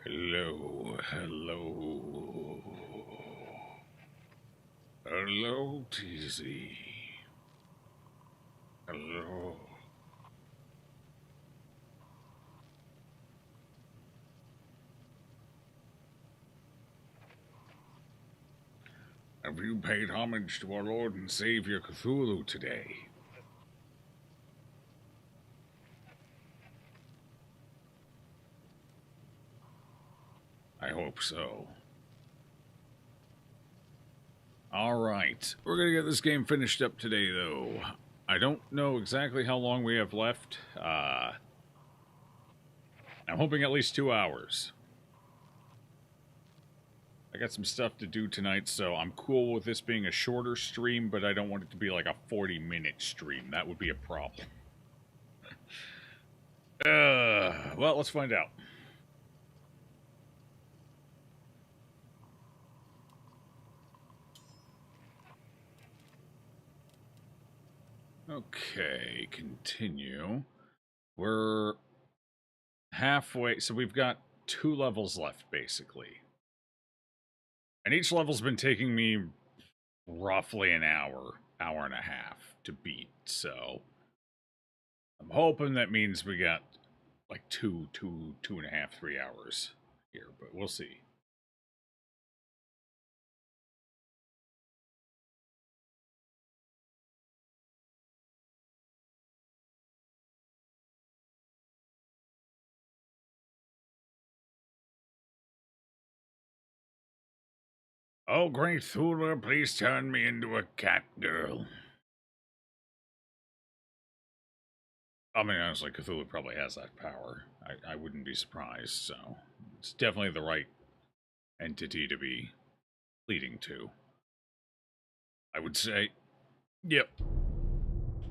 Hello, hello. Hello, TZ. Hello. Have you paid homage to our Lord and Savior Cthulhu today? I hope so. Alright, we're gonna get this game finished up today, though. I don't know exactly how long we have left. I'm hoping at least 2 hours. I got some stuff to do tonight, so I'm cool with this being a shorter stream, but I don't want it to be like a 40-minute stream. That would be a problem. Well, let's find out. Okay, continue. We're halfway, so we've got 2 levels left, basically. And each level's been taking me roughly an hour, hour and a half to beat, so I'm hoping that means we got like 2.5, 3 hours here, but we'll see. Oh, great Thula, please turn me into a cat girl. I mean, honestly, Cthulhu probably has that power. I wouldn't be surprised, so it's definitely the right entity to be leading to, I would say. Yep.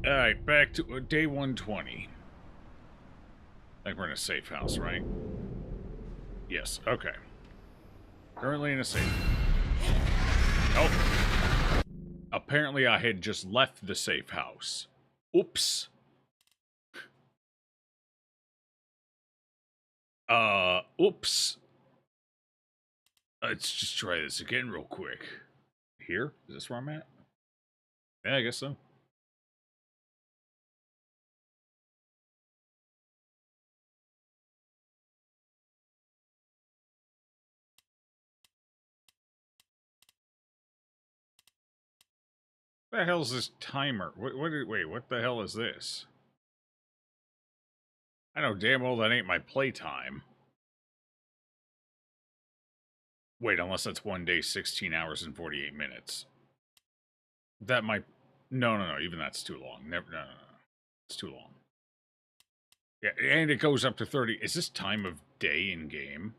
Alright, back to day 120. I think we're in a safe house, right? Yes, okay. Currently in a safe. Oh. Apparently I had just left the safe house. Oops. Oops. Let's just try this again real quick. Here? Is this where I'm at? Yeah, I guess so. What the hell's this timer? Wait, what the hell is this? I know damn well that ain't my playtime. Wait, unless that's 1 day, 16 hours and 48 minutes. That might... No, even that's too long. No. It's too long. Yeah, and it goes up to 30. Is this time of day in game?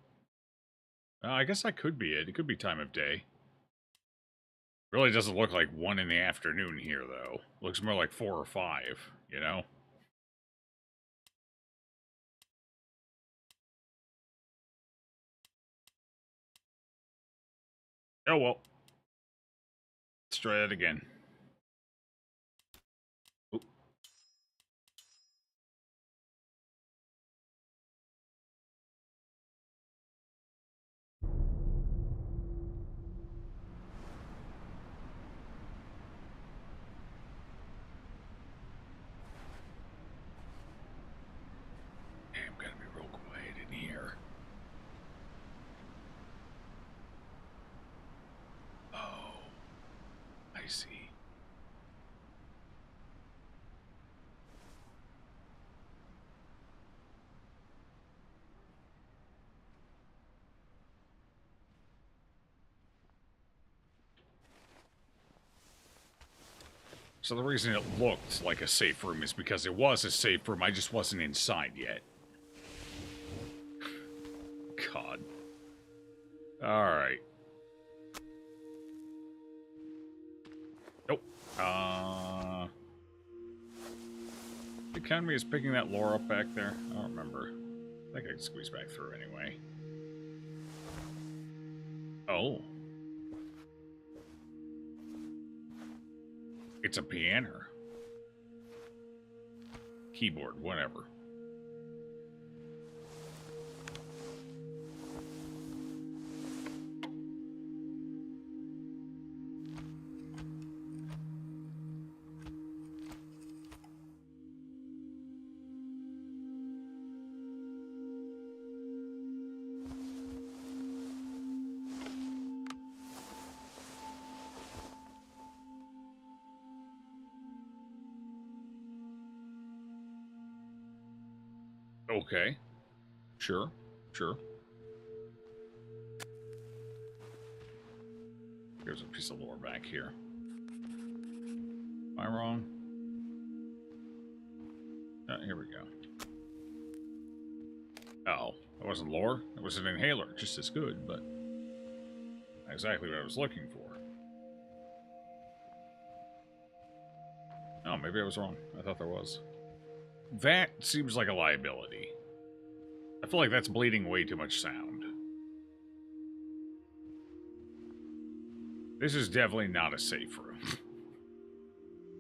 I guess that could be it. It could be time of day. Really doesn't look like 1 in the afternoon here, though. Looks more like 4 or 5, you know? Oh well. Let's try that again. Oop. I'm gonna be real quiet in here. Oh, I see. So the reason it looked like a safe room is because it was a safe room, I just wasn't inside yet. God. Alright. Nope. The economy is picking that lore up back there. I don't remember. I think I can squeeze back through anyway. Oh. It's a piano. Keyboard, whatever. Okay. Sure. Sure. Here's a piece of lore back here. Am I wrong? Here we go. Oh, that wasn't lore. It was an inhaler. Just as good, but not exactly what I was looking for. Oh, maybe I was wrong. I thought there was. That seems like a liability. I feel like that's bleeding way too much sound. This is definitely not a safe room.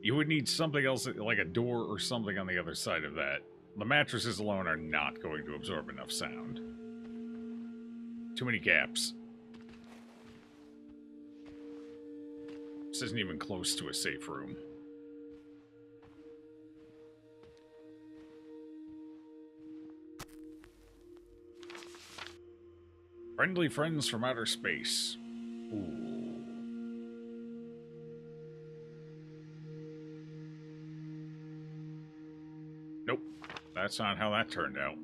You would need something else, like a door or something on the other side of that. The mattresses alone are not going to absorb enough sound. Too many gaps. This isn't even close to a safe room. Friendly friends from outer space. Ooh. Nope. That's not how that turned out.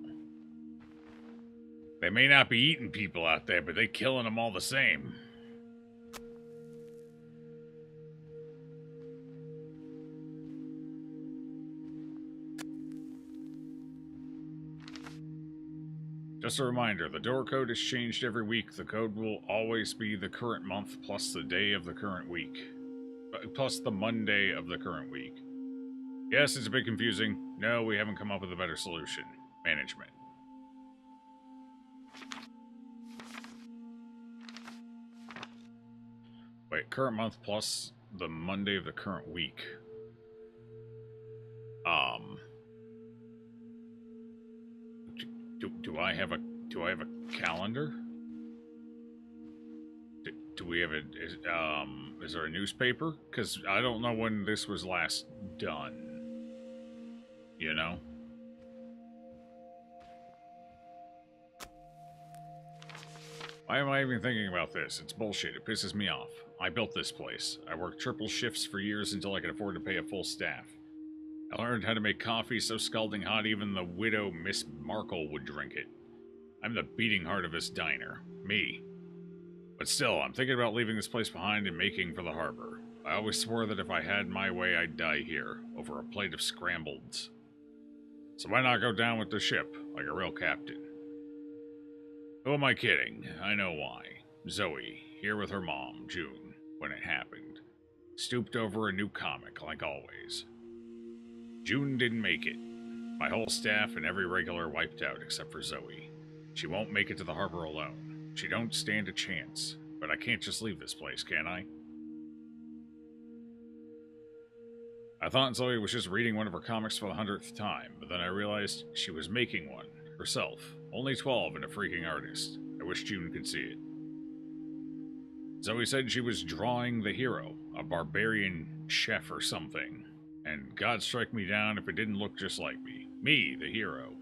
They may not be eating people out there, but they killing them all the same. Just a reminder, the door code is changed every week. The code will always be the current month plus the day of the current week. Plus the Monday of the current week. Yes, it's a bit confusing. No, we haven't come up with a better solution. Management. Wait, current month plus the Monday of the current week. Do I have a calendar? Do we have is there a newspaper? Because I don't know when this was last done. You know? Why am I even thinking about this? It's bullshit. It pisses me off. I built this place. I worked triple shifts for years until I could afford to pay a full staff. I learned how to make coffee so scalding hot even the widow Miss Markle would drink it. I'm the beating heart of this diner. Me. But still, I'm thinking about leaving this place behind and making for the harbor. I always swore that if I had my way, I'd die here, over a plate of scrambleds. So why not go down with the ship, like a real captain? Who am I kidding? I know why. Zoe, here with her mom, June, when it happened. Stooped over a new comic, like always. June didn't make it. My whole staff and every regular wiped out except for Zoe. She won't make it to the harbor alone. She don't stand a chance. But I can't just leave this place, can I? I thought Zoe was just reading one of her comics for the 100th time, but then I realized she was making one, herself. Only 12 and a freaking artist. I wish June could see it. Zoe said she was drawing the hero, a barbarian chef or something. And God strike me down if it didn't look just like me. Me, the hero.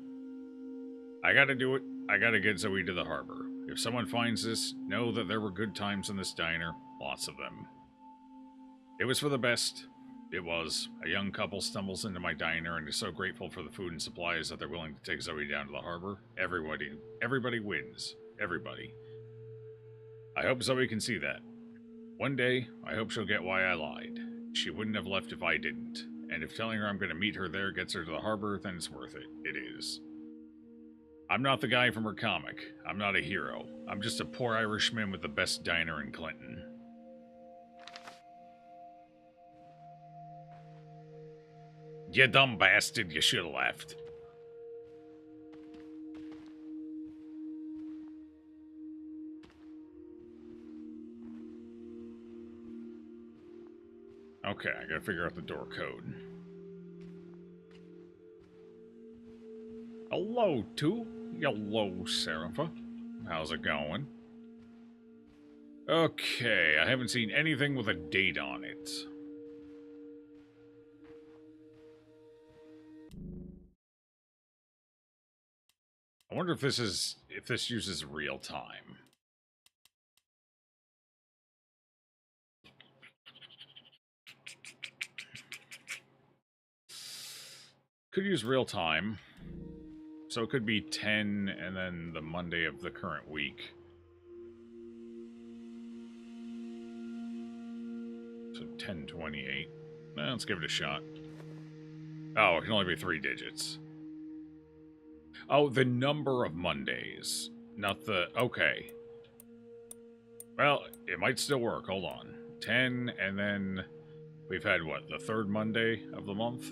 I gotta do it. I gotta get Zoe to the harbor. If someone finds this, know that there were good times in this diner. Lots of them. It was for the best. It was. A young couple stumbles into my diner and is so grateful for the food and supplies that they're willing to take Zoe down to the harbor. Everybody wins. Everybody. I hope Zoe can see that. One day, I hope she'll get why I lied. She wouldn't have left if I didn't. And if telling her I'm going to meet her there gets her to the harbor, then it's worth it. It is. I'm not the guy from her comic. I'm not a hero. I'm just a poor Irishman with the best diner in Clinton. You dumb bastard, you should have left. Okay, I gotta figure out the door code. Hello, too. Hello, Serapha. How's it going? Okay, I haven't seen anything with a date on it. I wonder if this uses real time. Could use real time. So it could be 10 and then the Monday of the current week. So 10/28. Let's give it a shot. Oh, it can only be 3 digits. Oh, the number of Mondays. Not the... Okay. Well, it might still work. Hold on. 10, and then we've had, what, the 3rd Monday of the month?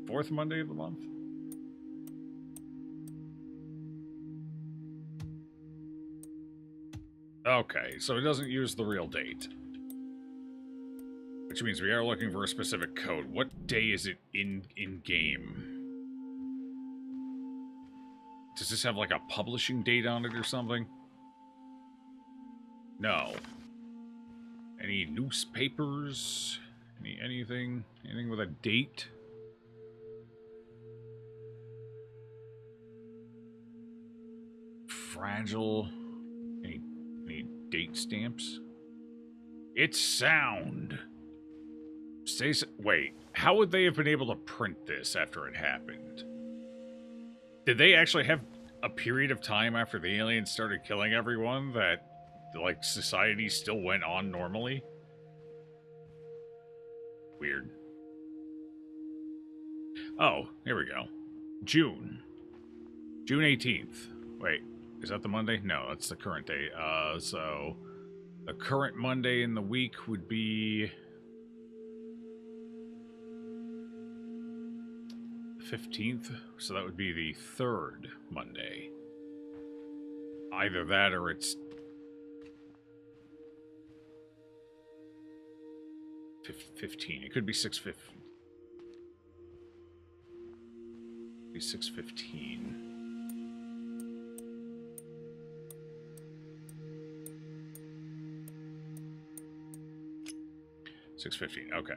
4th Monday of the month? Okay, so it doesn't use the real date. Which means we are looking for a specific code. What day is it in-game? Does this have, like, a publishing date on it or something? No. Any newspapers? Anything? Anything with a date? Fragile? Any date stamps? It's sound. Wait, how would they have been able to print this after it happened? Did they actually have a period of time after the aliens started killing everyone that, like, society still went on normally? Weird. Oh, here we go. June 18th. Wait, is that the Monday? No, that's the current day. So the current Monday in the week would be 15th, so that would be the 3rd Monday. Either that or it's 15. It could be 6:15. Be 6:15. Okay.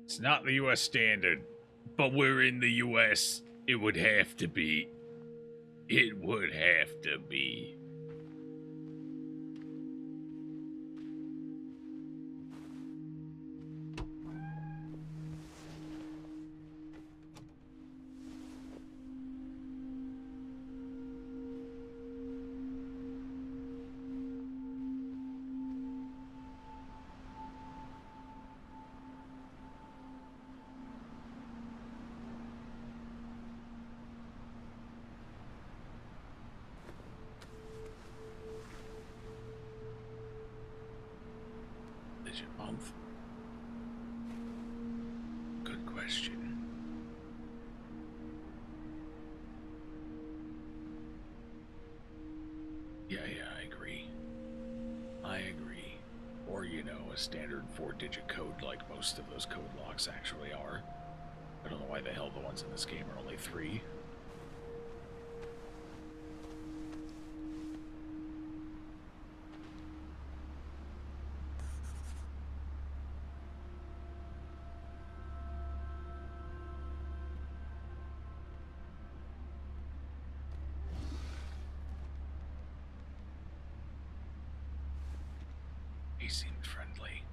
It's not the U.S. standard, but we're in the U.S. It would have to be. It would have to be. Digit month? Good question. Yeah, I agree. I agree. Or, you know, a standard 4-digit code like most of those code locks actually are. I don't know why the hell the ones in this game are only 3. He seemed friendly.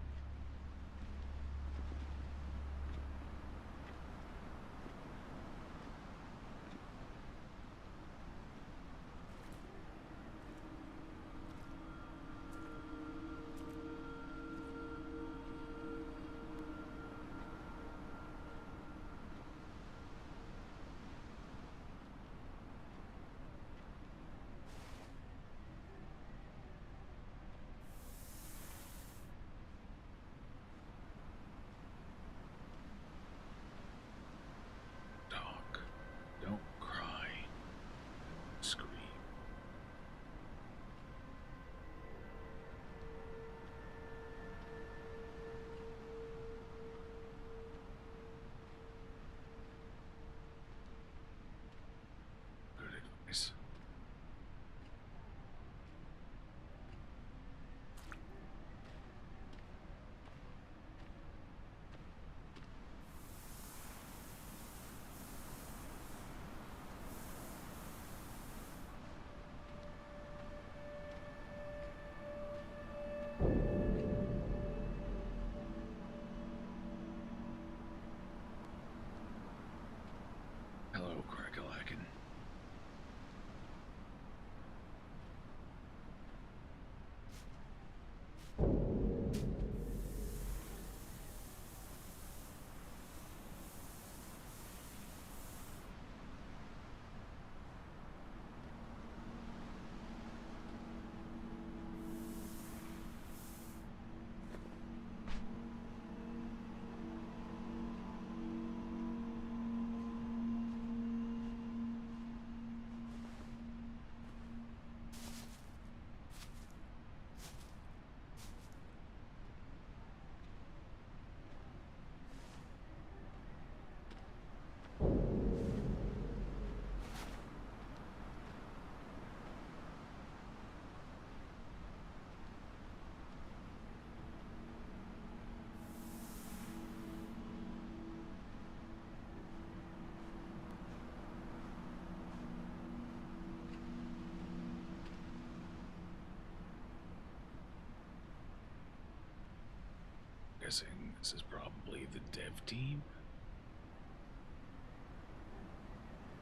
This is probably the dev team.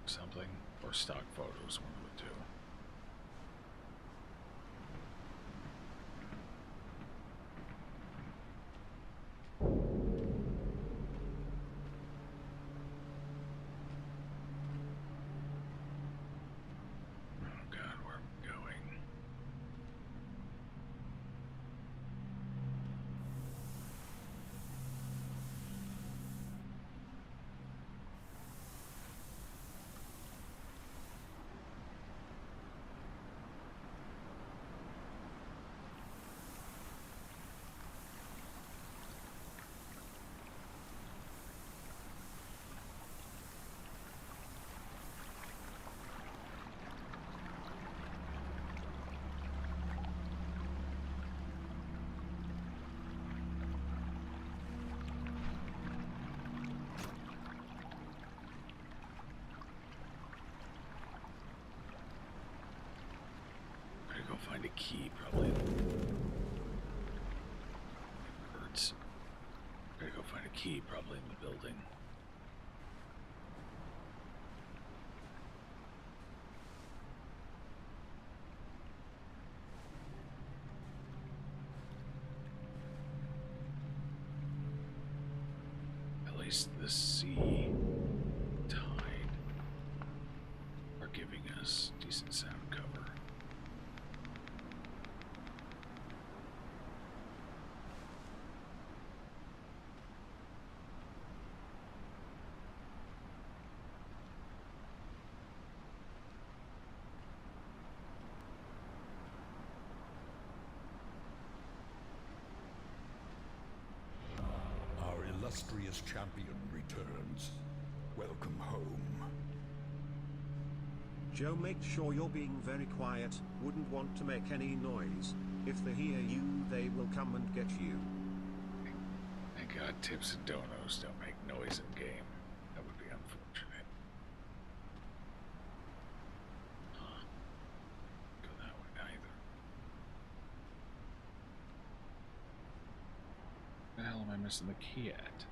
Something. Or stock photos, one of the two. Find a key, probably. Hurts. Gotta go find a key, probably in the building. At least the sea tide are giving us decent sound cover. Illustrious champion returns. Welcome home. Joe, make sure you're being very quiet. Wouldn't want to make any noise. If they hear you, they will come and get you. Thank God tips and donos don't make noise in game. That would be unfortunate. Huh. Go that way either. Where the hell am I missing the key at?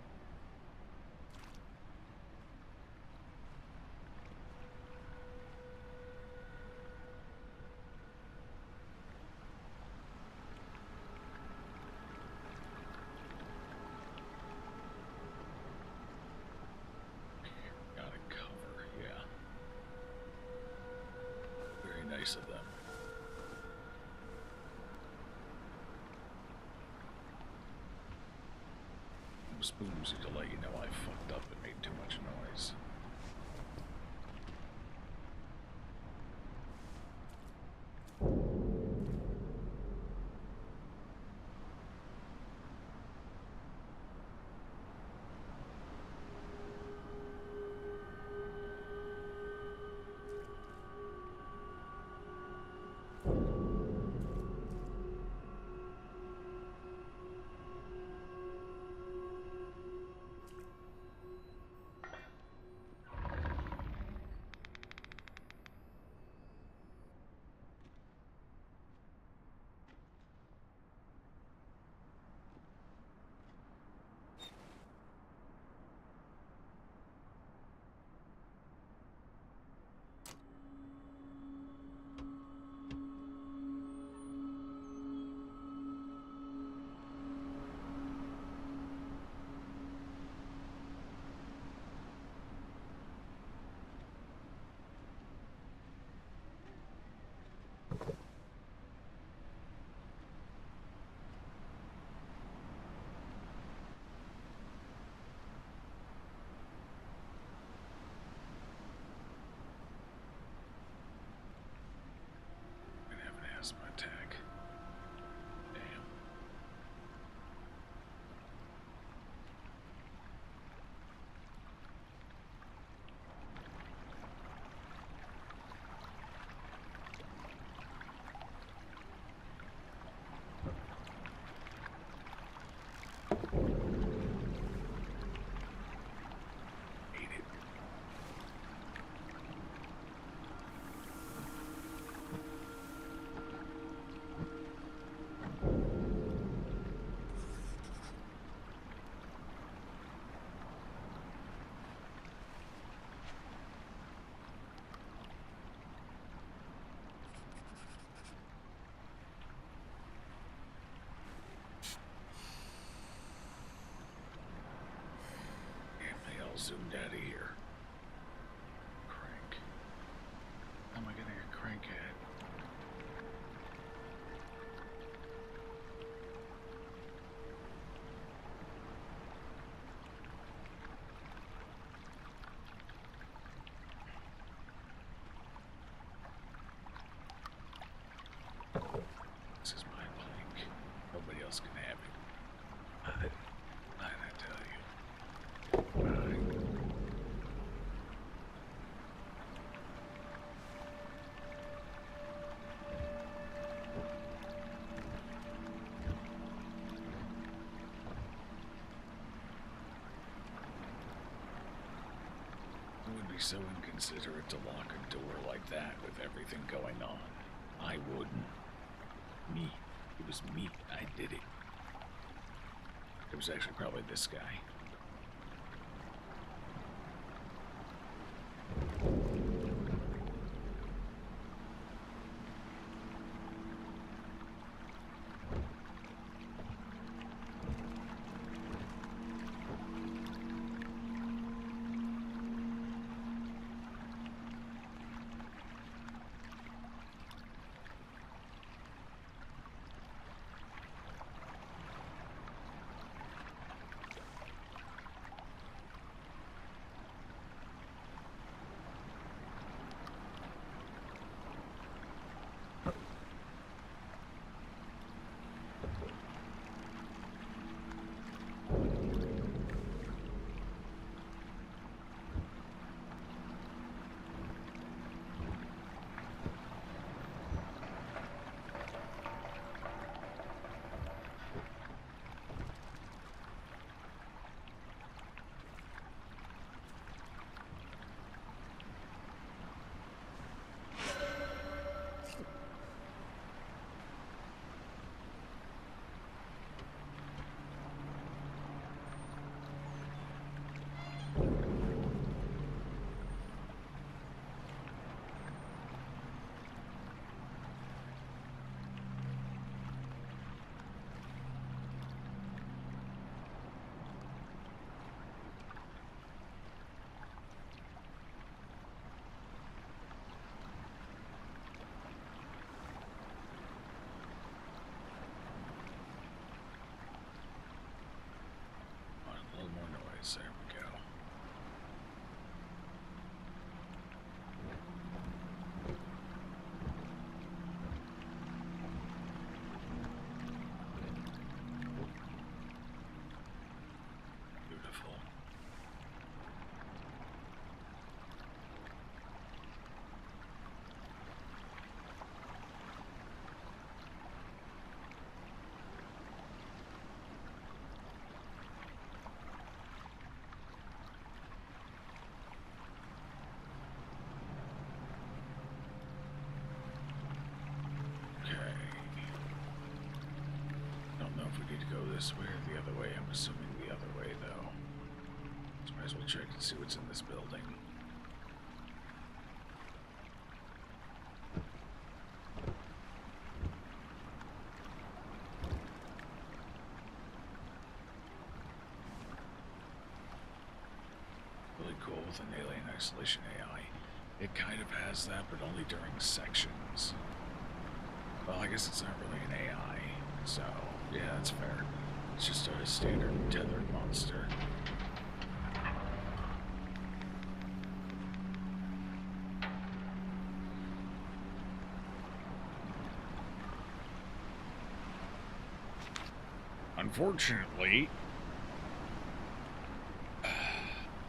Of them. Those booms are to let you know I fucked up and made too much noise. zoomed out of here. Crank. How am I getting a crankhead? This is my plank. Nobody else can have it. I tell you. Right. It would be so inconsiderate to lock a door like that with everything going on. I wouldn't. Me. It was me. I did it. It was actually probably this guy. There we go. Beautiful. This way or the other way? I'm assuming the other way, though. So might as well check and see what's in this building. Really cool with an alien isolation AI. It kind of has that, but only during sections. Well, I guess it's not really an AI, so yeah, that's fair. It's just a standard tethered monster. Unfortunately,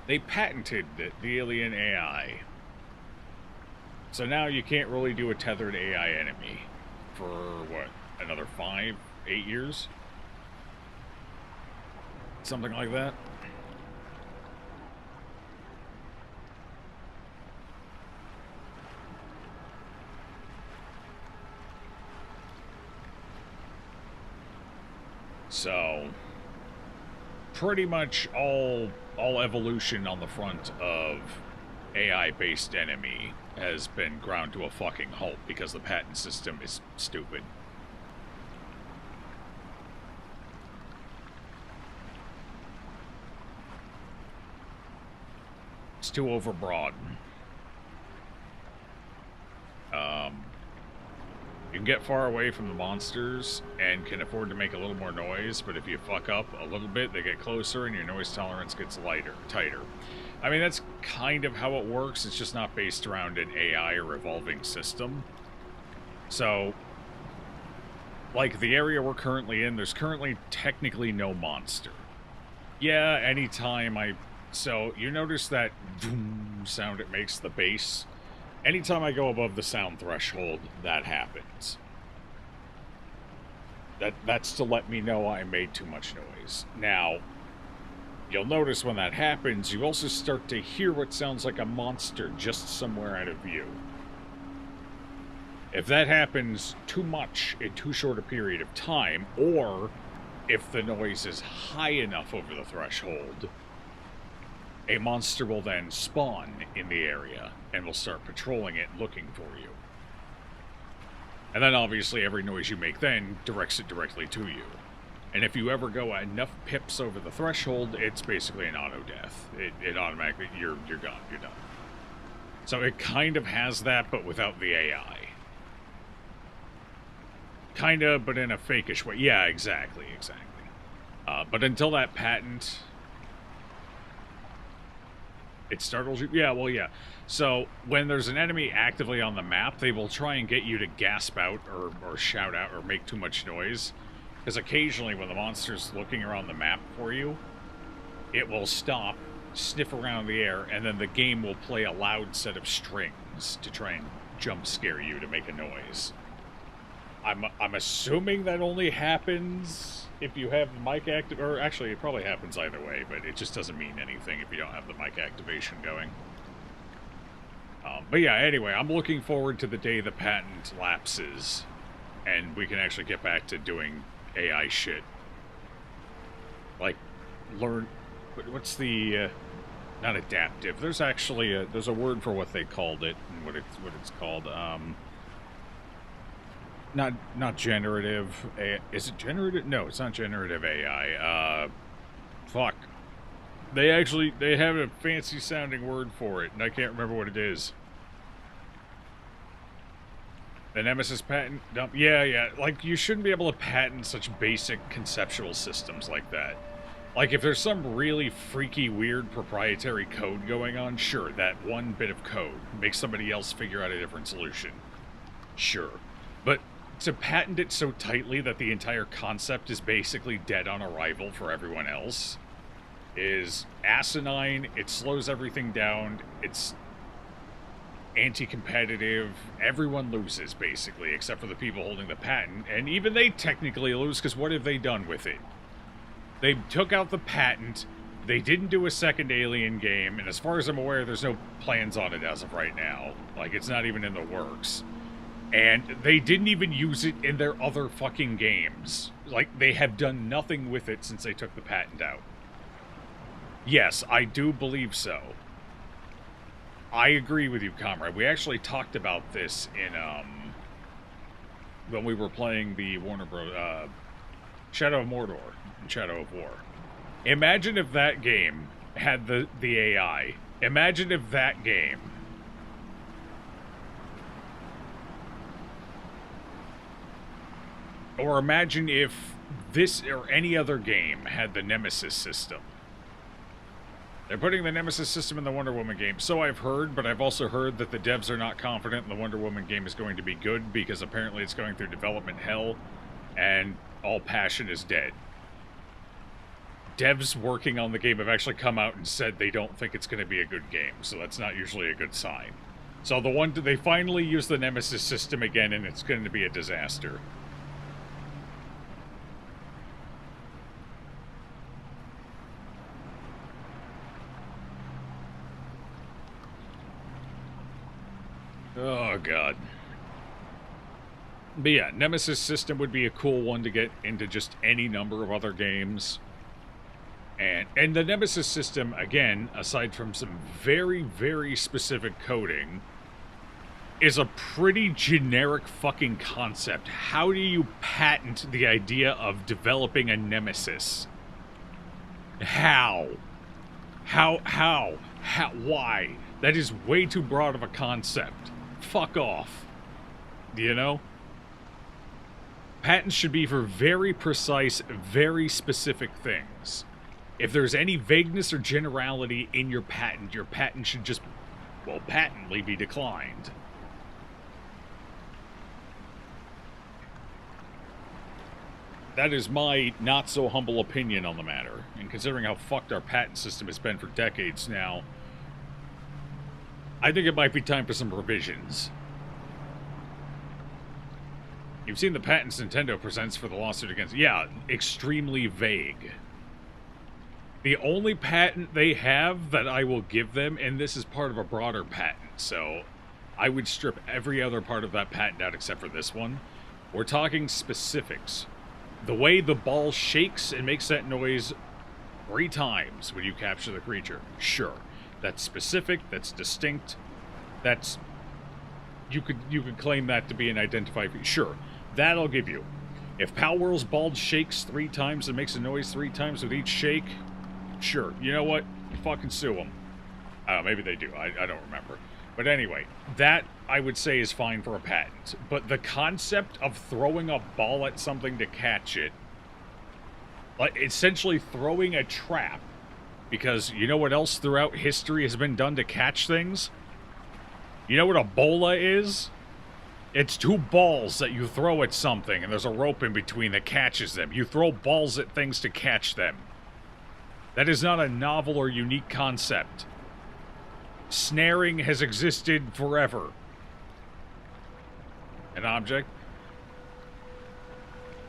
they patented the alien AI. So now you can't really do a tethered AI enemy for, what, another 5, 8 years? Something like that. So, pretty much all evolution on the front of AI-based enemy has been ground to a fucking halt because the patent system is stupid. too overbroad. You can get far away from the monsters and can afford to make a little more noise, but if you fuck up a little bit, they get closer and your noise tolerance gets tighter. I mean, that's kind of how it works. It's just not based around an AI or evolving system. So, like the area we're currently in, there's currently technically no monster. Yeah, anytime so you notice that boom sound it makes the bass. Anytime I go above the sound threshold, that happens. That's to let me know I made too much noise. Now, you'll notice when that happens, you also start to hear what sounds like a monster just somewhere out of view. If that happens too much in too short a period of time, or if the noise is high enough over the threshold, a monster will then spawn in the area and will start patrolling it, looking for you. And then obviously every noise you make then directs it directly to you. And if you ever go enough pips over the threshold, it's basically an auto-death. It automatically, you're gone, you're done. So it kind of has that, but without the AI. Kinda, but in a fakish way. Yeah, exactly. But until that patent... It startles you? Yeah, well, yeah. So, when there's an enemy actively on the map, they will try and get you to gasp out or shout out or make too much noise. Because occasionally, when the monster's looking around the map for you, it will stop, sniff around the air, and then the game will play a loud set of strings to try and jump scare you to make a noise. I'm assuming that only happens if you have the mic active, or actually it probably happens either way, but it just doesn't mean anything if you don't have the mic activation going. But yeah, anyway, I'm looking forward to the day the patent lapses and we can actually get back to doing AI shit. Like, learn, what's the, not adaptive, there's actually there's a word for what they called it, and what it's called, Not generative. Is it generative? No, it's not generative AI. Fuck. They have a fancy sounding word for it, and I can't remember what it is. The Nemesis patent dump? Yeah. Like, you shouldn't be able to patent such basic conceptual systems like that. Like, if there's some really freaky, weird proprietary code going on, sure, that one bit of code makes somebody else figure out a different solution. Sure. But to patent it so tightly that the entire concept is basically dead on arrival for everyone else is asinine. It slows everything down. It's anti-competitive. Everyone loses, basically, except for the people holding the patent. And even they technically lose, because what have they done with it? They took out the patent. They didn't do a second Alien game. And as far as I'm aware, there's no plans on it as of right now. Like, it's not even in the works. And they didn't even use it in their other fucking games. Like, they have done nothing with it since they took the patent out. Yes, I do believe so. I agree with you, comrade. We actually talked about this in, when we were playing the Warner Bros. Shadow of Mordor and Shadow of War. Imagine if that game had the AI. Imagine if that game... Or imagine if this or any other game had the Nemesis system. They're putting the Nemesis system in the Wonder Woman game. So I've heard, but I've also heard that the devs are not confident the Wonder Woman game is going to be good because apparently it's going through development hell and all passion is dead. Devs working on the game have actually come out and said they don't think it's going to be a good game, so that's not usually a good sign. So they finally use the Nemesis system again and it's going to be a disaster. Oh, God. But yeah, Nemesis system would be a cool one to get into just any number of other games. And the Nemesis system, again, aside from some very, very specific coding, is a pretty generic fucking concept. How do you patent the idea of developing a Nemesis? How? How Why? That is way too broad of a concept. Fuck off. You know? Patents should be for very precise, very specific things. If there's any vagueness or generality in your patent should just, well, patently be declined. That is my not-so-humble opinion on the matter. And considering how fucked our patent system has been for decades now, I think it might be time for some revisions. You've seen the patents Nintendo presents for the lawsuit against... Yeah, extremely vague. The only patent they have that I will give them, and this is part of a broader patent, so I would strip every other part of that patent out except for this one. We're talking specifics. The way the ball shakes and makes that noise 3 times when you capture the creature. Sure. That's specific, that's distinct, that's... You could claim that to be an identified feature. Sure. That I'll give you. If Palworld's ball shakes 3 times and makes a noise 3 times with each shake, sure. You know what? Fucking sue them. Maybe they do. I don't remember. But anyway, that, I would say, is fine for a patent. But the concept of throwing a ball at something to catch it, like essentially throwing a trap, because you know what else throughout history has been done to catch things? You know what a bola is? It's 2 balls that you throw at something, and there's a rope in between that catches them. You throw balls at things to catch them. That is not a novel or unique concept. Snaring has existed forever. An object?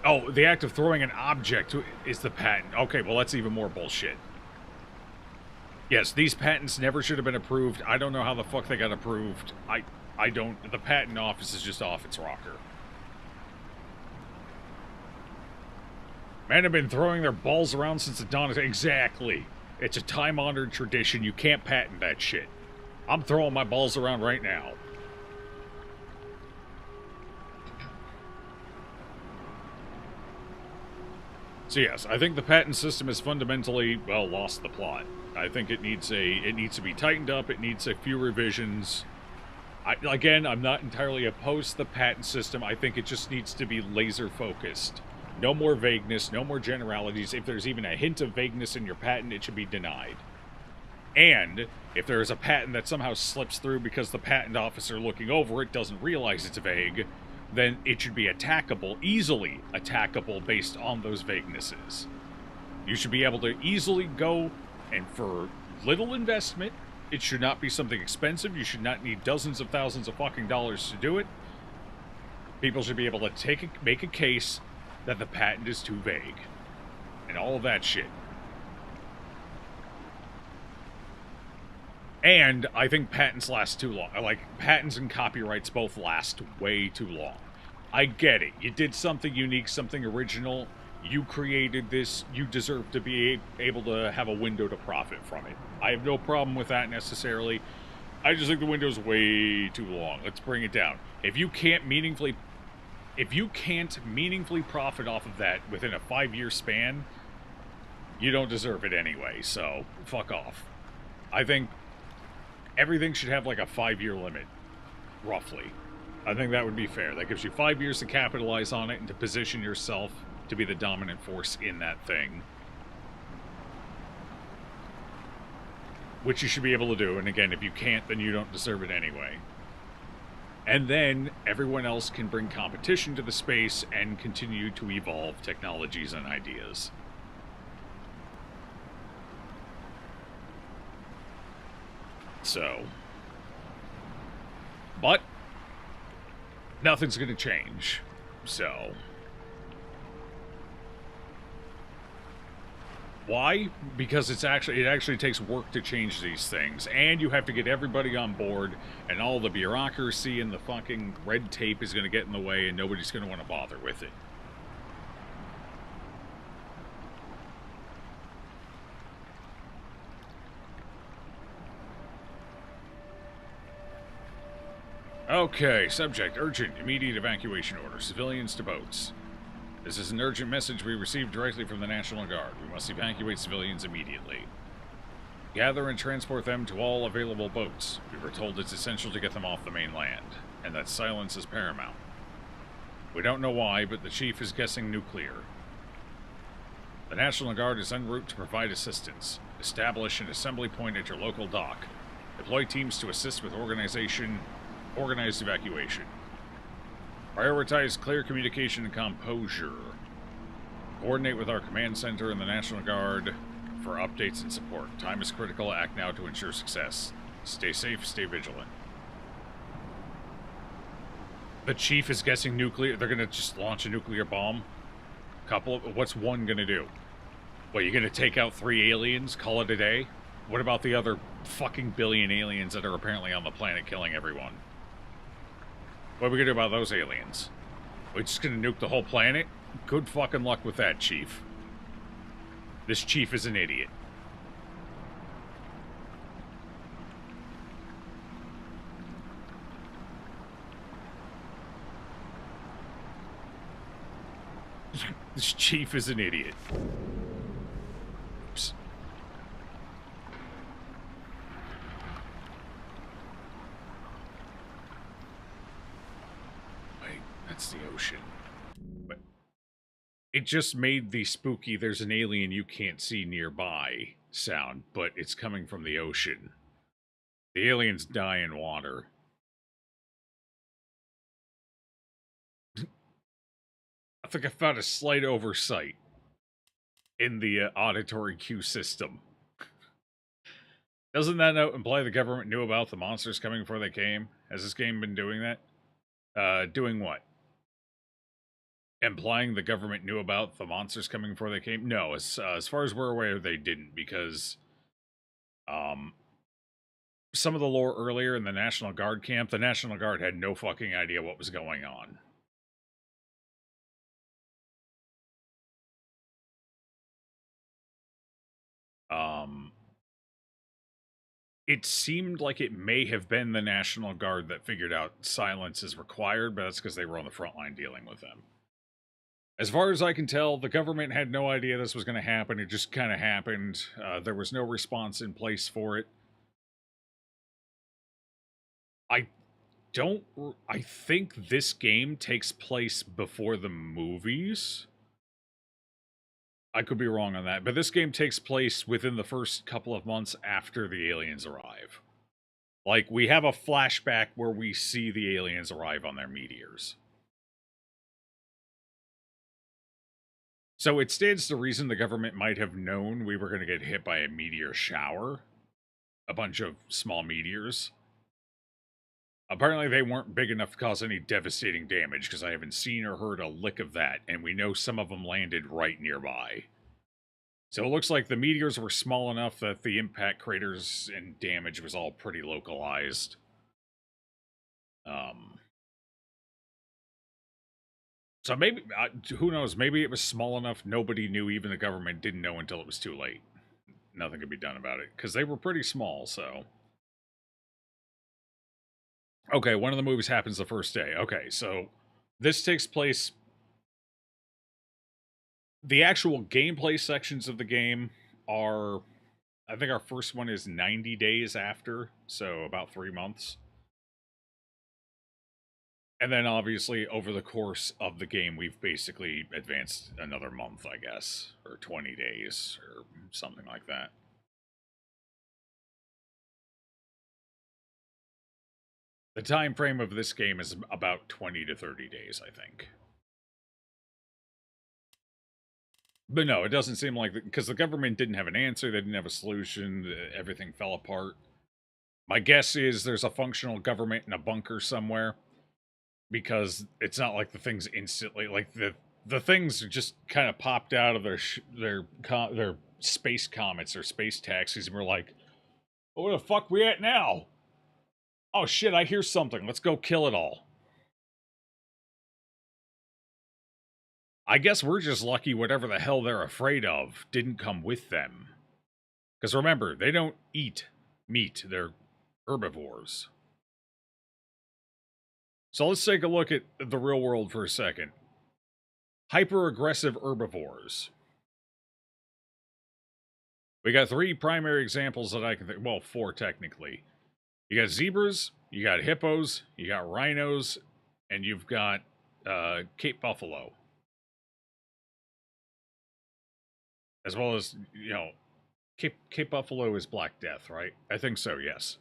Oh, the act of throwing an object is the patent. Okay, well, that's even more bullshit. Yes, these patents never should have been approved. I don't know how the fuck they got approved. I don't... The patent office is just off its rocker. Men have been throwing their balls around since the dawn of... Exactly. It's a time-honored tradition. You can't patent that shit. I'm throwing my balls around right now. So yes, I think the patent system has fundamentally, well, lost the plot. I think it needs to be tightened up. It needs a few revisions. Again, I'm not entirely opposed to the patent system. I think it just needs to be laser focused. No more vagueness, no more generalities. If there's even a hint of vagueness in your patent, it should be denied. And if there is a patent that somehow slips through because the patent officer looking over it doesn't realize it's vague, then it should be attackable, easily attackable based on those vaguenesses. You should be able to easily go, and for little investment, it should not be something expensive. You should not need dozens of thousands of fucking dollars to do it. People should be able to make a case that the patent is too vague. And all of that shit. And I think patents last too long. Like, patents and copyrights both last way too long. I get it. You did something unique, something original. You created this. You deserve to be able to have a window to profit from it. I have no problem with that necessarily. I just think the window's way too long. Let's bring it down. If you can't meaningfully profit off of that within a 5-year span, you don't deserve it anyway, so fuck off. I think everything should have like a 5-year limit, roughly. I think that would be fair. That gives you 5 years to capitalize on it and to position yourself to be the dominant force in that thing. Which you should be able to do, and again, if you can't, then you don't deserve it anyway. And then everyone else can bring competition to the space and continue to evolve technologies and ideas. So, but nothing's going to change. So, why? Because it actually takes work to change these things, and you have to get everybody on board, and all the bureaucracy and the fucking red tape is going to get in the way, and nobody's going to want to bother with it. Okay, subject, urgent, immediate evacuation order, civilians to boats. This is an urgent message we received directly from the National Guard. We must evacuate civilians immediately. Gather and transport them to all available boats. We were told it's essential to get them off the mainland, and that silence is paramount. We don't know why, but the chief is guessing nuclear. The National Guard is en route to provide assistance. Establish an assembly point at your local dock. Deploy teams to assist with organized evacuation. Prioritize clear communication and composure. Coordinate with our command center and the National Guard for updates and support. Time is critical. Act now to ensure success. Stay safe, stay vigilant. The chief is guessing nuclear. They're gonna just launch a nuclear bomb. What's one gonna do? What, you gonna take out 3 aliens, call it a day? What about the other fucking billion aliens that are apparently on the planet killing everyone? What are we gonna do about those aliens? We're just gonna nuke the whole planet? Good fucking luck with that, chief. This chief is an idiot. This chief is an idiot. Oops. Wait, that's the ocean. But it just made the spooky "there's an alien you can't see nearby" sound, but it's coming from the ocean. The aliens die in water. I think I found a slight oversight in the auditory cue system. Doesn't that imply the government knew about the monsters coming before they came? Has this game been doing that? Doing what? Implying the government knew about the monsters coming before they came? No, as far as we're aware, they didn't, because some of the lore earlier in the National Guard camp, the National Guard had no fucking idea what was going on. It seemed like it may have been the National Guard that figured out silence is required, but that's because they were on the front line dealing with them. As far as I can tell, the government had no idea this was going to happen. It just kind of happened. There was no response in place for it. I think this game takes place before the movies. I could be wrong on that, but this game takes place within the first couple of months after the aliens arrive. Like, we have a flashback where we see the aliens arrive on their meteors. So it stands to reason the government might have known we were going to get hit by a meteor shower. A bunch of small meteors. Apparently they weren't big enough to cause any devastating damage, because I haven't seen or heard a lick of that, and we know some of them landed right nearby. So it looks like the meteors were small enough that the impact craters and damage was all pretty localized. So maybe, who knows, maybe it was small enough nobody knew, even the government didn't know until it was too late. Nothing could be done about it, because they were pretty small, so... Okay, one of the movies happens the first day. Okay, so this takes place... The actual gameplay sections of the game are... I think our first one is 90 days after, so about 3 months. And then, obviously, over the course of the game, we've basically advanced another month, I guess. Or 20 days, or something like that. The time frame of this game is about 20 to 30 days, I think. But no, it doesn't seem like... Because the government didn't have an answer, they didn't have a solution, everything fell apart. My guess is there's a functional government in a bunker somewhere. Because it's not like the things instantly... Like, the things just kind of popped out of their space comets or space taxis, and we're like, oh, where the fuck we at now? Oh shit, I hear something. Let's go kill it all. I guess we're just lucky whatever the hell they're afraid of didn't come with them. Because remember, they don't eat meat. They're herbivores. So let's take a look at the real world for a second. Hyper-aggressive herbivores. We got 3 primary examples that I can think. Well, 4 technically. You got zebras, you got hippos, you got rhinos, and you've got Cape buffalo, as well as Cape buffalo is Black Death, right? I think so. Yes.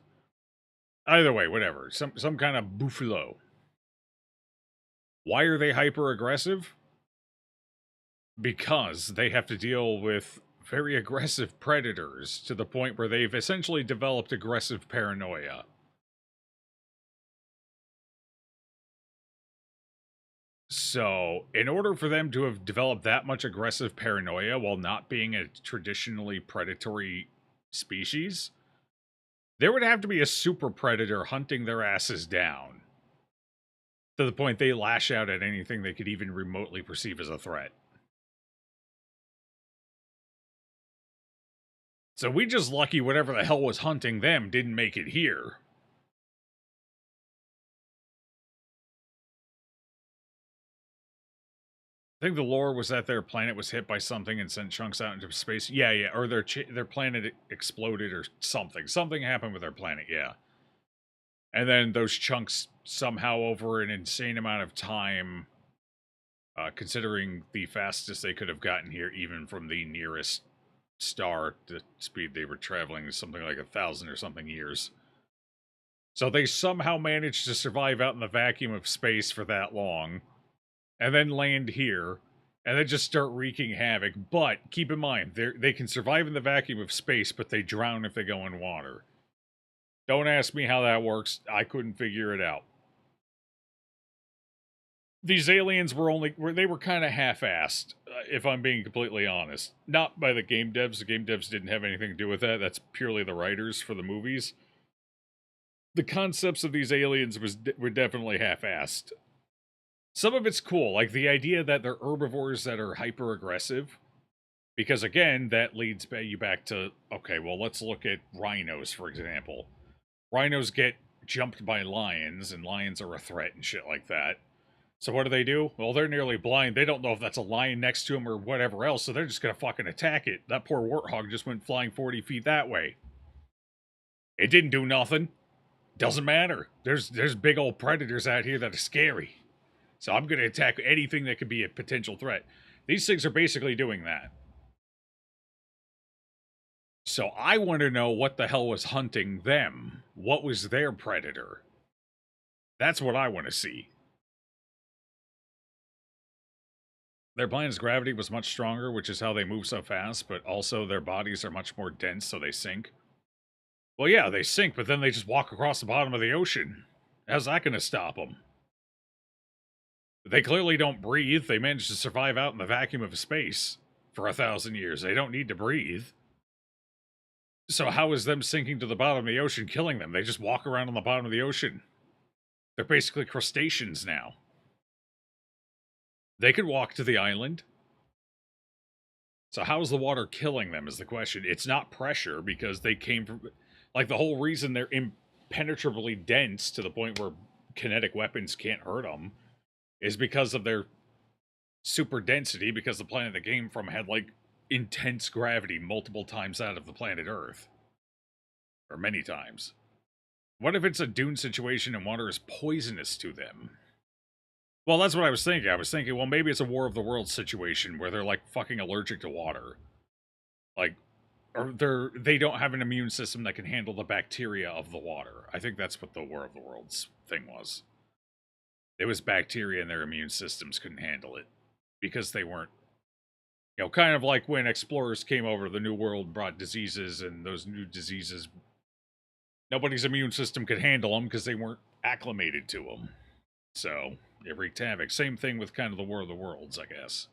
Either way, whatever. Some kind of buffalo. Why are they hyper aggressive? Because they have to deal with very aggressive predators to the point where they've essentially developed aggressive paranoia. So, in order for them to have developed that much aggressive paranoia while not being a traditionally predatory species, there would have to be a super predator hunting their asses down to the point they lash out at anything they could even remotely perceive as a threat. So we just lucky whatever the hell was hunting them didn't make it here. I think the lore was that their planet was hit by something and sent chunks out into space. Yeah, or their planet exploded or something. Something happened with their planet, yeah. And then those chunks somehow over an insane amount of time, considering the fastest they could have gotten here, even from the nearest star, the speed they were traveling is something like 1,000 or something years. So they somehow managed to survive out in the vacuum of space for that long, and then land here, and then just start wreaking havoc. But keep in mind, they can survive in the vacuum of space, but they drown if they go in water. Don't ask me how that works. I couldn't figure it out. These aliens they were kind of half-assed, if I'm being completely honest. Not by the game devs. The game devs didn't have anything to do with that. That's purely the writers for the movies. The concepts of these aliens were definitely half-assed. Some of it's cool, like the idea that they're herbivores that are hyper-aggressive. Because again, that leads you back to, okay, well, let's look at rhinos, for example. Rhinos get jumped by lions, and lions are a threat and shit like that. So what do? Well, they're nearly blind. They don't know if that's a lion next to them or whatever else, so they're just gonna fucking attack it. That poor warthog just went flying 40 feet that way. It didn't do nothing. Doesn't matter. There's big old predators out here that are scary. So I'm gonna attack anything that could be a potential threat. These things are basically doing that. So I want to know what the hell was hunting them. What was their predator? That's what I want to see. Their planet's gravity was much stronger, which is how they move so fast, but also their bodies are much more dense, so they sink. Well, yeah, they sink, but then they just walk across the bottom of the ocean. How's that going to stop them? They clearly don't breathe. They managed to survive out in the vacuum of space for 1,000 years. They don't need to breathe. So how is them sinking to the bottom of the ocean killing them? They just walk around on the bottom of the ocean. They're basically crustaceans now. They could walk to the island. So how is the water killing them is the question. It's not pressure because they came from... Like, the whole reason they're impenetrably dense to the point where kinetic weapons can't hurt them is because of their super density, because the planet they came from had, like, intense gravity multiple times out of the planet Earth. Or many times. What if it's a dune situation and water is poisonous to them? Well, that's what I was thinking. I was thinking, well, maybe it's a War of the Worlds situation where they're, like, fucking allergic to water. Like, or they don't have an immune system that can handle the bacteria of the water. I think that's what the War of the Worlds thing was. It was bacteria and their immune systems couldn't handle it. Because they weren't, kind of like when explorers came over to the New World and brought diseases, and those new diseases, nobody's immune system could handle them because they weren't acclimated to them. So, it wreaked havoc. Same thing with kind of the War of the Worlds, I guess.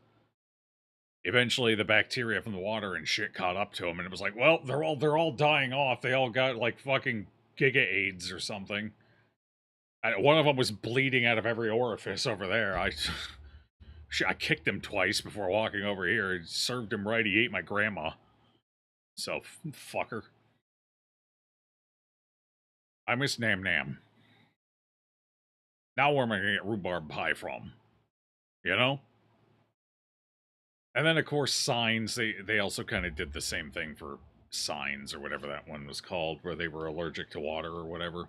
Eventually, the bacteria from the water and shit caught up to them, and it was like, well, they're all dying off. They all got, like, fucking Giga AIDS or something. One of them was bleeding out of every orifice over there. I kicked him twice before walking over here. It served him right. He ate my grandma. So, fucker. I miss Nam Nam. Now where am I going to get rhubarb pie from? You know? And then, of course, signs. They also kind of did the same thing for signs or whatever that one was called, where they were allergic to water or whatever.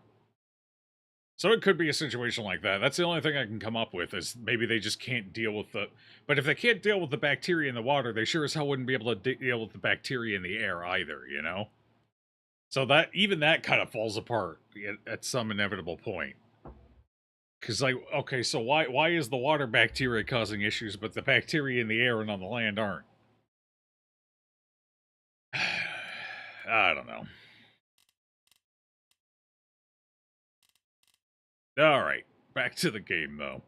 So it could be a situation like that. That's the only thing I can come up with, is maybe they just can't deal with the... But if they can't deal with the bacteria in the water, they sure as hell wouldn't be able to deal with the bacteria in the air either, you know? So that, even that kind of falls apart at some inevitable point. Because, like, okay, so why is the water bacteria causing issues, but the bacteria in the air and on the land aren't? I don't know. Alright, back to the game, though.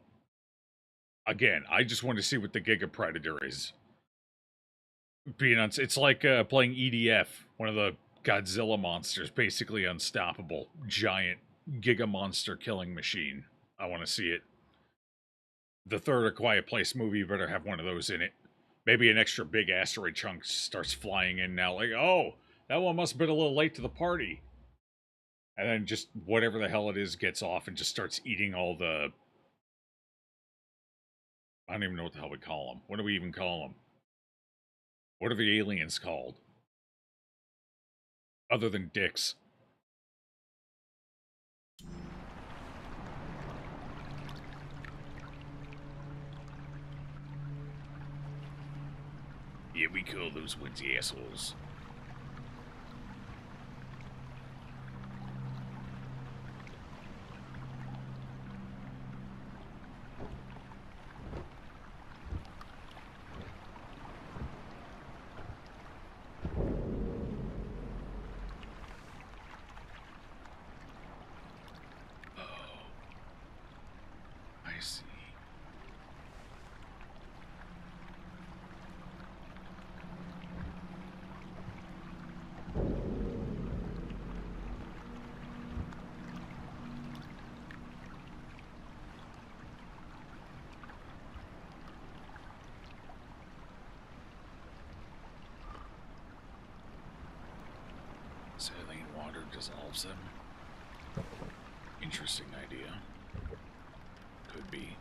Again, I just want to see what the Giga Predator is. It's like playing EDF, one of the Godzilla monsters, basically unstoppable, giant Giga Monster killing machine. I want to see it. The third A Quiet Place movie better have one of those in it. Maybe an extra big asteroid chunk starts flying in now, like, oh, that one must have been a little late to the party. And then just whatever the hell it is gets off and just starts eating all the... I don't even know what the hell we call them. What do we even call them? What are the aliens called? Other than dicks. Yeah, we call those ones assholes. I see. Saline water dissolves them. Interesting idea. Could be.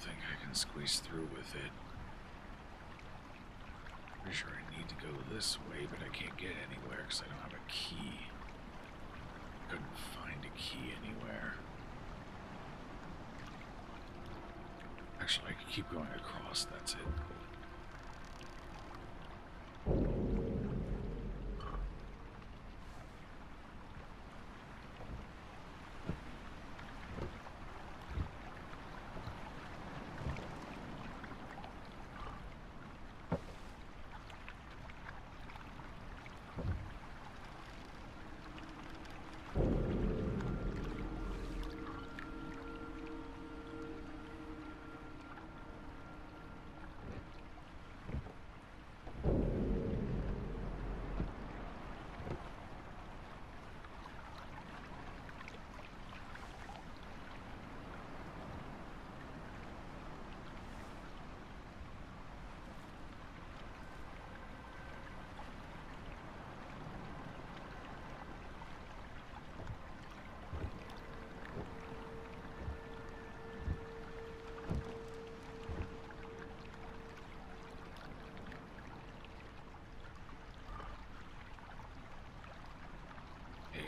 think I can squeeze through with it. Pretty sure I need to go this way, but I can't get anywhere because I don't have a key. Couldn't find a key anywhere. Actually, I could keep going across, that's it.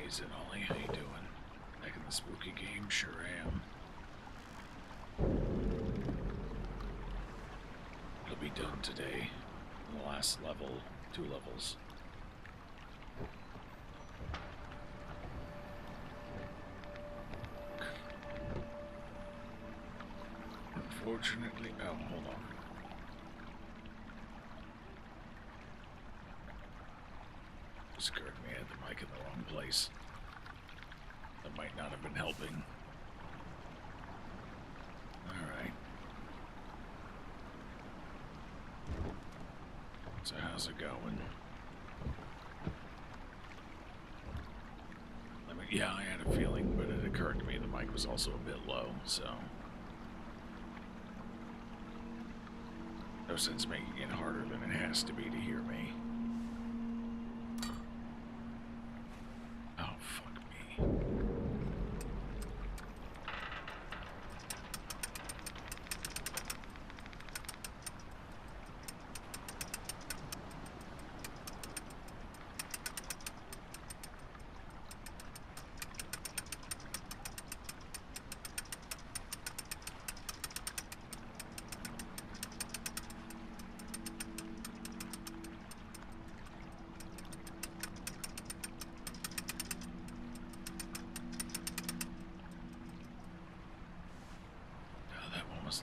Is it Ollie? How you doing? Back in the spooky game? Sure am. It'll be done today. The last level, 2 levels. Unfortunately, oh, hold on. It occurred to me I had the mic in the wrong place. That might not have been helping. Alright. So how's it going? Yeah, I had a feeling, but it occurred to me the mic was also a bit low, so... no sense making it harder than it has to be to hear me. Oh, fuck me.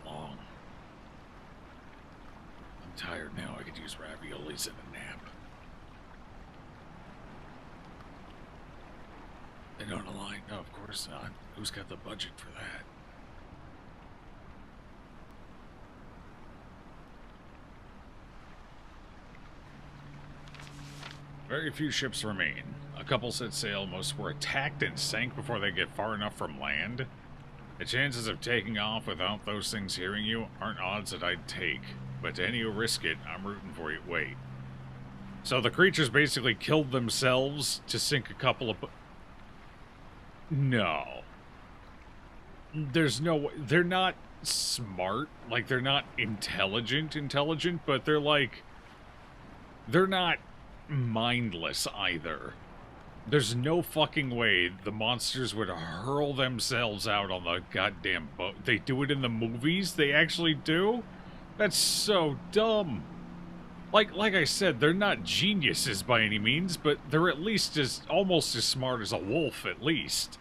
Long. I'm tired now. I could use raviolis and a nap. They don't align. No, of course not. Who's got the budget for that? Very few ships remain. A couple set sail. Most were attacked and sank before they get far enough from land. The chances of taking off without those things hearing you aren't odds that I'd take, but to any who risk it, I'm rooting for you. Wait. So the creatures basically killed themselves to sink a couple of... No. There's no way. They're not smart. Like, they're not intelligent, but they're like... they're not mindless either. There's no fucking way the monsters would hurl themselves out on the goddamn boat. They do it in the movies? They actually do? That's so dumb. Like I said, they're not geniuses by any means, but they're at least almost as smart as a wolf, at least.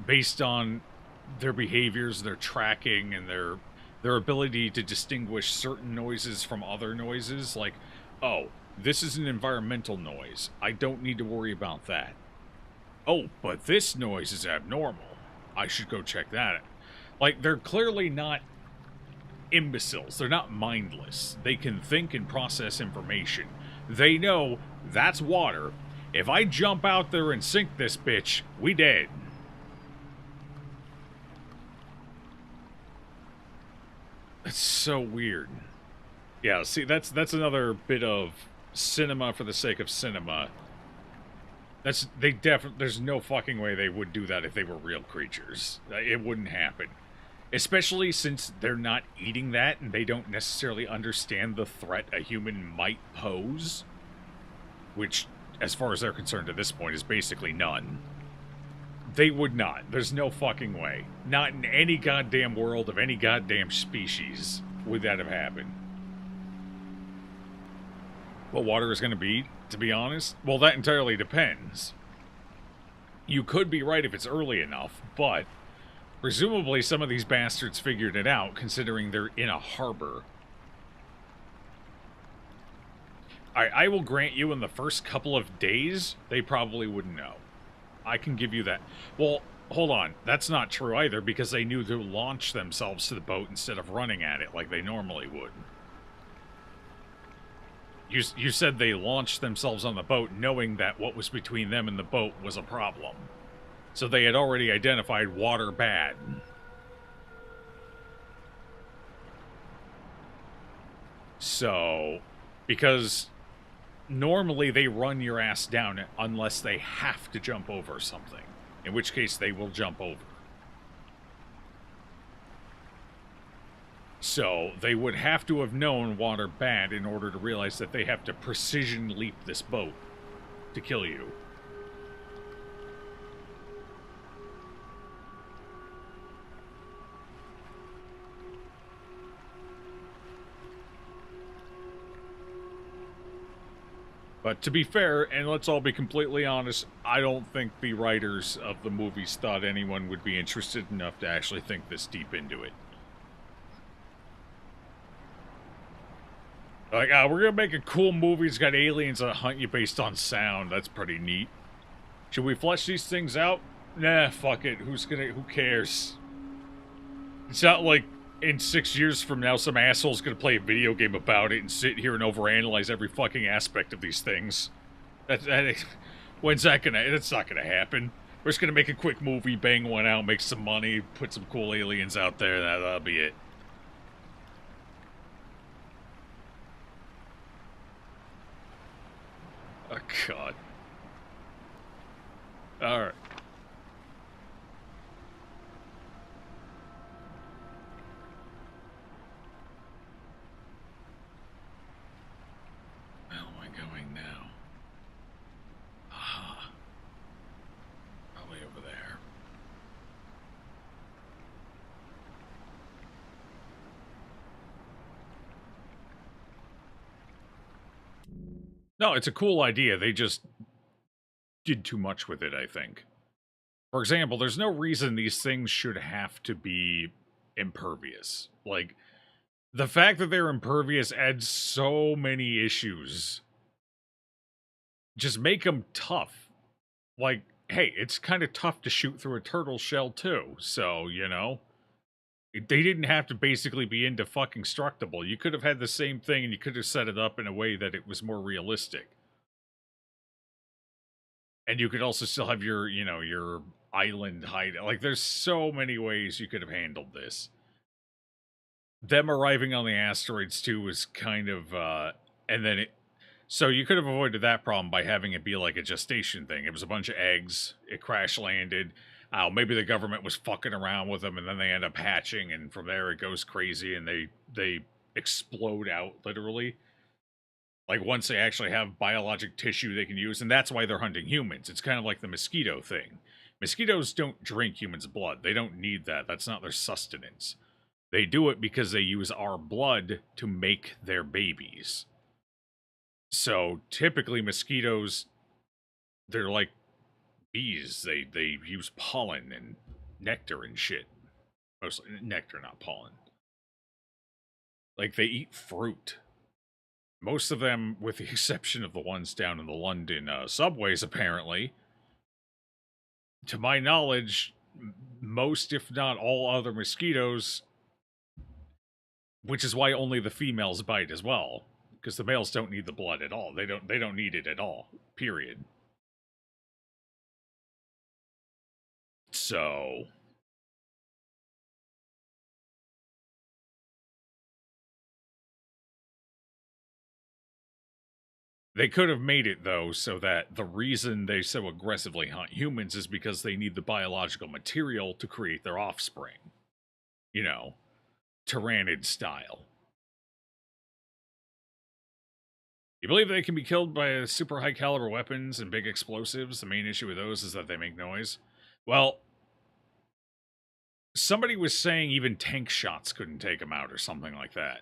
Based on their behaviors, their tracking, and their ability to distinguish certain noises from other noises. Like, oh, this is an environmental noise. I don't need to worry about that. Oh, but this noise is abnormal. I should go check that out. Like, they're clearly not imbeciles. They're not mindless. They can think and process information. They know that's water. If I jump out there and sink this bitch, we dead. That's so weird. Yeah, see, that's another bit of cinema for the sake of cinema. There's no fucking way they would do that if they were real creatures. It wouldn't happen. Especially since they're not eating that and they don't necessarily understand the threat a human might pose, which, as far as they're concerned at this point, is basically none. They would not. There's no fucking way. Not in any goddamn world of any goddamn species would that have happened. What water is going to be, to be honest? Well, that entirely depends. You could be right if it's early enough, but presumably some of these bastards figured it out, considering they're in a harbor. I will grant you in the first couple of days, they probably wouldn't know. I can give you that. Well, hold on. That's not true either, because they knew to launch themselves to the boat instead of running at it like they normally would. You said they launched themselves on the boat knowing that what was between them and the boat was a problem. So they had already identified water bad. So, because normally they run your ass down unless they have to jump over something, in which case they will jump over. So, they would have to have known water bad in order to realize that they have to precision leap this boat to kill you. But to be fair, and let's all be completely honest, I don't think the writers of the movies thought anyone would be interested enough to actually think this deep into it. Like, we're gonna make a cool movie that's got aliens that hunt you based on sound. That's pretty neat. Should we flesh these things out? Nah, fuck it. Who cares? It's not like in 6 years from now some asshole's gonna play a video game about it and sit here and overanalyze every fucking aspect of these things. When's that gonna... That's not gonna happen. We're just gonna make a quick movie, bang one out, make some money, put some cool aliens out there, that'll be it. Oh, God. Alright. Where am I going now? Aha. Probably over there. No, it's a cool idea. They just did too much with it, I think. For example, there's no reason these things should have to be impervious. Like, the fact that they're impervious adds so many issues. Just make them tough. Like, hey, it's kind of tough to shoot through a turtle shell, too. So, you know, they didn't have to basically be indestructible. You could have had the same thing and you could have set it up in a way that it was more realistic. And you could also still have your, you know, your island hide. Like, there's so many ways you could have handled this. Them arriving on the asteroids, too, was kind of, and then it... So you could have avoided that problem by having it be like a gestation thing. It was a bunch of eggs, it crash-landed. Maybe the government was fucking around with them, and then they end up hatching, and from there it goes crazy, and they explode out, literally. Like, once they actually have biologic tissue they can use, and that's why they're hunting humans. It's kind of like the mosquito thing. Mosquitoes don't drink humans' blood. They don't need that. That's not their sustenance. They do it because they use our blood to make their babies. So, typically, mosquitoes, they're like bees. They use pollen and nectar and shit. Mostly nectar, not pollen. Like, they eat fruit. Most of them, with the exception of the ones down in the London subways, apparently, to my knowledge, most, if not all, other mosquitoes, which is why only the females bite as well, because the males don't need the blood at all. They don't need it at all. Period. So, they could have made it, though, so that the reason they so aggressively hunt humans is because they need the biological material to create their offspring. you know, Tyrannid style. You believe they can be killed by super high caliber weapons and big explosives? The main issue with those is that they make noise. Well, somebody was saying even tank shots couldn't take them out or something like that.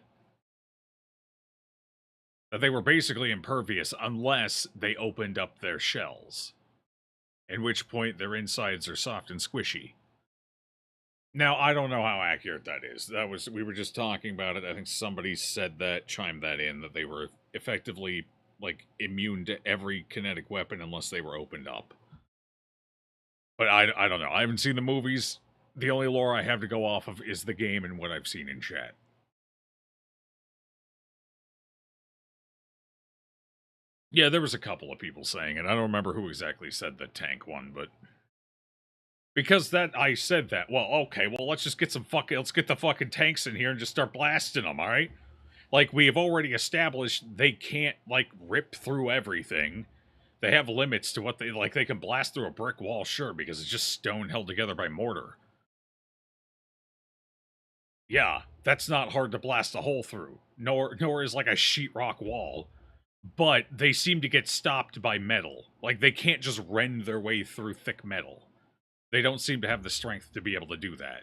That they were basically impervious unless they opened up their shells. At which point their insides are soft and squishy. Now, I don't know how accurate that is. We were just talking about it. I think somebody said that, chimed that in, that they were effectively, like, immune to every kinetic weapon unless they were opened up. But I don't know. I haven't seen the movies. The only lore I have to go off of is the game and what I've seen in chat. Yeah, there was a couple of people saying it. I don't remember who exactly said the tank one, but because that I said that. Well, okay, well let's just get let's get the fucking tanks in here and just start blasting them, all right? Like we have already established they can't like rip through everything. They have limits to what they can blast through a brick wall, sure, because it's just stone held together by mortar. Yeah, that's not hard to blast a hole through. Nor is like a sheetrock wall. But they seem to get stopped by metal. Like they can't just rend their way through thick metal. They don't seem to have the strength to be able to do that.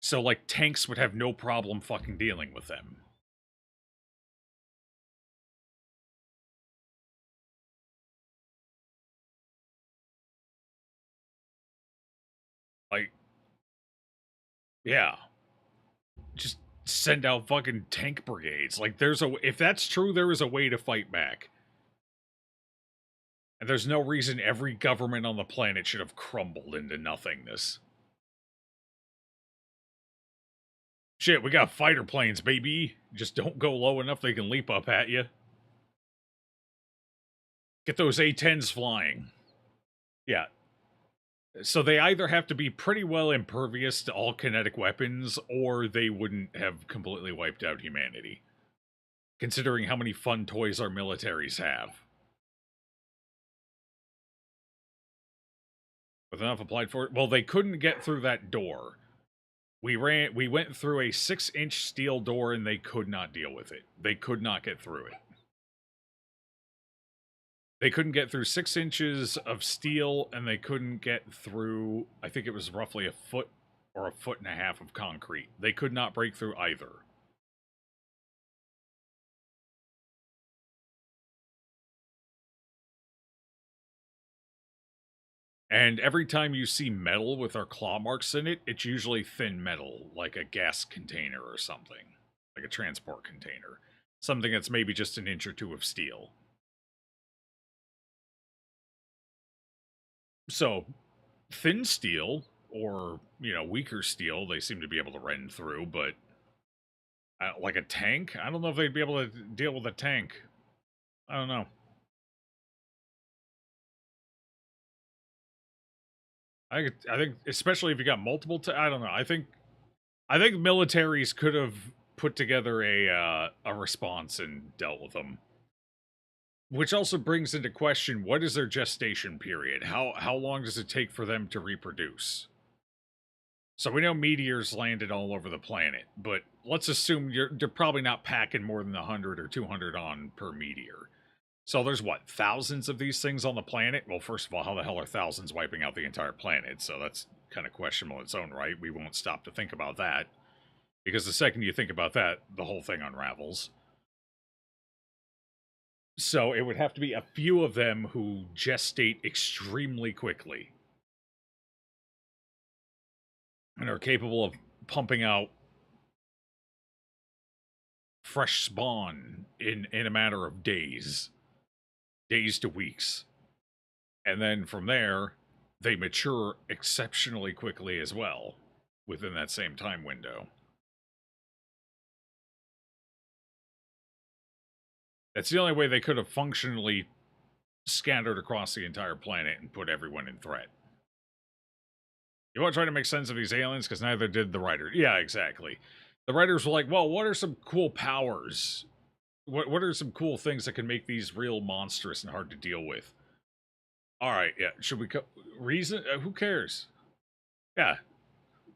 So like tanks would have no problem fucking dealing with them. Like, yeah. Just send out fucking tank brigades. Like if that's true, there is a way to fight back. And there's no reason every government on the planet should have crumbled into nothingness. Shit, we got fighter planes, baby. Just don't go low enough they can leap up at you. Get those A-10s flying. Yeah. So they either have to be pretty well impervious to all kinetic weapons, or they wouldn't have completely wiped out humanity. Considering how many fun toys our militaries have. With enough applied for it, well, they couldn't get through that door. We went through a 6-inch steel door and they could not deal with it. They could not get through it. They couldn't get through 6 inches of steel, and they couldn't get through, I think it was roughly a foot or a foot and a half of concrete. They could not break through either. And every time you see metal with our claw marks in it, it's usually thin metal, like a gas container or something. Like a transport container. Something that's maybe just an inch or two of steel. So, thin steel, or, weaker steel, they seem to be able to rend through, but like a tank? I don't know if they'd be able to deal with a tank. I don't know. I think, especially if you got multiple, I don't know. I think militaries could have put together a response and dealt with them. Which also brings into question, what is their gestation period? How long does it take for them to reproduce? So we know meteors landed all over the planet, but let's assume they're probably not packing more than 100 or 200 on per meteor. So there's what, thousands of these things on the planet? Well, first of all, how the hell are thousands wiping out the entire planet? So that's kind of questionable in its own right. We won't stop to think about that. Because the second you think about that, the whole thing unravels. So it would have to be a few of them who gestate extremely quickly. And are capable of pumping out fresh spawn in a matter of days. Days to weeks. And then from there, they mature exceptionally quickly as well, within that same time window. That's the only way they could have functionally scattered across the entire planet and put everyone in threat. You want to try to make sense of these aliens? Because neither did the writer. Yeah, exactly. The writers were like, well, what are some cool powers? What are some cool things that can make these real monstrous and hard to deal with? All right, yeah. Should we reason? Who cares? Yeah.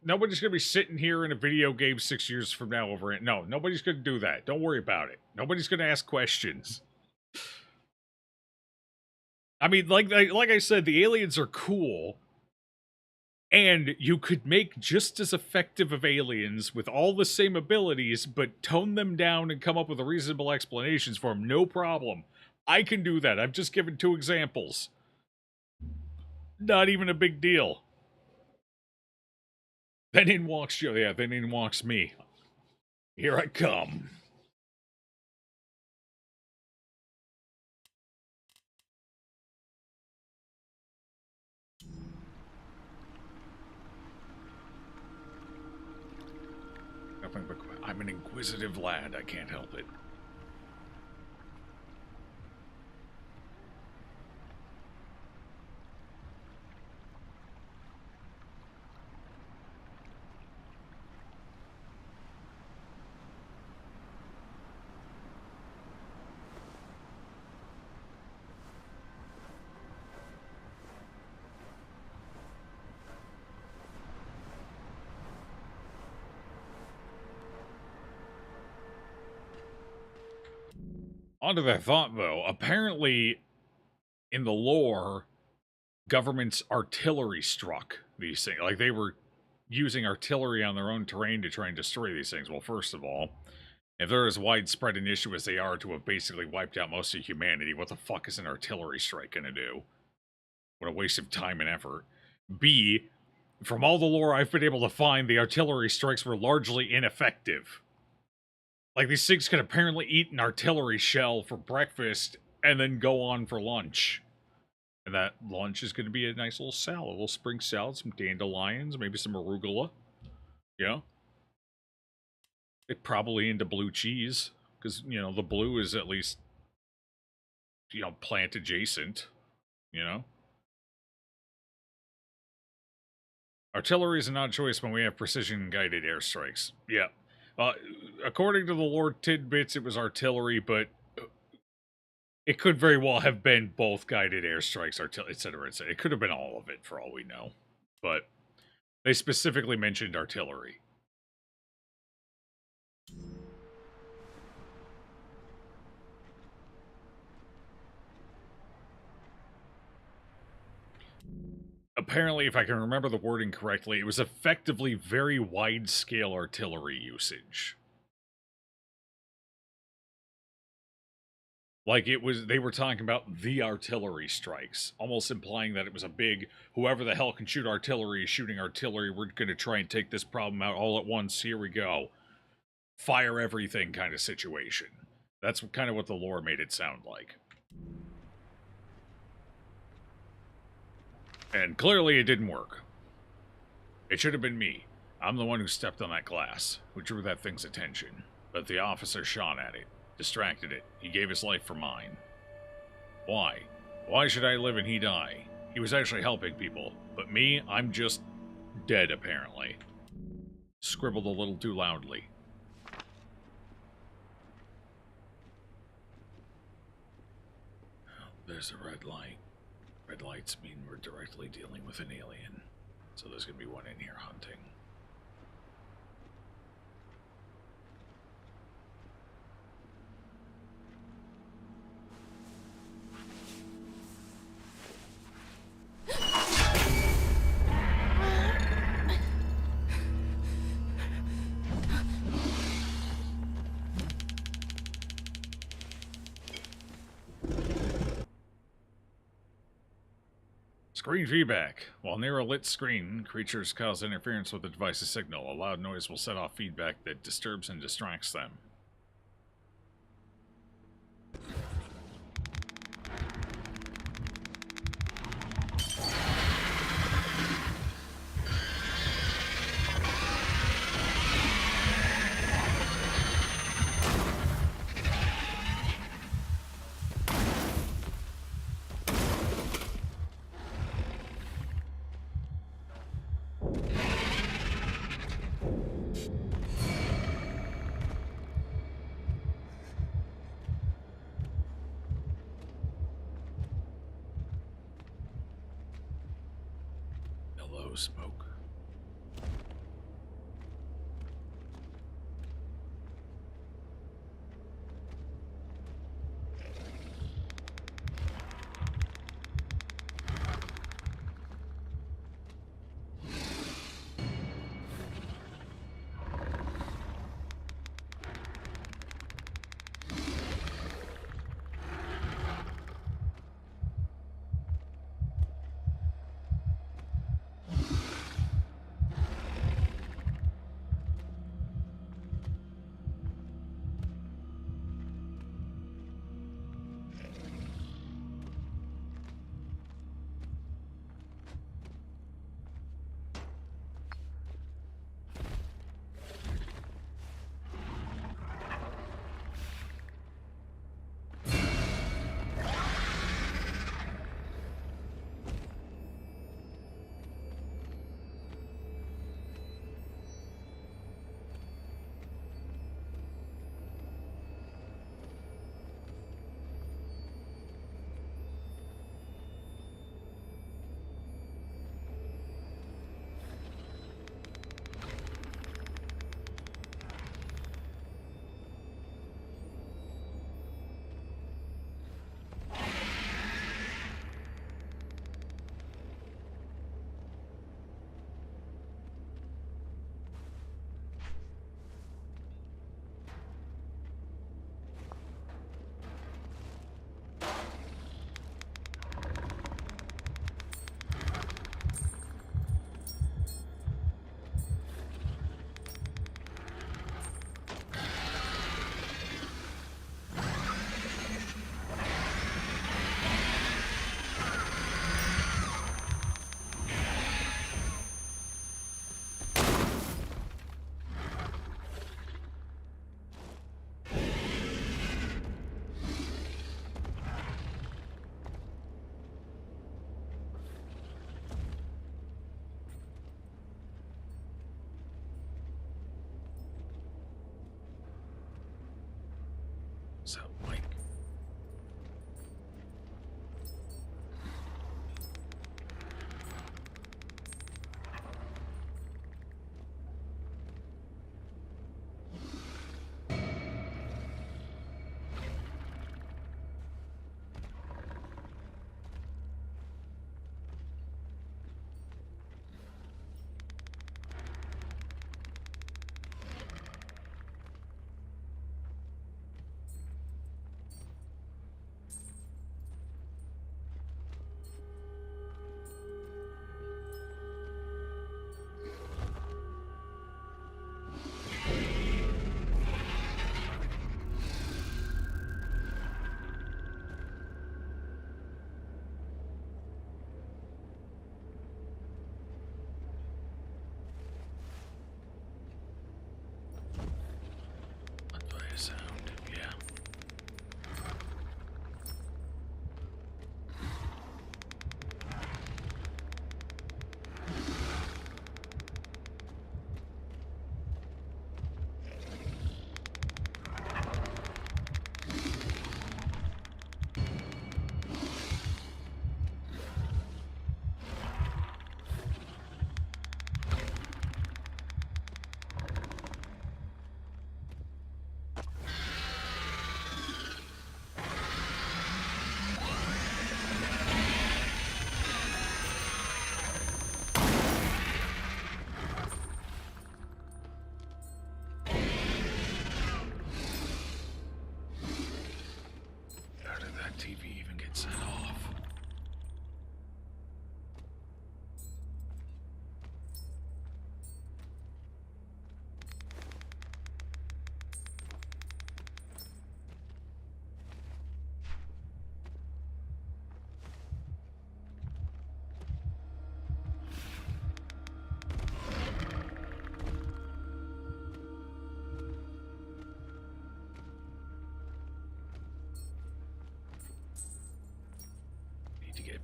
Nobody's gonna be sitting here in a video game 6 years from now over it. No, nobody's gonna do that. Don't worry about it. Nobody's gonna ask questions. I mean, like I said, the aliens are cool, and you could make just as effective of aliens with all the same abilities, but tone them down and come up with reasonable explanations for them. No problem. I can do that. I've just given 2 examples. Not even a big deal. Then in walks Joe. Yeah, then in walks me. Here I come. Nothing but I'm an inquisitive lad. I can't help it. Onto that thought, though. Apparently, in the lore, government's artillery struck these things. Like, they were using artillery on their own terrain to try and destroy these things. Well, first of all, if they're as widespread an issue as they are to have basically wiped out most of humanity, what the fuck is an artillery strike gonna do? What a waste of time and effort. B, from all the lore I've been able to find, the artillery strikes were largely ineffective. Like, these things could apparently eat an artillery shell for breakfast and then go on for lunch. And that lunch is going to be a nice little salad. A little spring salad, some dandelions, maybe some arugula. You know? It probably into blue cheese. Because, you know, the blue is at least, you know, plant adjacent. You know? Artillery is an odd choice when we have precision-guided airstrikes. Yeah. According to the lore tidbits, it was artillery, but it could very well have been both guided airstrikes, artillery, etc., etc. It could have been all of it, for all we know. But they specifically mentioned artillery. Apparently, if I can remember the wording correctly, it was effectively very wide-scale artillery usage. Like, it was, they were talking about the artillery strikes, almost implying that it was a big, whoever the hell can shoot artillery is shooting artillery, we're gonna try and take this problem out all at once, here we go. Fire everything kind of situation. That's kind of what the lore made it sound like. And clearly it didn't work. It should have been me. I'm the one who stepped on that glass, who drew that thing's attention. But the officer shot at it, distracted it. He gave his life for mine. Why? Why should I live and he die? He was actually helping people. But me, I'm just dead, apparently. Scribbled a little too loudly. There's a red light. Red lights mean we're directly dealing with an alien. So there's gonna be one in here hunting. Screen feedback. While near a lit screen, creatures cause interference with the device's signal. A loud noise will set off feedback that disturbs and distracts them. Hello, smoke.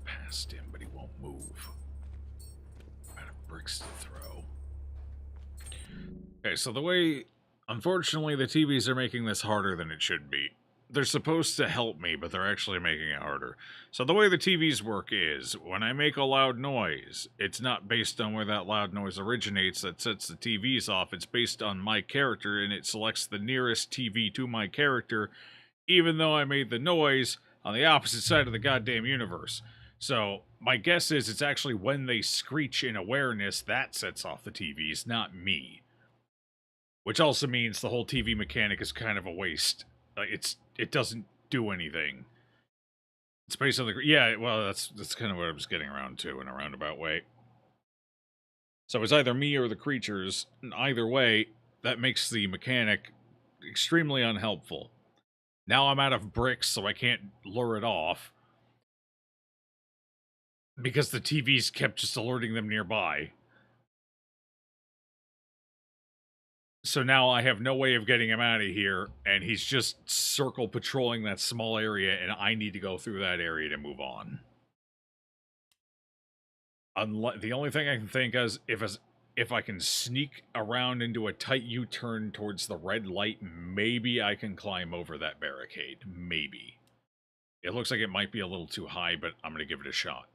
past him, but he won't move. Out of bricks to throw. Okay, so the way... Unfortunately, the TVs are making this harder than it should be. They're supposed to help me, but they're actually making it harder. So the way the TVs work is, when I make a loud noise, it's not based on where that loud noise originates that sets the TVs off. It's based on my character, and it selects the nearest TV to my character, even though I made the noise on the opposite side of the goddamn universe. So my guess is it's actually when they screech in awareness that sets off the TVs, not me. Which also means the whole TV mechanic is kind of a waste. It doesn't do anything. It's based on the... Yeah, well, that's kind of what I was getting around to in a roundabout way. So it's either me or the creatures. And either way, that makes the mechanic extremely unhelpful. Now I'm out of bricks, so I can't lure it off. Because the TVs kept just alerting them nearby. So now I have no way of getting him out of here, and he's just circle patrolling that small area, and I need to go through that area to move on. The only thing I can think is if I can sneak around into a tight U-turn towards the red light, maybe I can climb over that barricade. Maybe. It looks like it might be a little too high, but I'm going to give it a shot.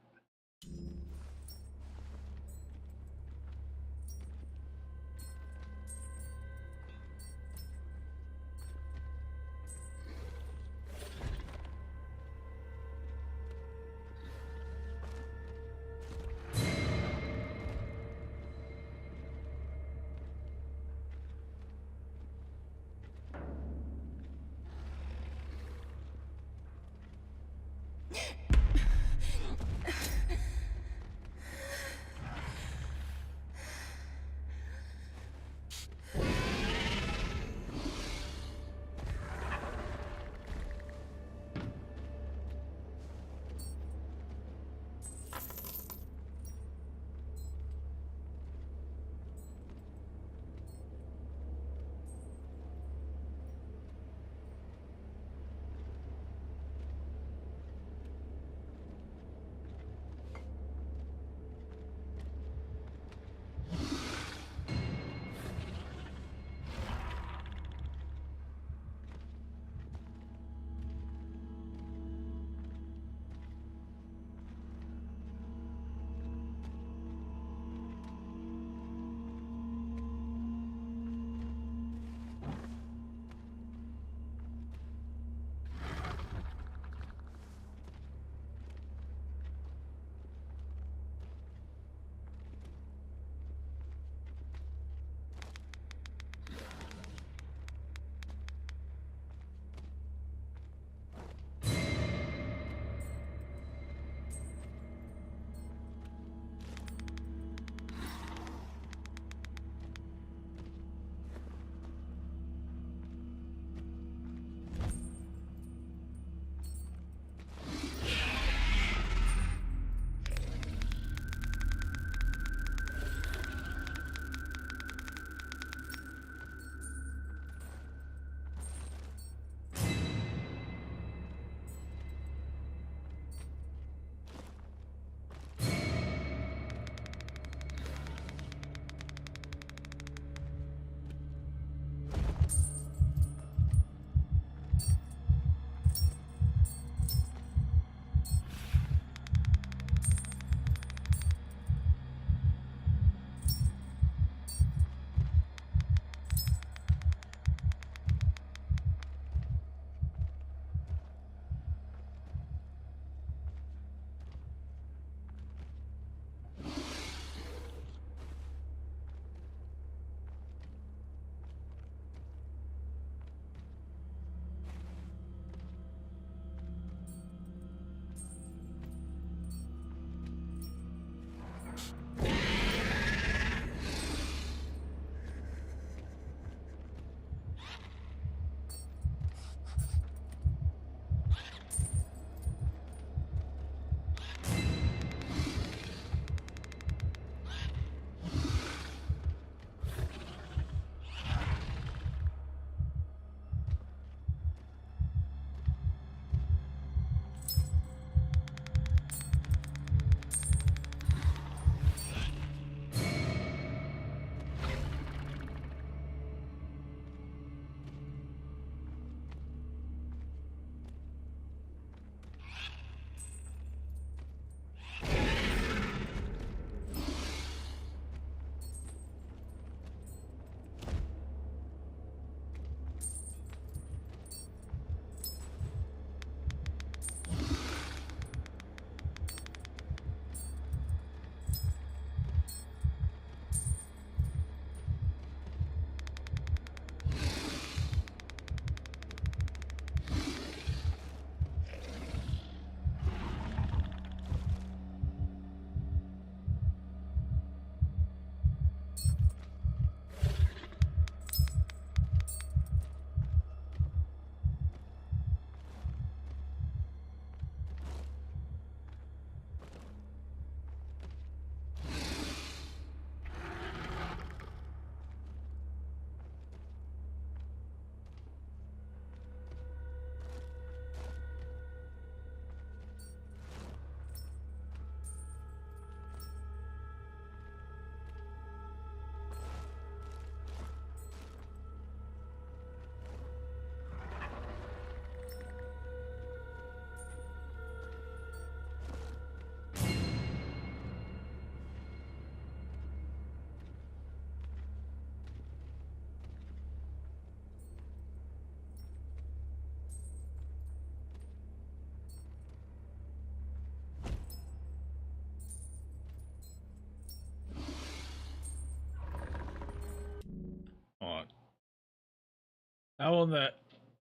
How in the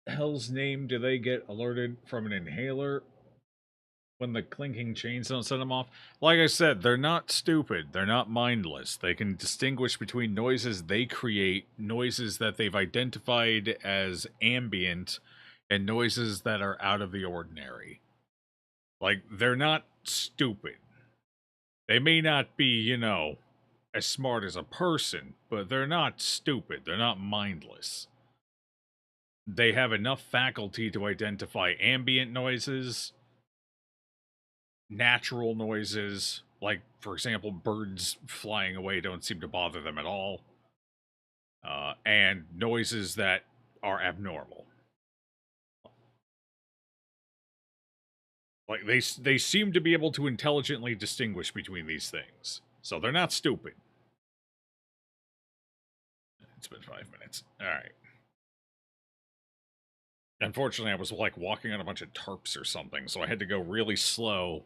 hell's name do they get alerted from an inhaler when the clinking chains don't set them off? Like I said, they're not stupid. They're not mindless. They can distinguish between noises they create, noises that they've identified as ambient, and noises that are out of the ordinary. Like, they're not stupid. They may not be, as smart as a person, but they're not stupid. They're not mindless. They have enough faculty to identify ambient noises, natural noises, like, for example, birds flying away don't seem to bother them at all, and noises that are abnormal. Like, they seem to be able to intelligently distinguish between these things. So they're not stupid. It's been 5 minutes. Alright. Unfortunately, I was, like, walking on a bunch of tarps or something, so I had to go really slow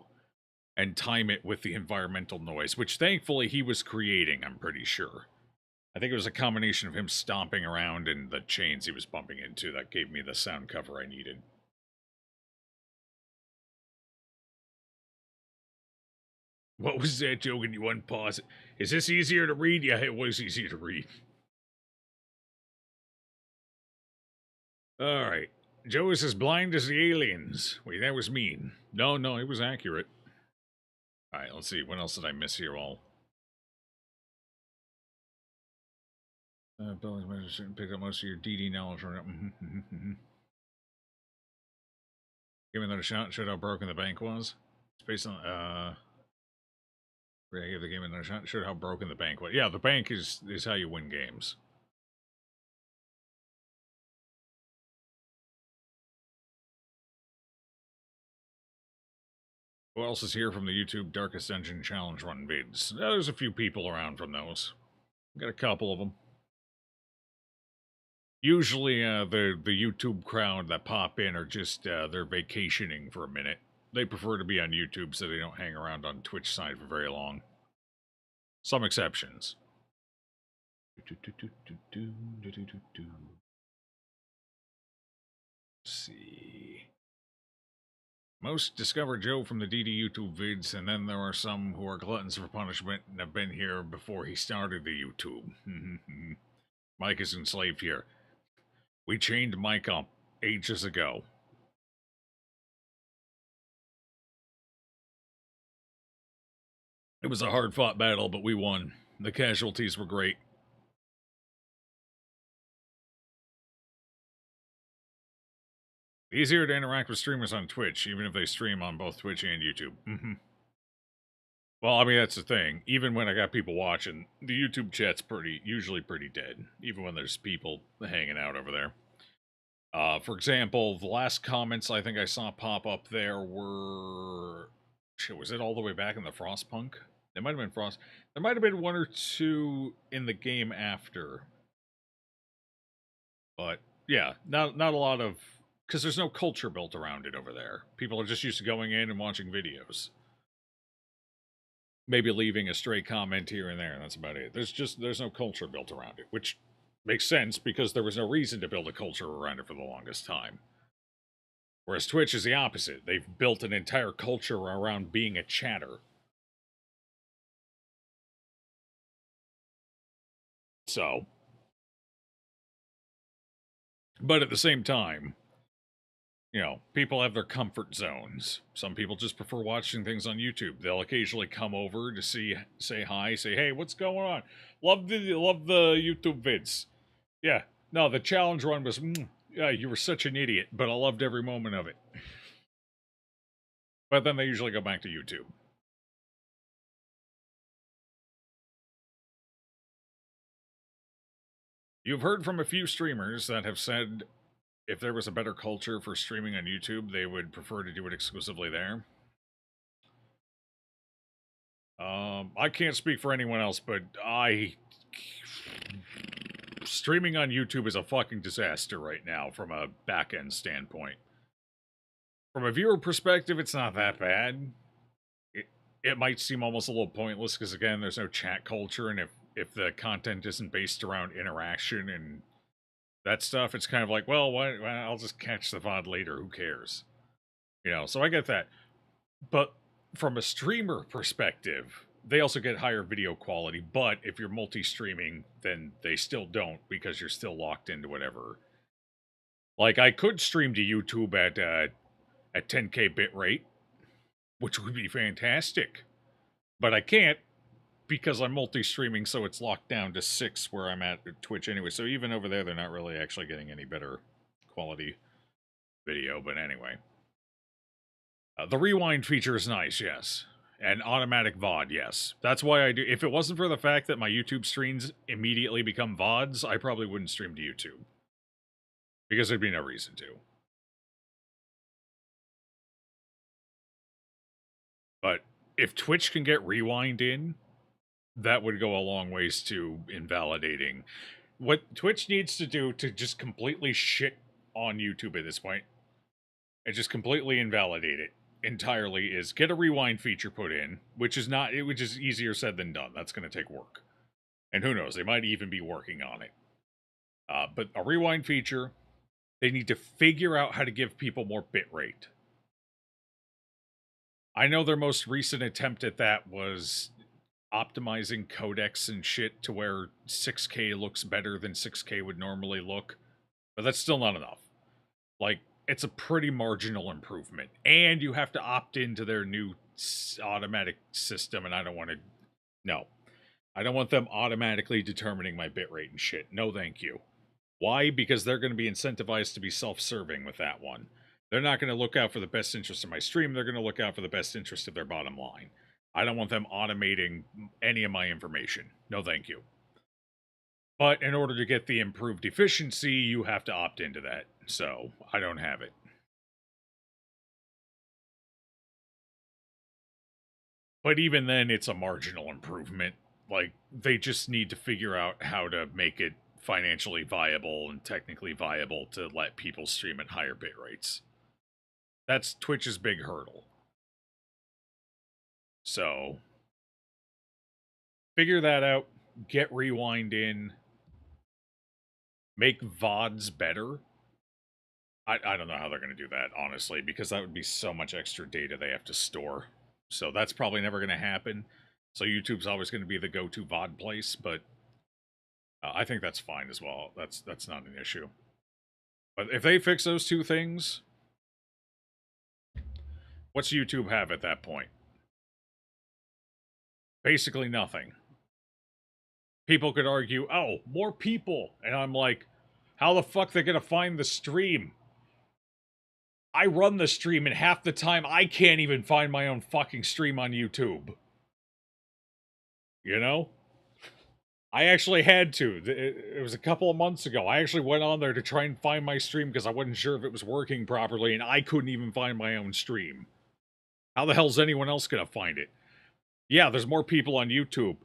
and time it with the environmental noise, which thankfully he was creating, I'm pretty sure. I think it was a combination of him stomping around and the chains he was bumping into that gave me the sound cover I needed. What was that, Jogan? You unpause it. Is this easier to read? Yeah, it was easier to read. Alright. Joe is as blind as the aliens. Wait, that was mean. No, it was accurate. Alright, let's see. What else did I miss here all? Building measures pick up most of your DD knowledge from Give me another shot. Showed how broken the bank was. It's based on I gave the game another shot. Showed how broken the bank was. Yeah, the bank is how you win games. Who else is here from the YouTube Darkest Dungeon Challenge Run vids? There's a few people around from those. Got a couple of them. Usually, the YouTube crowd that pop in are just, they're vacationing for a minute. They prefer to be on YouTube so they don't hang around on Twitch side for very long. Some exceptions. Let's see. Most discover Joe from the DD YouTube vids, and then there are some who are gluttons for punishment and have been here before he started the YouTube. Mike is enslaved here. We chained Mike up ages ago. It was a hard-fought battle, but we won. The casualties were great. Easier to interact with streamers on Twitch, even if they stream on both Twitch and YouTube. Well, I mean, that's the thing. Even when I got people watching, the YouTube chat's usually pretty dead, even when there's people hanging out over there. For example, the last comments I think I saw pop up there were... Shit, was it all the way back in the Frostpunk? It might have been Frost. There might have been one or two in the game after. But, yeah, not a lot of... Because there's no culture built around it over there. People are just used to going in and watching videos. Maybe leaving a stray comment here and there, that's about it. There's no culture built around it, which makes sense because there was no reason to build a culture around it for the longest time. Whereas Twitch is the opposite. They've built an entire culture around being a chatter. So. But at the same time, people have their comfort zones. Some people just prefer watching things on YouTube. They'll occasionally come over to say hi, say, hey, what's going on? Love the YouTube vids. Yeah, no, the challenge run was, yeah, you were such an idiot, but I loved every moment of it. But then they usually go back to YouTube. You've heard from a few streamers that have said if there was a better culture for streaming on YouTube, they would prefer to do it exclusively there. I can't speak for anyone else, but streaming on YouTube is a fucking disaster right now from a back-end standpoint. From a viewer perspective, it's not that bad. It might seem almost a little pointless because, again, there's no chat culture, and if the content isn't based around interaction and that stuff, it's kind of like, well, I'll just catch the VOD later. Who cares? You know, so I get that. But from a streamer perspective, they also get higher video quality. But if you're multi-streaming, then they still don't because you're still locked into whatever. Like, I could stream to YouTube at 10K bitrate, which would be fantastic. But I can't because I'm multi-streaming, so it's locked down to 6 where I'm at Twitch anyway. So even over there, they're not really actually getting any better quality video. But anyway. The rewind feature is nice, yes. And automatic VOD, yes. That's why I do. If it wasn't for the fact that my YouTube streams immediately become VODs, I probably wouldn't stream to YouTube. Because there'd be no reason to. But if Twitch can get rewind in, that would go a long ways to invalidating. What Twitch needs to do to just completely shit on YouTube at this point, and just completely invalidate it entirely, is get a rewind feature put in, which is easier said than done. That's going to take work. And who knows, they might even be working on it. But a rewind feature, they need to figure out how to give people more bitrate. I know their most recent attempt at that was optimizing codecs and shit to where 6K looks better than 6K would normally look, but that's still not enough. Like, it's a pretty marginal improvement, and you have to opt into their new automatic system, and I don't want to. No, I don't want them automatically determining my bitrate and shit. No, thank you. Why? Because they're going to be incentivized to be self-serving with that one. They're not going to look out for the best interest of my stream. They're going to look out for the best interest of their bottom line. I don't want them automating any of my information. No, thank you. But in order to get the improved efficiency, you have to opt into that. So, I don't have it. But even then, it's a marginal improvement. Like, they just need to figure out how to make it financially viable and technically viable to let people stream at higher bit rates. That's Twitch's big hurdle. So, figure that out, get rewind in, make VODs better. I don't know how they're going to do that, honestly, because that would be so much extra data they have to store. So that's probably never going to happen. So YouTube's always going to be the go-to VOD place, but I think that's fine as well. That's not an issue. But if they fix those two things, what's YouTube have at that point? Basically nothing. People could argue, oh, more people. And I'm like, how the fuck they gonna find the stream? I run the stream, and half the time I can't even find my own fucking stream on YouTube. You know? I actually had to. It was a couple of months ago. I actually went on there to try and find my stream because I wasn't sure if it was working properly, and I couldn't even find my own stream. How the hell's anyone else gonna find it? Yeah, there's more people on YouTube.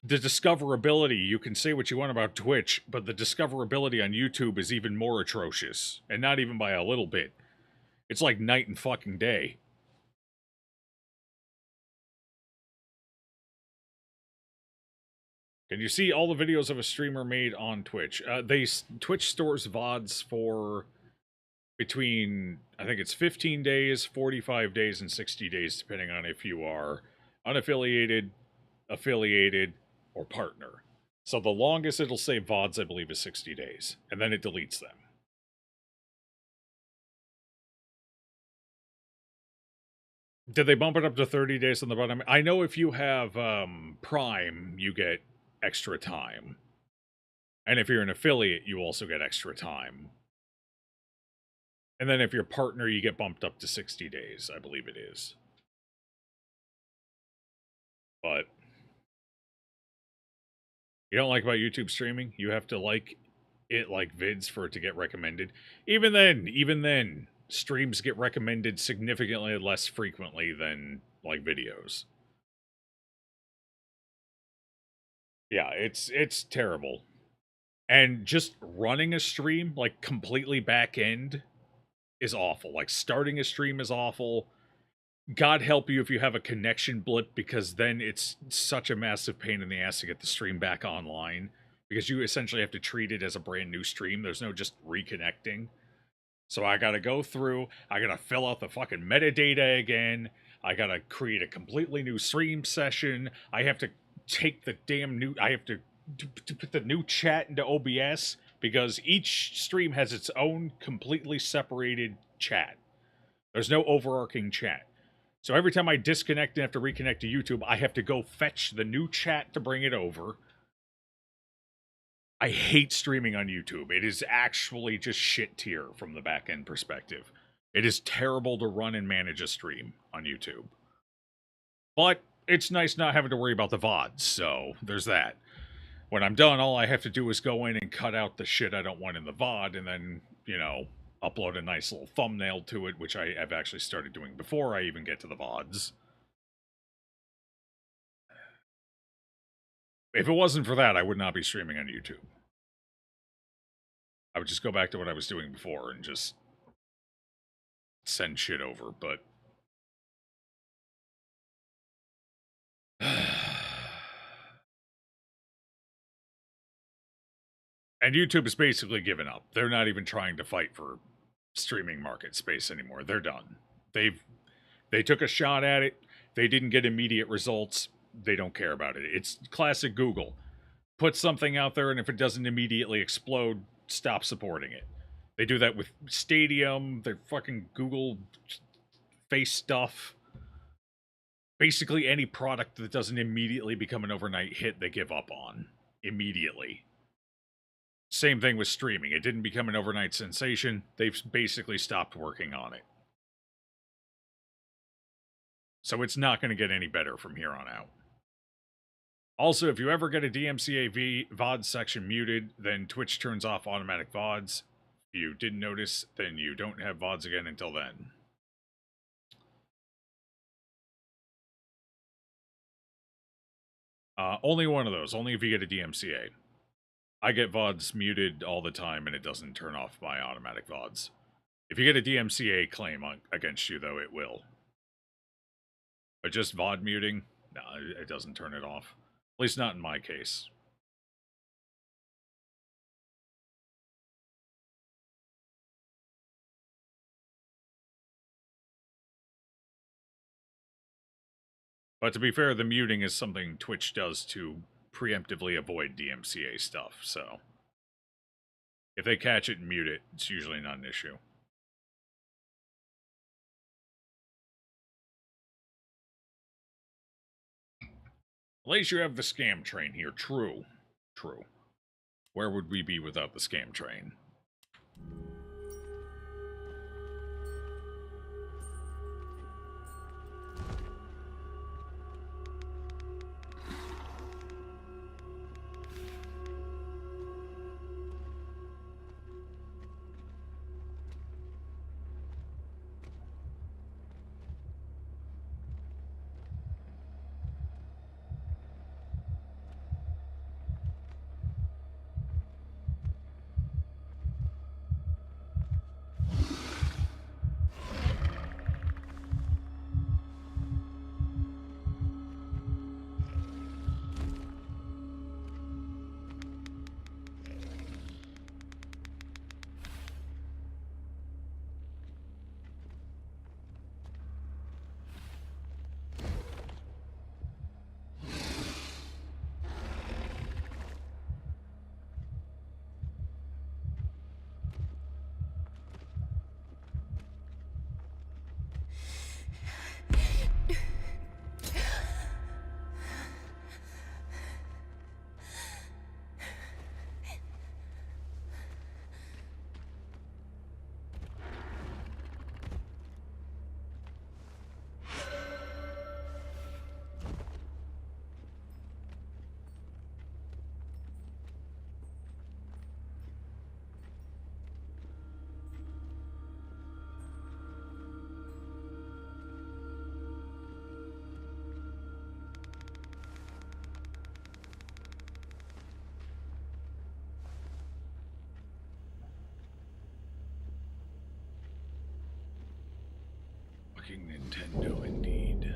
The discoverability, you can say what you want about Twitch, but the discoverability on YouTube is even more atrocious. And not even by a little bit. It's like night and fucking day. Can you see all the videos of a streamer made on Twitch? Twitch stores VODs for between, I think it's 15 days, 45 days, and 60 days, depending on if you are unaffiliated, affiliated, or partner. So the longest it'll say VODs, I believe, is 60 days, and then it deletes them. Did they bump it up to 30 days on the bottom? I know if you have Prime, you get extra time. And if you're an affiliate, you also get extra time. And then if you're a partner, you get bumped up to 60 days, I believe it is. But you don't like about YouTube streaming? You have to like it like vids for it to get recommended. Even then, streams get recommended significantly less frequently than like videos. Yeah, it's terrible. And just running a stream, like completely back end, is awful. Like starting a stream is awful. God help you if you have a connection blip, because then it's such a massive pain in the ass to get the stream back online. because you essentially have to treat it as a brand new stream. There's no just reconnecting. So I gotta go through, I gotta fill out the fucking metadata again. I gotta create a completely new stream session. I have to take the damn new, I have to put the new chat into OBS because each stream has its own completely separated chat. There's no overarching chat. So every time I disconnect and have to reconnect to YouTube, I have to go fetch the new chat to bring it over. I hate streaming on YouTube. It is actually just shit tier from the back end perspective. It is terrible to run and manage a stream on YouTube. But it's nice not having to worry about the VODs, so there's that. When I'm done, all I have to do is go in and cut out the shit I don't want in the VOD, and then, you know, upload a nice little thumbnail to it, which I have actually started doing before I even get to the VODs. If it wasn't for that, I would not be streaming on YouTube. I would just go back to what I was doing before and just send shit over, but... And YouTube has basically given up. They're not even trying to fight for streaming market space anymore. They're done. They took a shot at it. They didn't get immediate results. They don't care about it. It's classic Google. Put something out there, and if it doesn't immediately explode, stop supporting it. They do that with Stadium, their fucking Google face stuff. Basically any product that doesn't immediately become an overnight hit, they give up on. Immediately. Same thing with streaming. It didn't become an overnight sensation. They've basically stopped working on it. So it's not going to get any better from here on out. Also, if you ever get a DMCA VOD section muted, then Twitch turns off automatic VODs. If you didn't notice, then you don't have VODs again until then. Only one of those. Only if you get a DMCA. I get VODs muted all the time, and it doesn't turn off my automatic VODs. If you get a DMCA claim against you, though, it will. But just VOD muting, no, it doesn't turn it off. At least not in my case. But to be fair, the muting is something Twitch does to preemptively avoid DMCA stuff, so... if they catch it and mute it, it's usually not an issue. At least you have the scam train here. True. True. Where would we be without the scam train? Fucking Nintendo, indeed.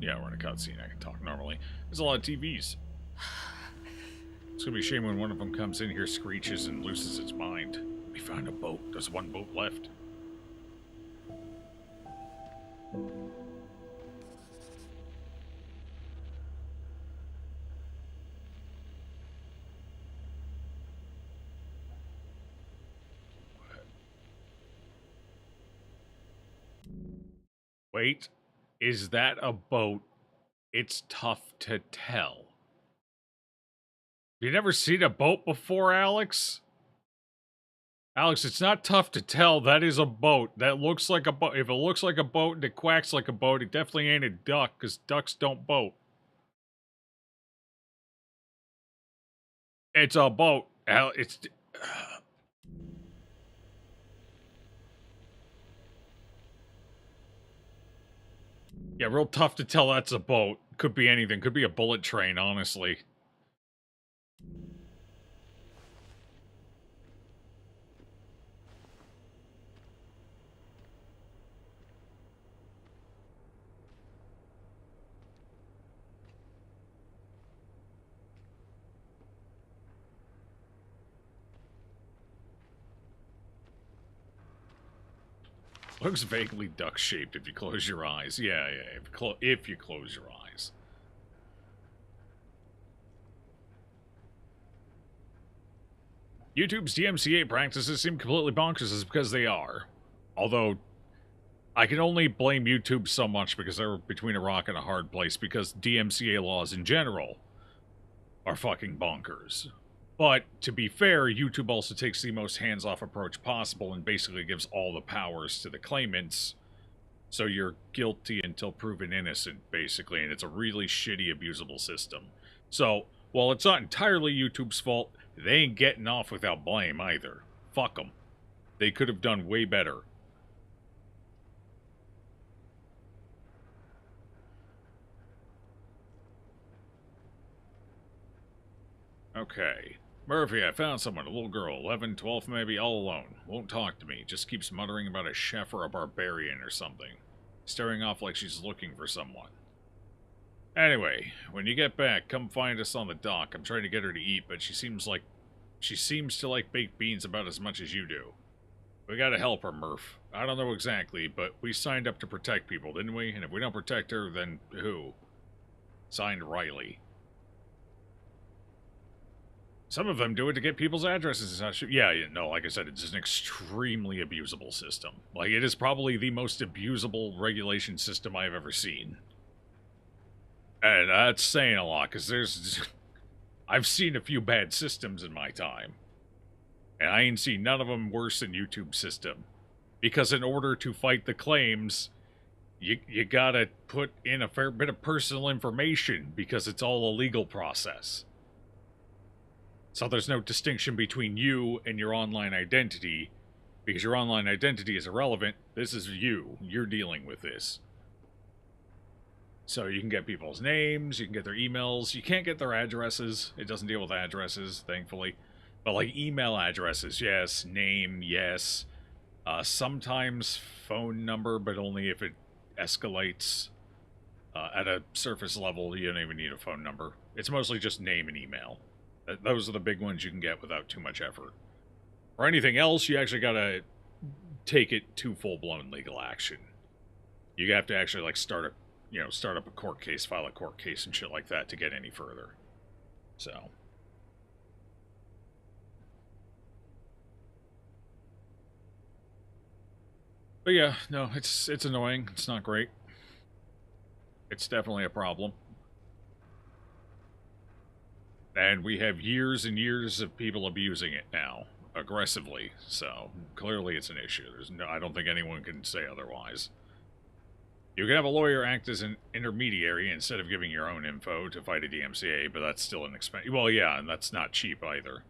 Yeah, we're in a cutscene. I can talk normally. There's a lot of TVs. It's gonna be a shame when one of them comes in here, screeches, and loses its mind. We found a boat. There's one boat left. Wait, is that a boat? It's tough to tell. You never seen a boat before, Alex? Alex, it's not tough to tell. That is a boat. That looks like a boat. If it looks like a boat and it quacks like a boat, it definitely ain't a duck, because ducks don't boat. It's a boat. It's... Yeah, real tough to tell that's a boat. Could be anything. Could be a bullet train, honestly. Looks vaguely duck-shaped if you close your eyes. Yeah, if you close your eyes. YouTube's DMCA practices seem completely bonkers is because they are. Although, I can only blame YouTube so much because they're between a rock and a hard place, because DMCA laws in general are fucking bonkers. But, to be fair, YouTube also takes the most hands-off approach possible and basically gives all the powers to the claimants, so you're guilty until proven innocent, basically, and it's a really shitty, abusable system. So, while it's not entirely YouTube's fault, they ain't getting off without blame, either. Fuck them. They could have done way better. Okay. Murphy, I found someone, a little girl, 11, 12 maybe, all alone. Won't talk to me, just keeps muttering about a chef or a barbarian or something. Staring off like she's looking for someone. Anyway, when you get back, come find us on the dock. I'm trying to get her to eat, but she seems to like baked beans about as much as you do. We gotta help her, Murph. I don't know exactly, but we signed up to protect people, didn't we? And if we don't protect her, then who? Signed, Riley. Some of them do it to get people's addresses and such. Yeah, no, like I said, it's an extremely abusable system. Like, it is probably the most abusable regulation system I've ever seen. And that's saying a lot, because I've seen a few bad systems in my time. And I ain't seen none of them worse than YouTube's system. Because in order to fight the claims, you gotta put in a fair bit of personal information, because it's all a legal process. So there's no distinction between you and your online identity, because your online identity is irrelevant. This is you. You're dealing with this. So you can get people's names, you can get their emails. You can't get their addresses. It doesn't deal with addresses, thankfully. But like email addresses, yes. Name, yes. Sometimes phone number, but only if it escalates at a surface level. You don't even need a phone number. It's mostly just name and email. Those are the big ones you can get without too much effort. For anything else, you actually gotta take it to full-blown legal action. You have to actually, like, start up a court case, file a court case and shit like that to get any further. So. But yeah, no, it's annoying. It's not great. It's definitely a problem. And we have years and years of people abusing it now, aggressively. So clearly it's an issue. I don't think anyone can say otherwise. You can have a lawyer act as an intermediary instead of giving your own info to fight a DMCA, but that's still an expense. Well, yeah, and that's not cheap either.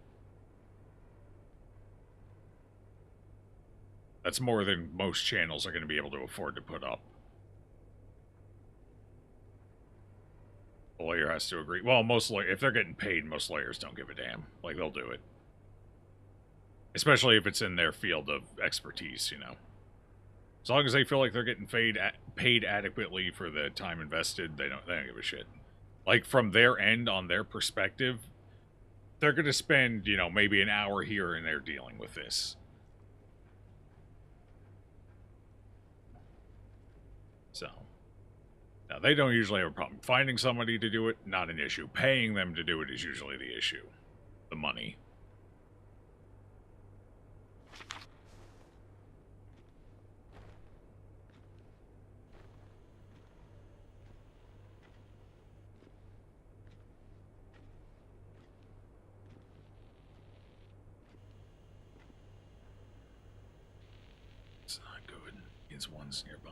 That's more than most channels are going to be able to afford to put up. The lawyer has to agree. Well, if they're getting paid, most lawyers don't give a damn. Like, they'll do it. Especially if it's in their field of expertise, you know. As long as they feel like they're getting paid adequately for the time invested, they don't give a shit. Like, from their end, on their perspective, they're going to spend, you know, maybe an hour here and there dealing with this. So, now, they don't usually have a problem. Finding somebody to do it, not an issue. Paying them to do it is usually the issue. The money. It's not good. It's one's nearby.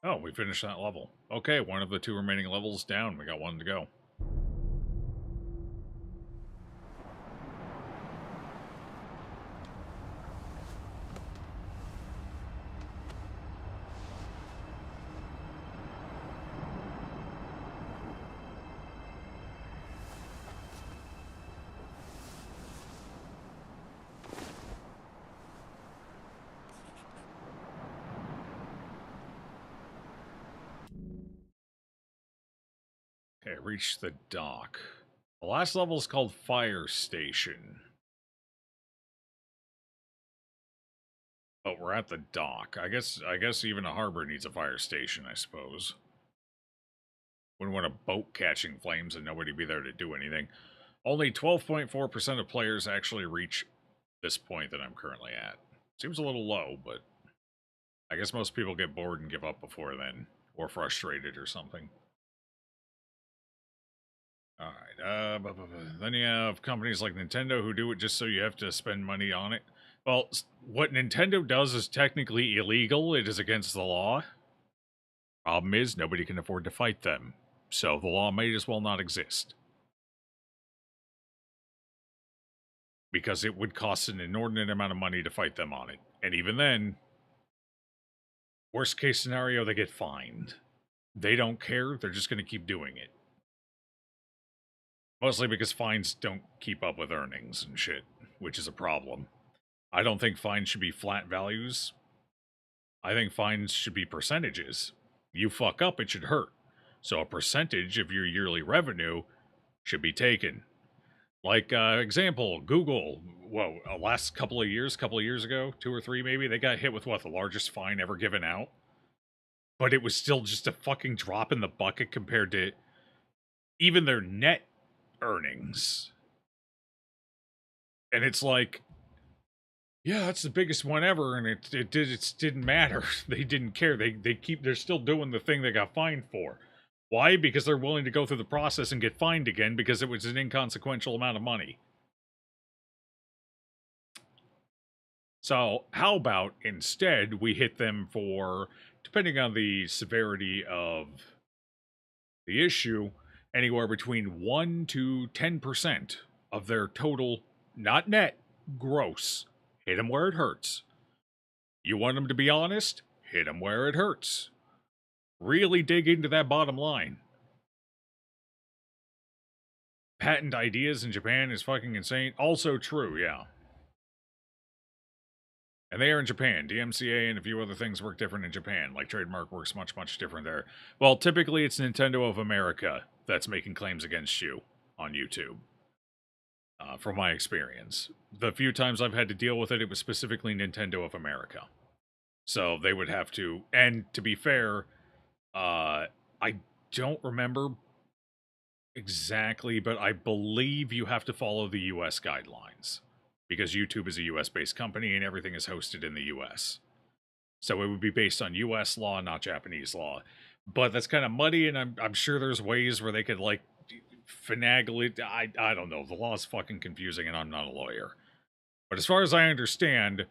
Oh, we finished that level. Okay, one of the 2 remaining levels down. We got 1 to go. Okay, reach the dock. The last level is called Fire Station. But we're at the dock. I guess even a harbor needs a fire station, I suppose. Wouldn't want a boat catching flames and nobody be there to do anything. Only 12.4% of players actually reach this point that I'm currently at. Seems a little low, but I guess most people get bored and give up before then. Or frustrated or something. Alright, then you have companies like Nintendo who do it just so you have to spend money on it. Well, what Nintendo does is technically illegal. It is against the law. Problem is, nobody can afford to fight them. So the law may as well not exist. Because it would cost an inordinate amount of money to fight them on it. And even then, worst case scenario, they get fined. They don't care, they're just going to keep doing it. Mostly because fines don't keep up with earnings and shit, which is a problem. I don't think fines should be flat values. I think fines should be percentages. You fuck up, it should hurt. So a percentage of your yearly revenue should be taken. Like, example, Google, last couple of years ago, 2 or 3 maybe, they got hit with, the largest fine ever given out? But it was still just a fucking drop in the bucket compared to even their net earnings. And it's like, yeah, that's the biggest one ever, and it didn't matter. They didn't care. They're still doing the thing they got fined for. Why? Because they're willing to go through the process and get fined again because it was an inconsequential amount of money. So, how about instead we hit them for, depending on the severity of the issue, anywhere between 1 to 10% of their total, not net, gross. Hit them where it hurts. You want them to be honest? Hit them where it hurts. Really dig into that bottom line. Patent ideas in Japan is fucking insane. Also true, yeah. And they are in Japan. DMCA and a few other things work different in Japan. Like trademark works much, much different there. Well, typically it's Nintendo of America that's making claims against you on YouTube. From my experience. The few times I've had to deal with it, it was specifically Nintendo of America. So they would have to, and to be fair, I don't remember exactly, but I believe you have to follow the US guidelines. Because YouTube is a US-based company and everything is hosted in the US. So it would be based on US law, not Japanese law. But that's kind of muddy, and I'm sure there's ways where they could, like, finagle it. I don't know. The law is fucking confusing, and I'm not a lawyer. But as far as I understand,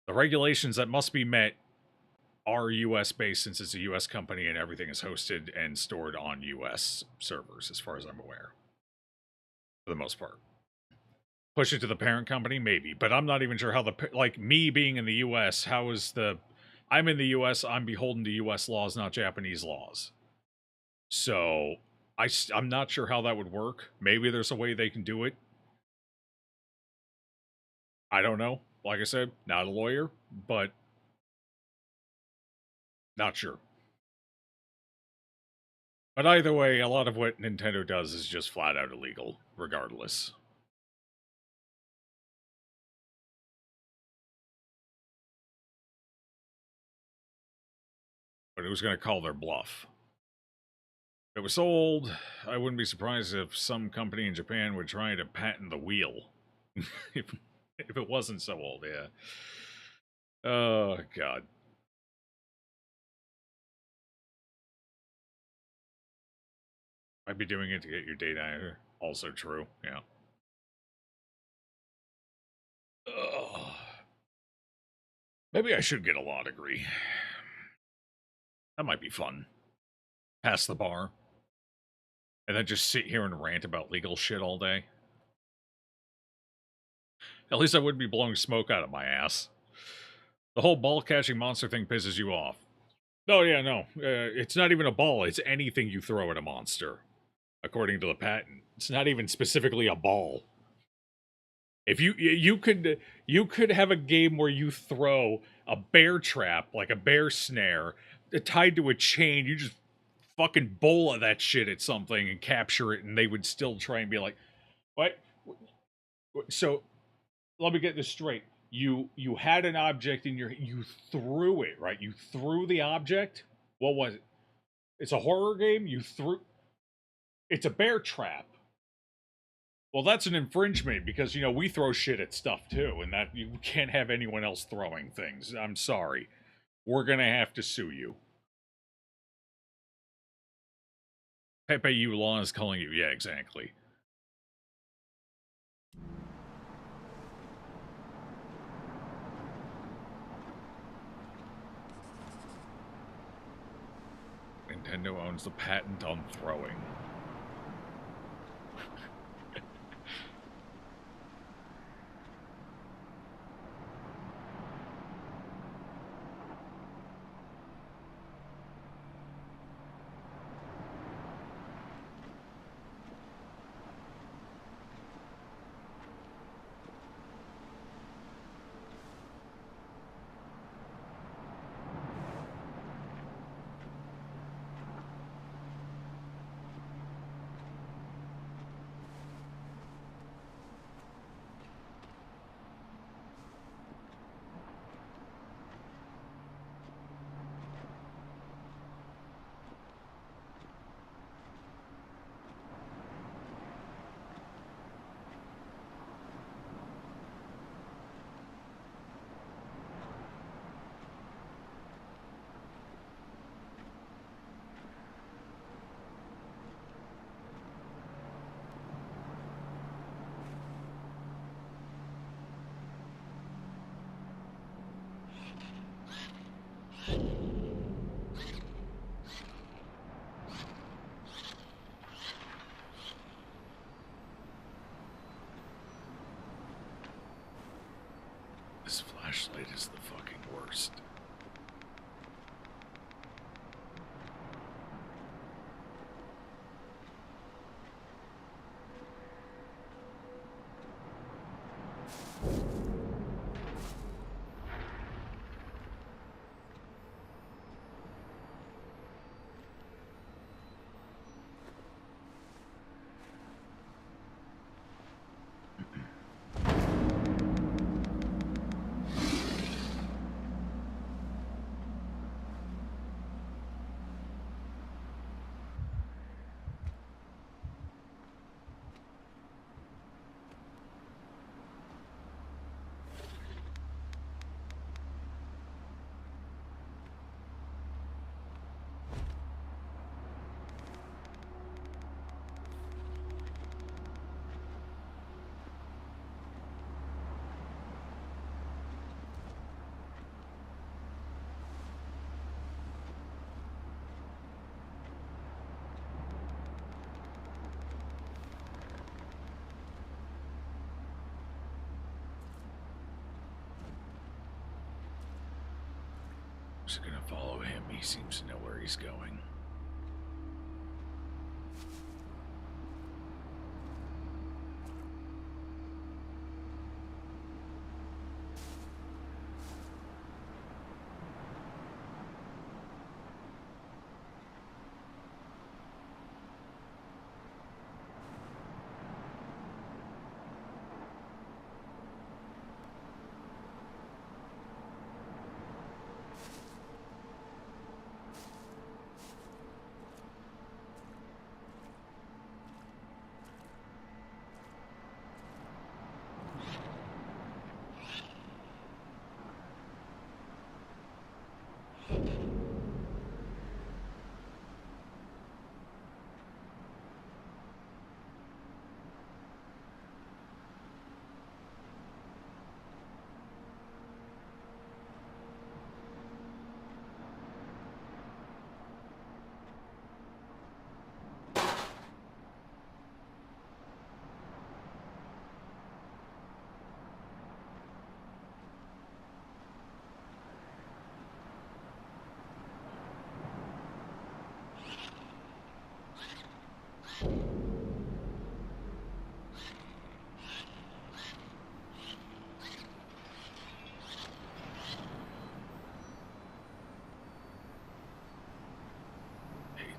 the regulations that must be met are US-based since it's a US company and everything is hosted and stored on US servers, as far as I'm aware. For the most part. Push it to the parent company, maybe. But I'm not even sure how like me being in the U.S. How is the? I'm in the U.S. I'm beholden to U.S. laws, not Japanese laws. So I'm not sure how that would work. Maybe there's a way they can do it. I don't know. Like I said, not a lawyer, but not sure. But either way, a lot of what Nintendo does is just flat out illegal, regardless. But who's going to call their bluff? If it was sold, I wouldn't be surprised if some company in Japan would try to patent the wheel. if it wasn't so old, yeah. Oh, God. Might be doing it to get your data. Also true, yeah. Ugh. Maybe I should get a law degree. That might be fun. Pass the bar. And then just sit here and rant about legal shit all day. At least I wouldn't be blowing smoke out of my ass. The whole ball-catching monster thing pisses you off. Oh, yeah, no. It's not even a ball. It's anything you throw at a monster, according to the patent. It's not even specifically a ball. If you could have a game where you throw a bear trap, like a bear snare, tied to a chain, you just fucking bola that shit at something and capture it, and they would still try and be like, what? So let me get this straight. You had an object in you threw it, right? You threw the object. What was it? It's a horror game. It's a bear trap. Well, that's an infringement because we throw shit at stuff too, and that you can't have anyone else throwing things. I'm sorry. We're gonna have to sue you. Pepe U Law is calling you. Yeah, exactly. Nintendo owns the patent on throwing. This flashlight is the fucking worst. Just gonna follow him. He seems to know where he's going.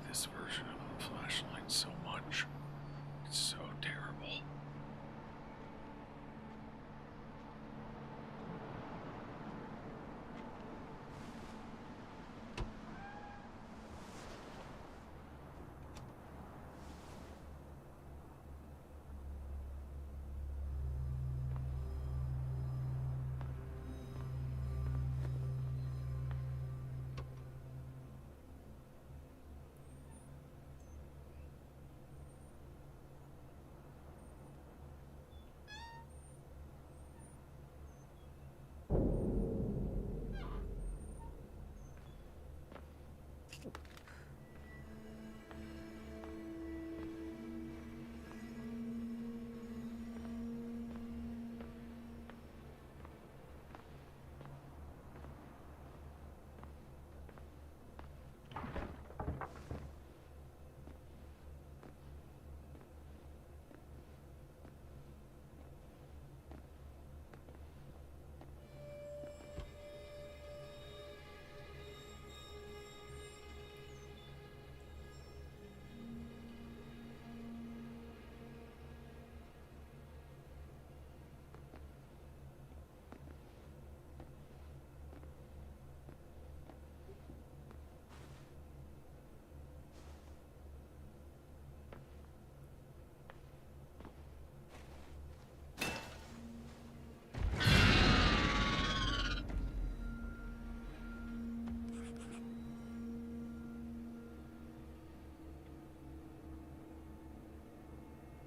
This version of the flashlight so much. It's so terrible.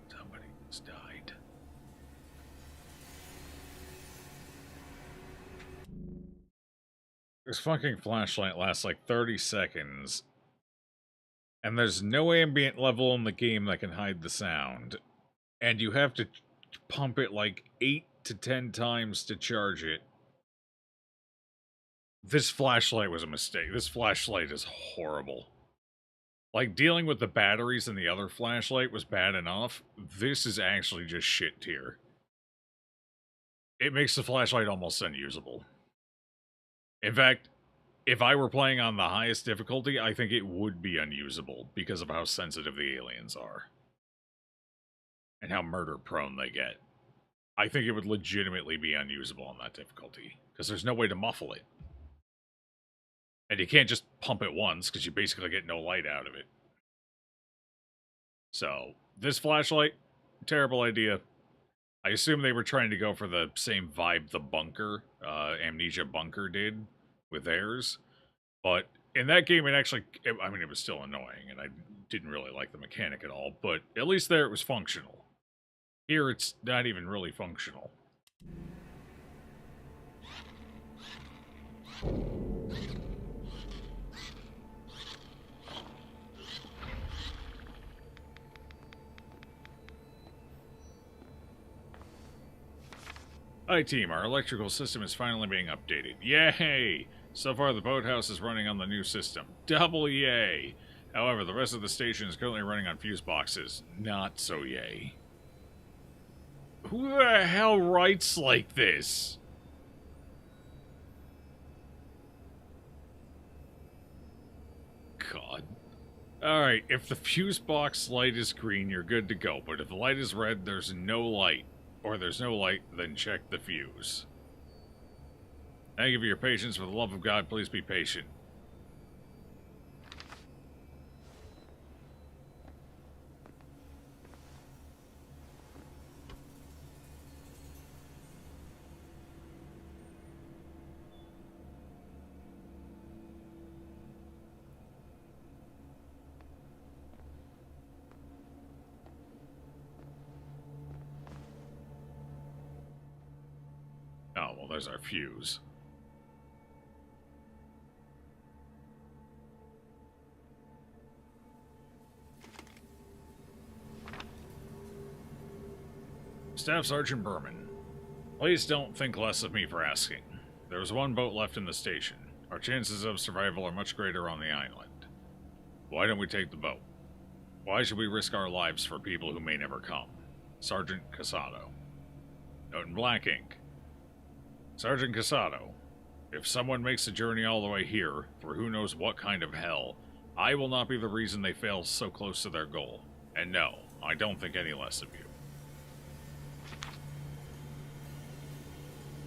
Somebody's died. This fucking flashlight lasts like 30 seconds. And there's no ambient level in the game that can hide the sound. And you have to pump it like 8 to 10 times to charge it. This flashlight was a mistake. This flashlight is horrible. Like, dealing with the batteries in the other flashlight was bad enough. This is actually just shit tier. It makes the flashlight almost unusable. In fact, if I were playing on the highest difficulty, I think it would be unusable because of how sensitive the aliens are. And how murder-prone they get. I think it would legitimately be unusable on that difficulty. Because there's no way to muffle it. And you can't just pump it once, because you basically get no light out of it. So, this flashlight, terrible idea. I assume they were trying to go for the same vibe the Bunker, Amnesia Bunker did with theirs. But in that game, it actually, I mean, it was still annoying, and I didn't really like the mechanic at all, but at least there it was functional. Here, it's not even really functional. Hi team, our electrical system is finally being updated. Yay! So far, the boathouse is running on the new system. Double yay! However, the rest of the station is currently running on fuse boxes. Not so yay. Who the hell writes like this? God. Alright, if the fuse box light is green, you're good to go. But if the light is red, there's no light. Or there's no light, then check the fuse. Thank you for your patience. For the love of God, please be patient. Oh, well, there's our fuse. Staff Sergeant Berman, please don't think less of me for asking. There is one boat left in the station. Our chances of survival are much greater on the island. Why don't we take the boat? Why should we risk our lives for people who may never come? Sergeant Casado. Note in black ink. Sergeant Casado, if someone makes the journey all the way here, through who knows what kind of hell, I will not be the reason they fail so close to their goal. And no, I don't think any less of you.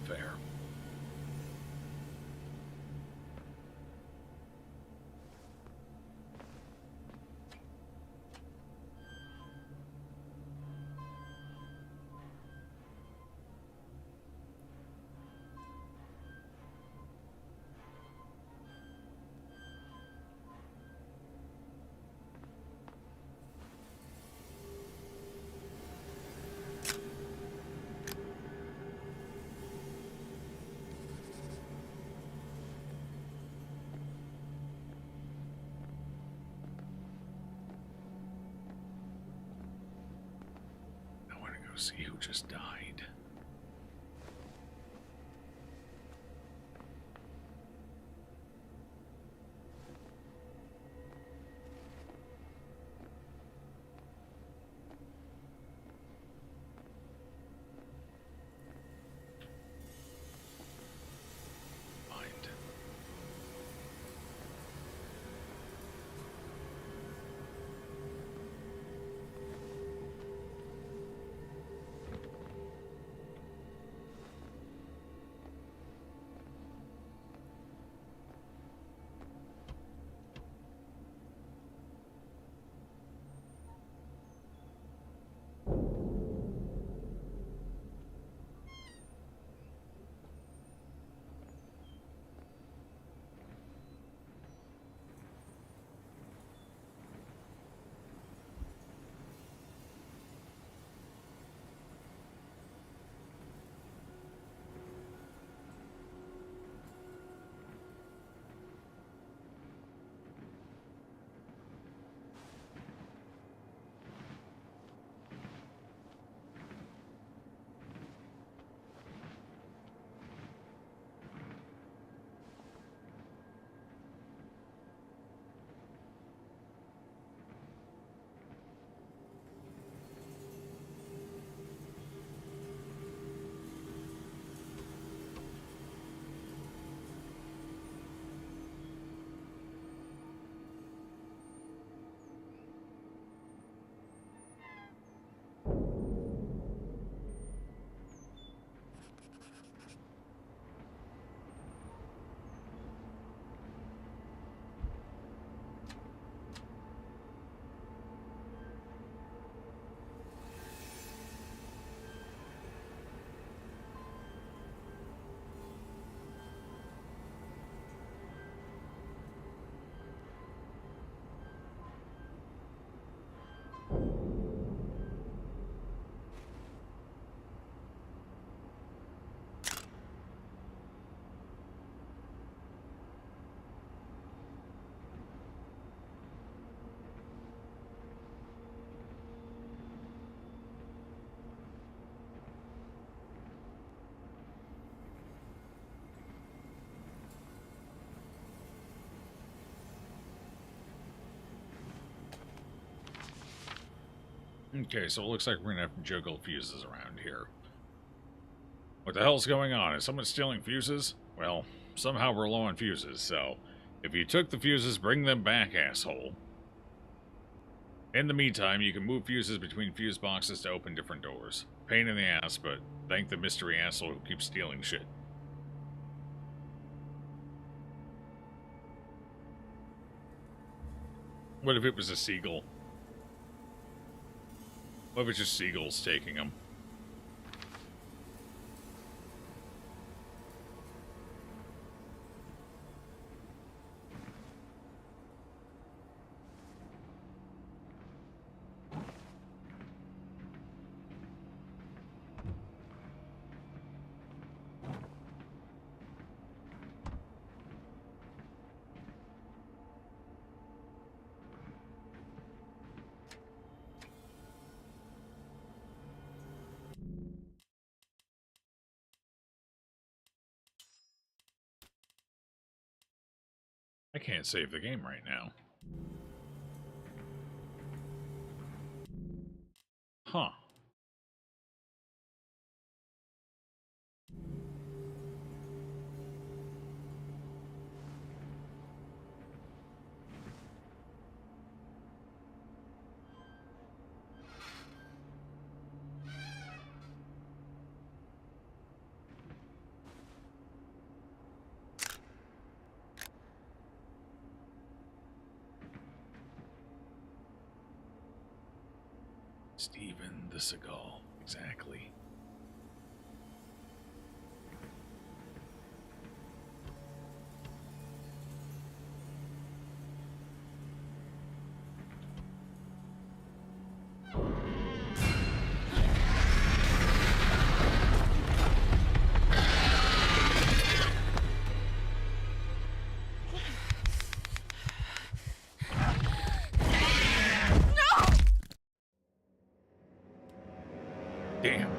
Fair. See who just died. Mind. Okay, so it looks like we're gonna have to juggle fuses around here. What the hell's going on? Is someone stealing fuses? Well, somehow we're low on fuses, so if you took the fuses, bring them back, asshole. In the meantime, you can move fuses between fuse boxes to open different doors. Pain in the ass, but thank the mystery asshole who keeps stealing shit. What if it was a seagull? What if it's just seagulls taking them? I can't save the game right now. Huh. Stephen the Seagull. Exactly. Damn.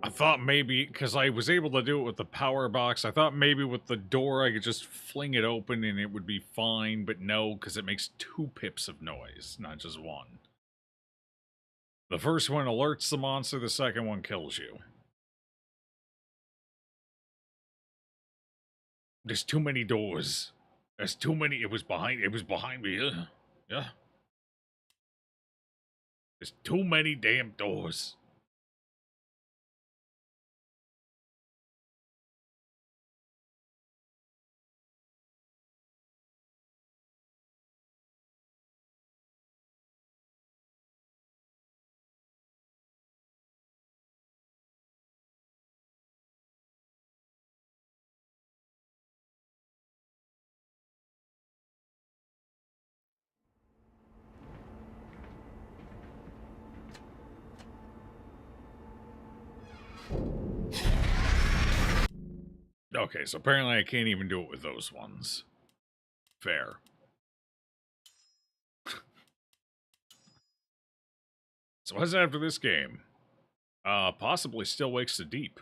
I thought maybe, because I was able to do it with the power box, I thought maybe with the door I could just fling it open and it would be fine, but no, because it makes 2 pips of noise, not just 1. The first one alerts the monster, the second one kills you. There's too many doors. There's too many. It was behind me. Yeah. There's too many damn doors. Okay, so apparently I can't even do it with those ones. Fair. So what's after this game? Possibly Still Wakes the Deep.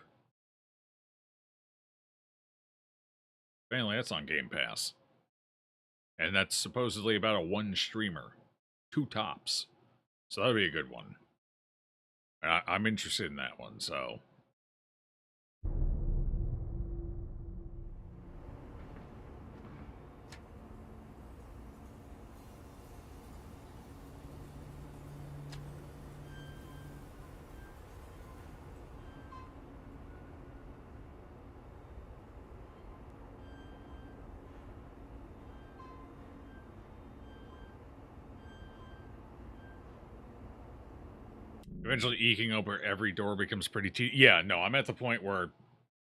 Apparently that's on Game Pass. And that's supposedly about a 1 streamer. 2 tops. So that'll be a good one. I'm interested in that one, so... Eventually eking over every door becomes pretty yeah, no, I'm at the point where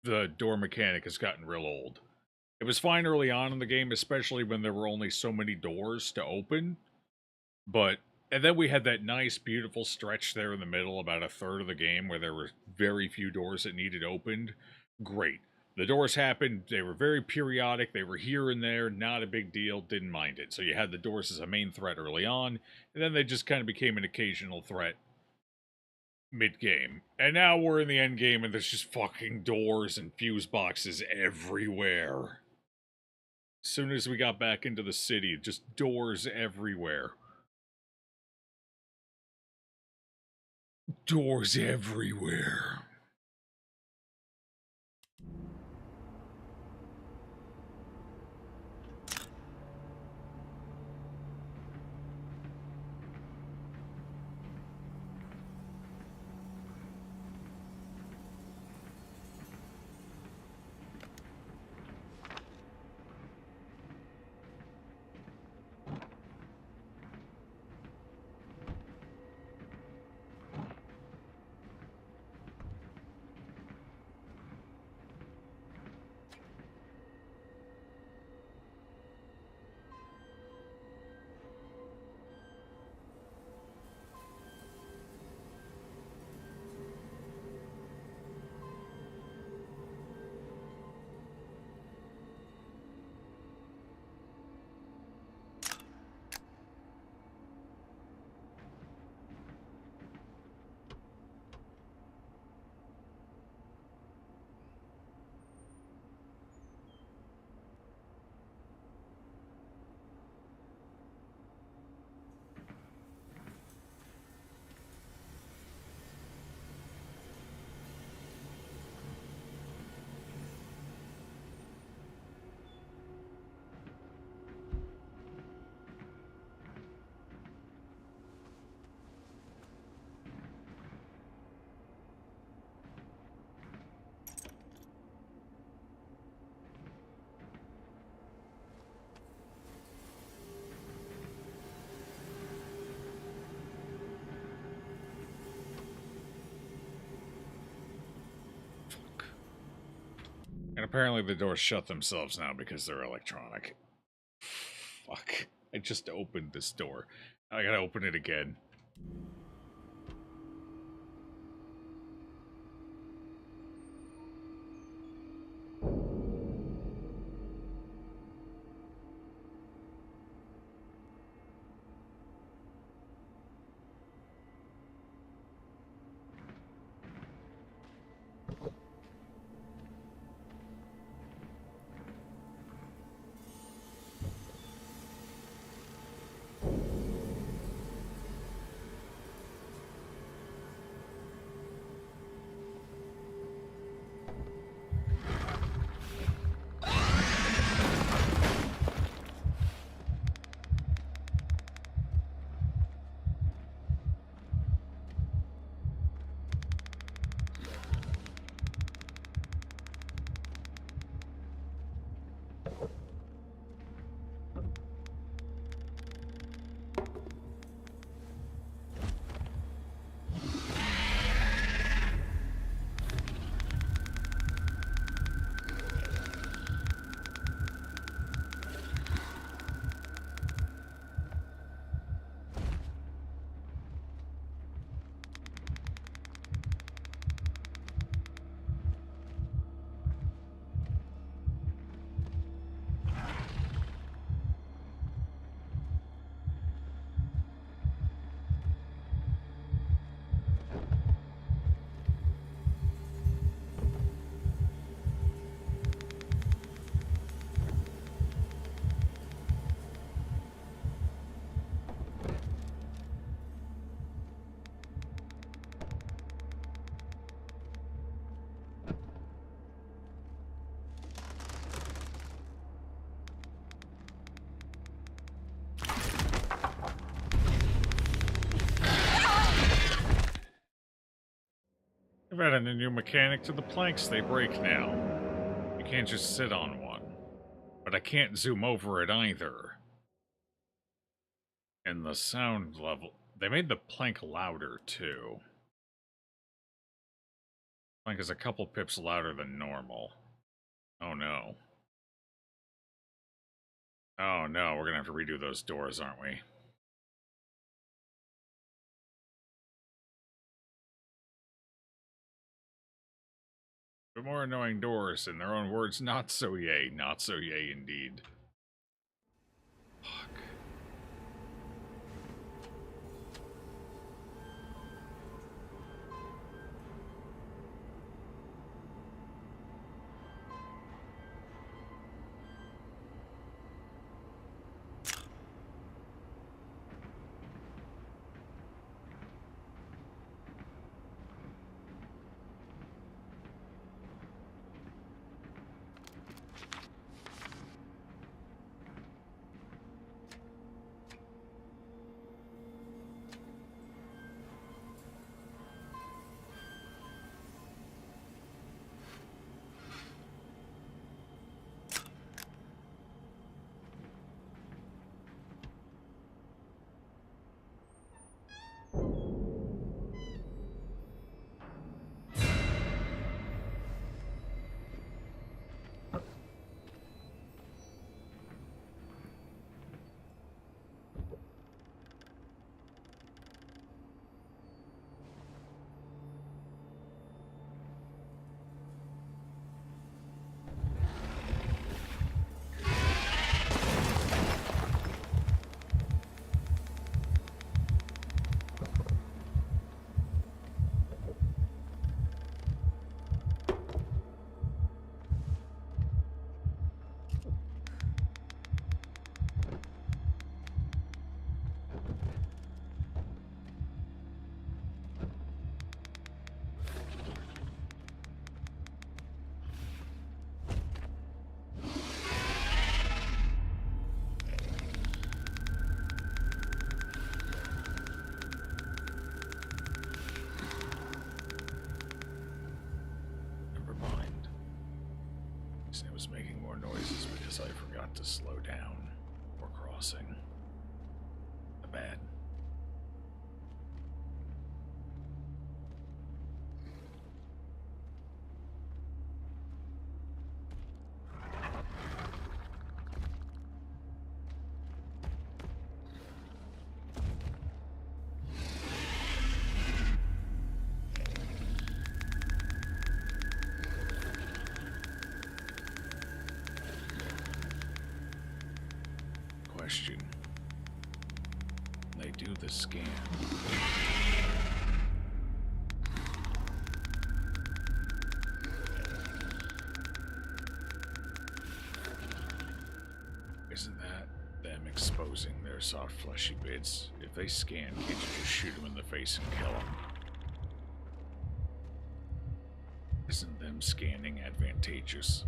the door mechanic has gotten real old. It was fine early on in the game, especially when there were only so many doors to open. But, and then we had that nice, beautiful stretch there in the middle, about a third of the game, where there were very few doors that needed opened. Great. The doors happened, they were very periodic, they were here and there, not a big deal, didn't mind it. So you had the doors as a main threat early on, and then they just kind of became an occasional threat mid-game. And now we're in the end game and there's just fucking doors and fuse boxes everywhere. As soon as we got back into the city, just doors everywhere. Doors everywhere. And apparently the doors shut themselves now because they're electronic. Fuck. I just opened this door. I gotta open it again. I've added a new mechanic to the planks they break now. You can't just sit on one. But I can't zoom over it either. And the sound level... They made the plank louder, too. Plank is a couple pips louder than normal. Oh no. Oh no, we're gonna have to redo those doors, aren't we? But more annoying doors, in their own words, not so yay. Not so yay indeed. Fuck. reason it was making more noises because I forgot to slow down before crossing. Bad. Question. They do the scan. Isn't that them exposing their soft fleshy bits? If they scan, can't you just shoot them in the face and kill them? Isn't them scanning advantageous?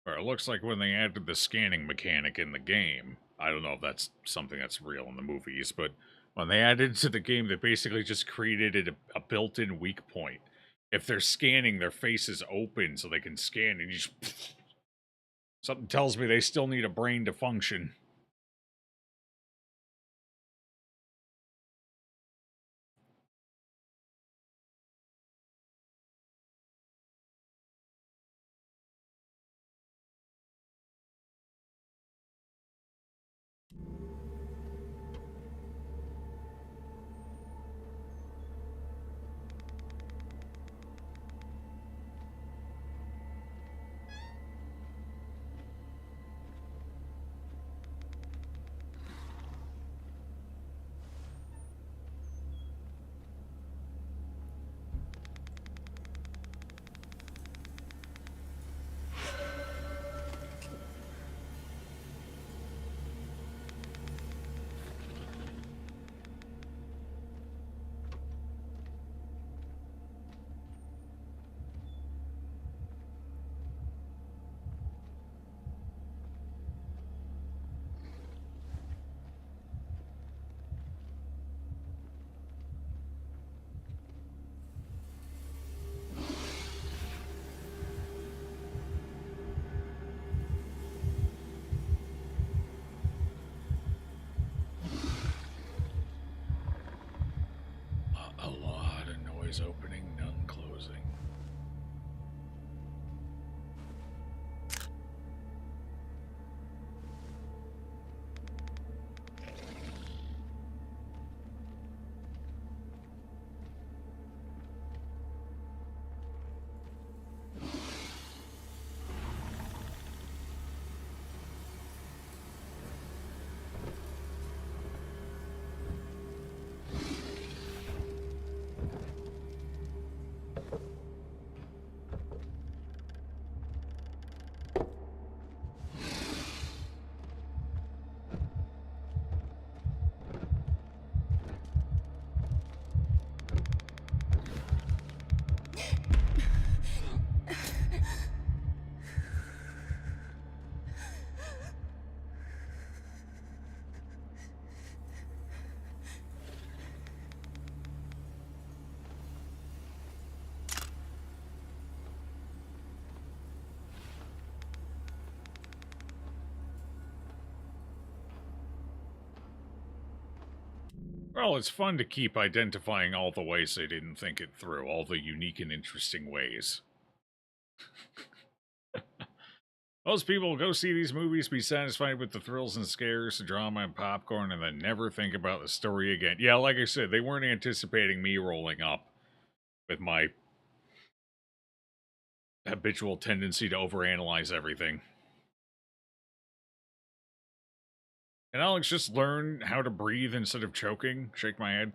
Or it looks like when they added the scanning mechanic in the game, I don't know if that's something that's real in the movies, but when they added it to the game, they basically just created a built-in weak point. If they're scanning, their face is open so they can scan, and you just... Something tells me they still need a brain to function. A lot of noise opening, none closing. Well, it's fun to keep identifying all the ways they didn't think it through, all the unique and interesting ways. Most people go see these movies, be satisfied with the thrills and scares, the drama and popcorn, and then never think about the story again. Yeah, like I said, they weren't anticipating me rolling up with my habitual tendency to overanalyze everything. And Alex, just learn how to breathe instead of choking. Shake my head.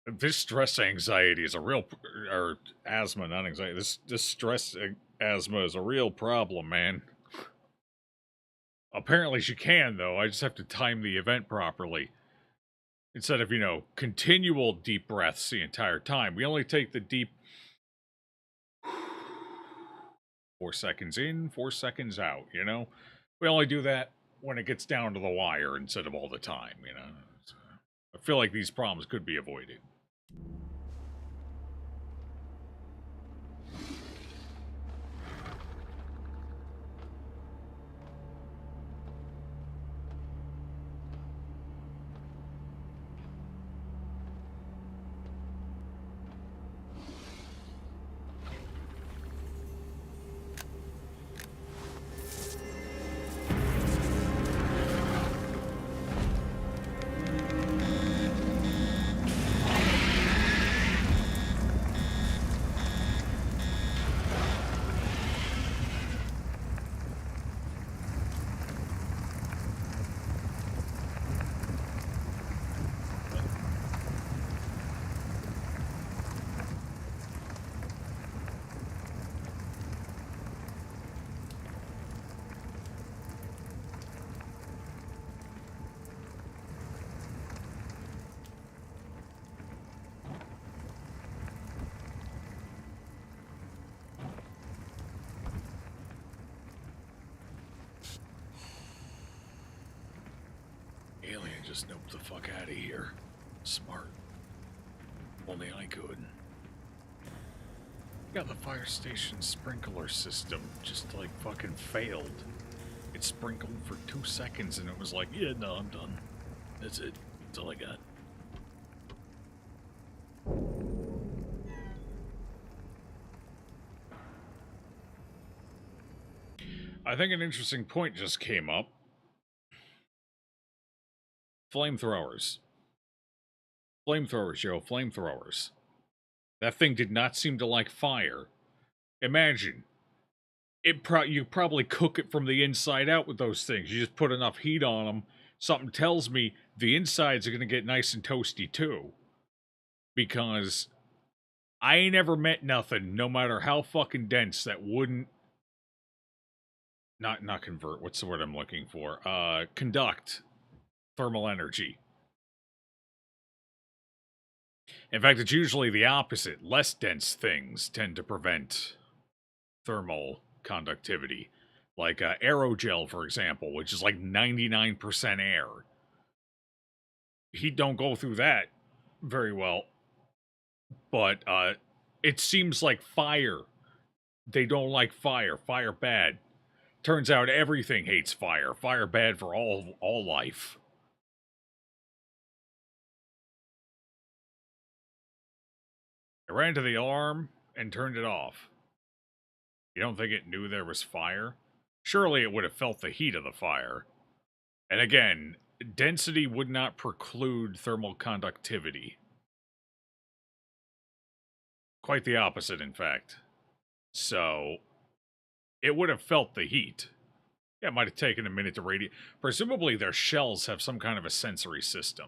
This stress anxiety is a real, or asthma, not anxiety. This stress asthma is a real problem, man. Apparently she can, though. I just have to time the event properly. Instead of, continual deep breaths the entire time. We only take the deep 4 seconds in, 4 seconds out, We only do that when it gets down to the wire instead of all the time, So, I feel like these problems could be avoided. Alien just noped the fuck out of here. Smart. Only I could. Yeah, the fire station sprinkler system just fucking failed. It sprinkled for 2 seconds and it was like, yeah, no, I'm done. That's it. That's all I got. I think an interesting point just came up. Flamethrowers. Flamethrowers, Joe. Flamethrowers. That thing did not seem to like fire. Imagine. You probably cook it from the inside out with those things. You just put enough heat on them. Something tells me the insides are going to get nice and toasty too. Because I ain't ever met nothing, no matter how fucking dense, that wouldn't not convert. What's the word I'm looking for? Conduct thermal energy. In fact, it's usually the opposite. Less dense things tend to prevent thermal conductivity. Like aerogel, for example, which is like 99% air. Heat don't go through that very well. But it seems like fire. They don't like fire. Fire bad. Turns out everything hates fire. Fire bad for all life. I ran to the alarm and turned it off. You don't think it knew there was fire? Surely it would have felt the heat of the fire. And again, density would not preclude thermal conductivity. Quite the opposite, in fact. So, it would have felt the heat. Yeah, it might have taken a minute to radiate. Presumably their shells have some kind of a sensory system.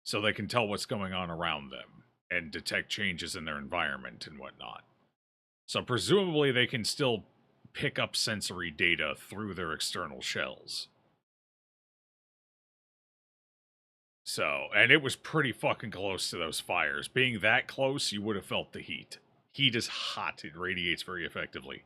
So they can tell what's going on around them and detect changes in their environment and whatnot. So presumably they can still pick up sensory data through their external shells. So, and it was pretty fucking close to those fires. Being that close, you would have felt the heat. Heat is hot. It radiates very effectively.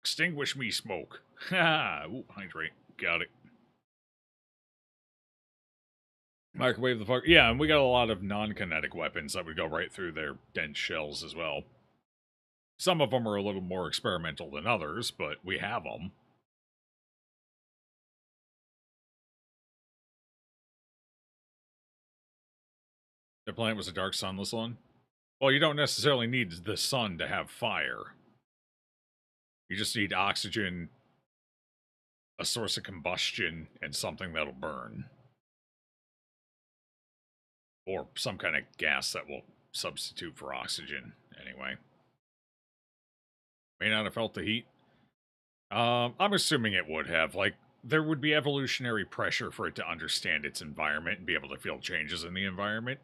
Extinguish me, smoke. Ha! Ooh, hydrate. Got it. Microwave the fuck. Yeah, and we got a lot of non-kinetic weapons that would go right through their dense shells as well. Some of them are a little more experimental than others, but we have them. The planet was a dark, sunless one? Well, you don't necessarily need the sun to have fire. You just need oxygen, a source of combustion, and something that'll burn. Or some kind of gas that will substitute for oxygen, anyway. May not have felt the heat. I'm assuming it would have. Like, there would be evolutionary pressure for it to understand its environment and be able to feel changes in the environment.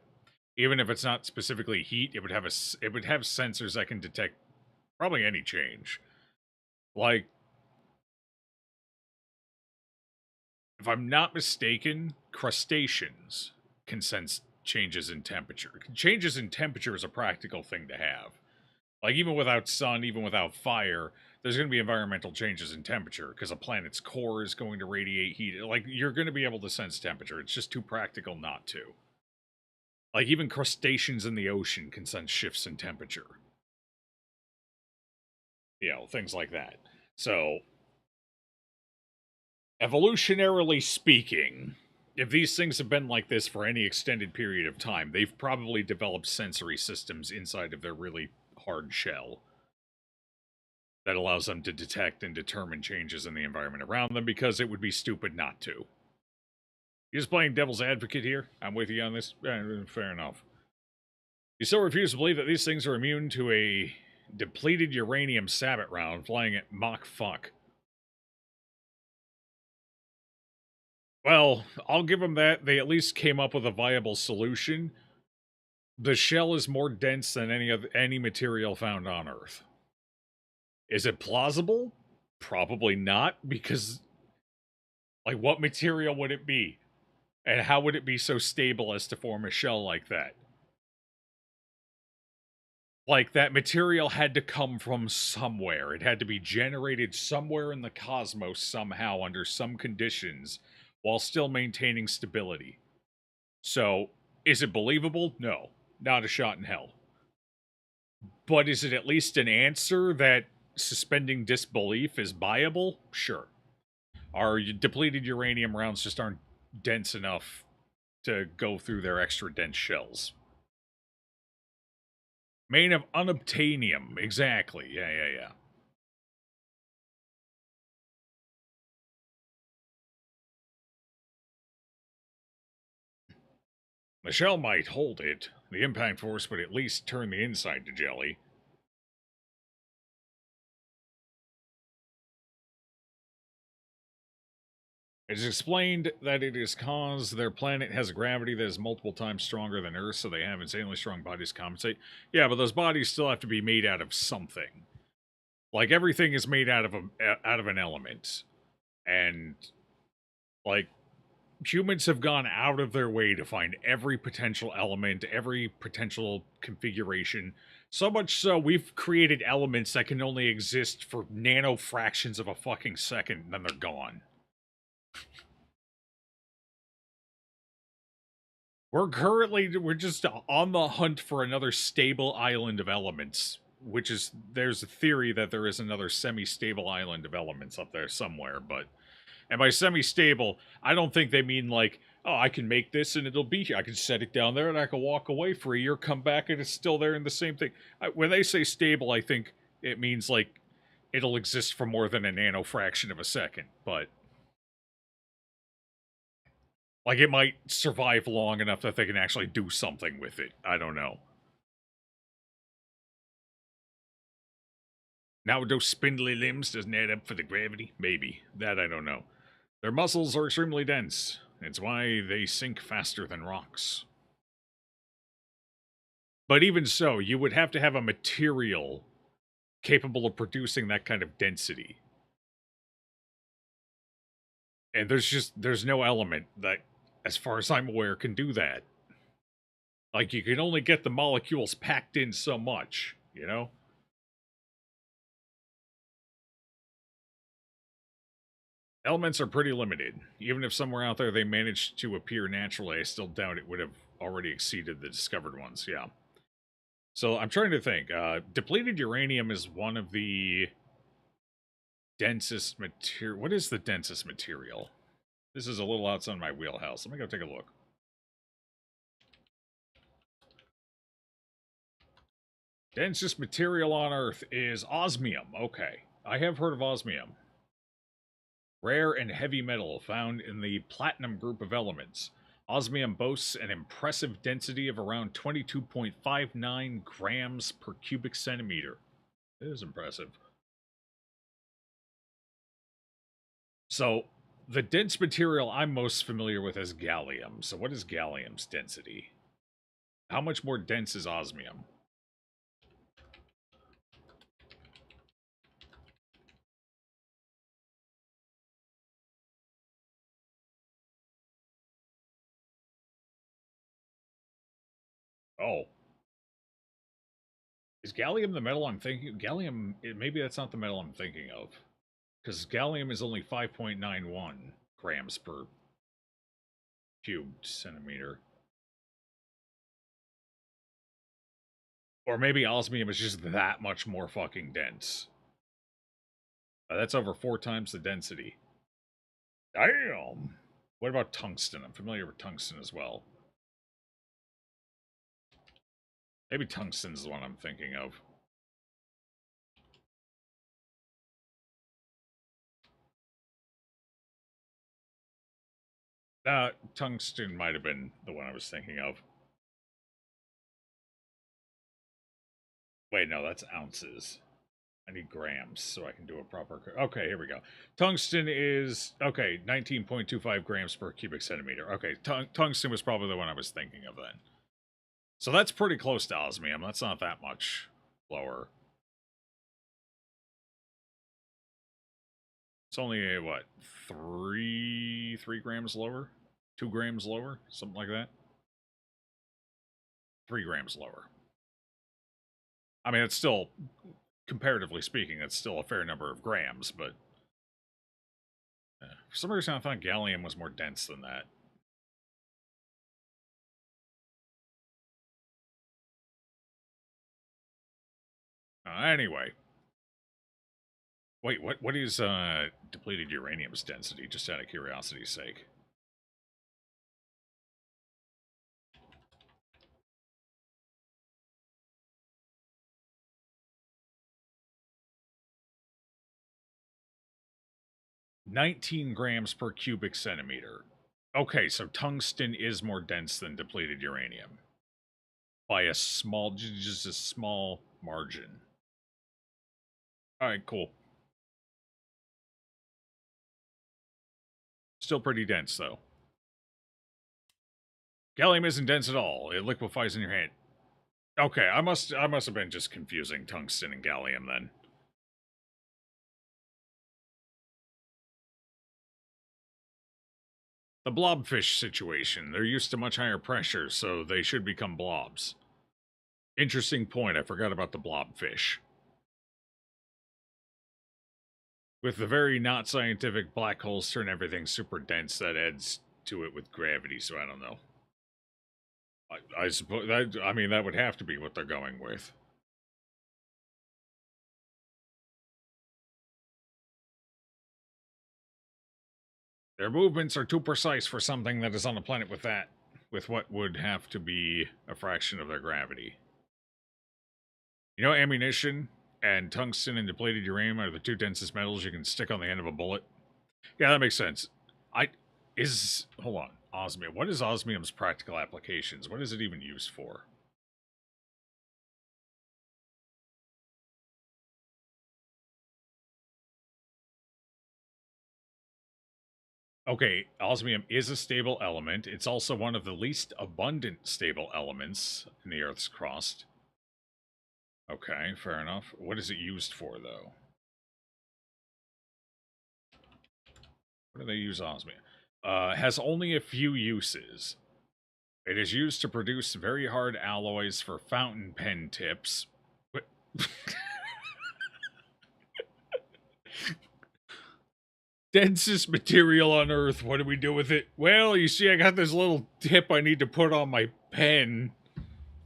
Even if it's not specifically heat, it would have sensors that can detect probably any change. Like, if I'm not mistaken, crustaceans can sense changes in temperature. Changes in temperature is a practical thing to have. Like, even without sun, even without fire, there's going to be environmental changes in temperature because a planet's core is going to radiate heat. Like, you're going to be able to sense temperature. It's just too practical not to. Like, even crustaceans in the ocean can sense shifts in temperature. You know, things like that. So, evolutionarily speaking, if these things have been like this for any extended period of time, they've probably developed sensory systems inside of their really hard shell that allows them to detect and determine changes in the environment around them, because it would be stupid not to. You're just playing devil's advocate here. I'm with you on this. Fair enough. You still refuse to believe that these things are immune to a depleted uranium sabot round flying at Mach fuck. Well, I'll give them that. They at least came up with a viable solution. The shell is more dense than any material found on Earth. Is it plausible? Probably not, because, like, what material would it be? And how would it be so stable as to form a shell like that? Like, that material had to come from somewhere. It had to be generated somewhere in the cosmos somehow under some conditions while still maintaining stability. So, is it believable? No. Not a shot in hell. But is it at least an answer that suspending disbelief is viable? Sure. Our depleted uranium rounds just aren't dense enough to go through their extra dense shells. Made of unobtainium, exactly. Yeah. The shell might hold it. The impact force would at least turn the inside to jelly. It is explained that it is cause their planet has a gravity that is multiple times stronger than Earth, so they have insanely strong bodies to compensate. Yeah, but those bodies still have to be made out of something. Like, everything is made out of an element. And, like, humans have gone out of their way to find every potential element, every potential configuration. So much so, we've created elements that can only exist for nano fractions of a fucking second, and then they're gone. We're just on the hunt for another stable island of elements, which is, there's a theory that there is another semi-stable island of elements up there somewhere, but, and by semi-stable, I don't think they mean like, oh, I can make this and it'll be here. I can set it down there and I can walk away for a year, come back, and it's still there in the same thing. When they say stable, I think it means like it'll exist for more than a nano fraction of a second, but like, it might survive long enough that they can actually do something with it. I don't know. Now, those spindly limbs doesn't add up for the gravity? Maybe. That I don't know. Their muscles are extremely dense. It's why they sink faster than rocks. But even so, you would have to have a material capable of producing that kind of density. And there's no element that, as far as I'm aware, can do that. Like, you can only get the molecules packed in so much, you know? Elements are pretty limited. Even if somewhere out there they managed to appear naturally, I still doubt it would have already exceeded the discovered ones, yeah. So I'm trying to think. Depleted uranium is one of the densest material. What is the densest material? This is a little outside my wheelhouse. Let me go take a look. Densest material on Earth is osmium. Okay. I have heard of osmium. Rare and heavy metal found in the platinum group of elements. Osmium boasts an impressive density of around 22.59 grams per cubic centimeter. It is impressive. So, the dense material I'm most familiar with is gallium. So, what is gallium's density? How much more dense is osmium? Oh. Is gallium the metal I'm thinking? Gallium, maybe that's not the metal I'm thinking of. Because gallium is only 5.91 grams per cubed centimeter. Or maybe osmium is just that much more fucking dense. That's over 4 times the density. Damn! What about tungsten? I'm familiar with tungsten as well. Maybe tungsten's the one I'm thinking of. Tungsten might have been the one I was thinking of. Wait, no, that's ounces. I need grams so I can do a proper... Okay, here we go. Tungsten is... Okay, 19.25 grams per cubic centimeter. Okay, tungsten was probably the one I was thinking of then. So that's pretty close to osmium. That's not that much lower. It's only, what, 3 grams lower? 2 grams lower? Something like that? 3 grams lower. I mean, it's still, comparatively speaking, it's still a fair number of grams, but... for some reason I thought gallium was more dense than that. Anyway. Wait, what is depleted uranium's density, just out of curiosity's sake? $19 grams per cubic centimeter. Okay, so tungsten is more dense than depleted uranium. By a small, just a small margin. Alright, cool. Still pretty dense, though. Gallium isn't dense at all. It liquefies in your hand. Okay, I must have been just confusing tungsten and gallium then. The blobfish situation. They're used to much higher pressure, so they should become blobs. Interesting point. I forgot about the blobfish. With the very not scientific black holes turn everything super dense, that adds to it with gravity, so I don't know. I suppose that, I mean, that would have to be what they're going with. Their movements are too precise for something that is on a planet with that, with what would have to be a fraction of their gravity. You know, ammunition and tungsten and depleted uranium are the 2 densest metals you can stick on the end of a bullet. Yeah, that makes sense. Hold on, osmium. What is osmium's practical applications? What is it even used for? Okay, osmium is a stable element. It's also one of the least abundant stable elements in the Earth's crust. Okay, fair enough. What is it used for, though? What do they use osmium? Has only a few uses. It is used to produce very hard alloys for fountain pen tips. Densest material on Earth. What do we do with it? Well, you see, I got this little tip I need to put on my pen.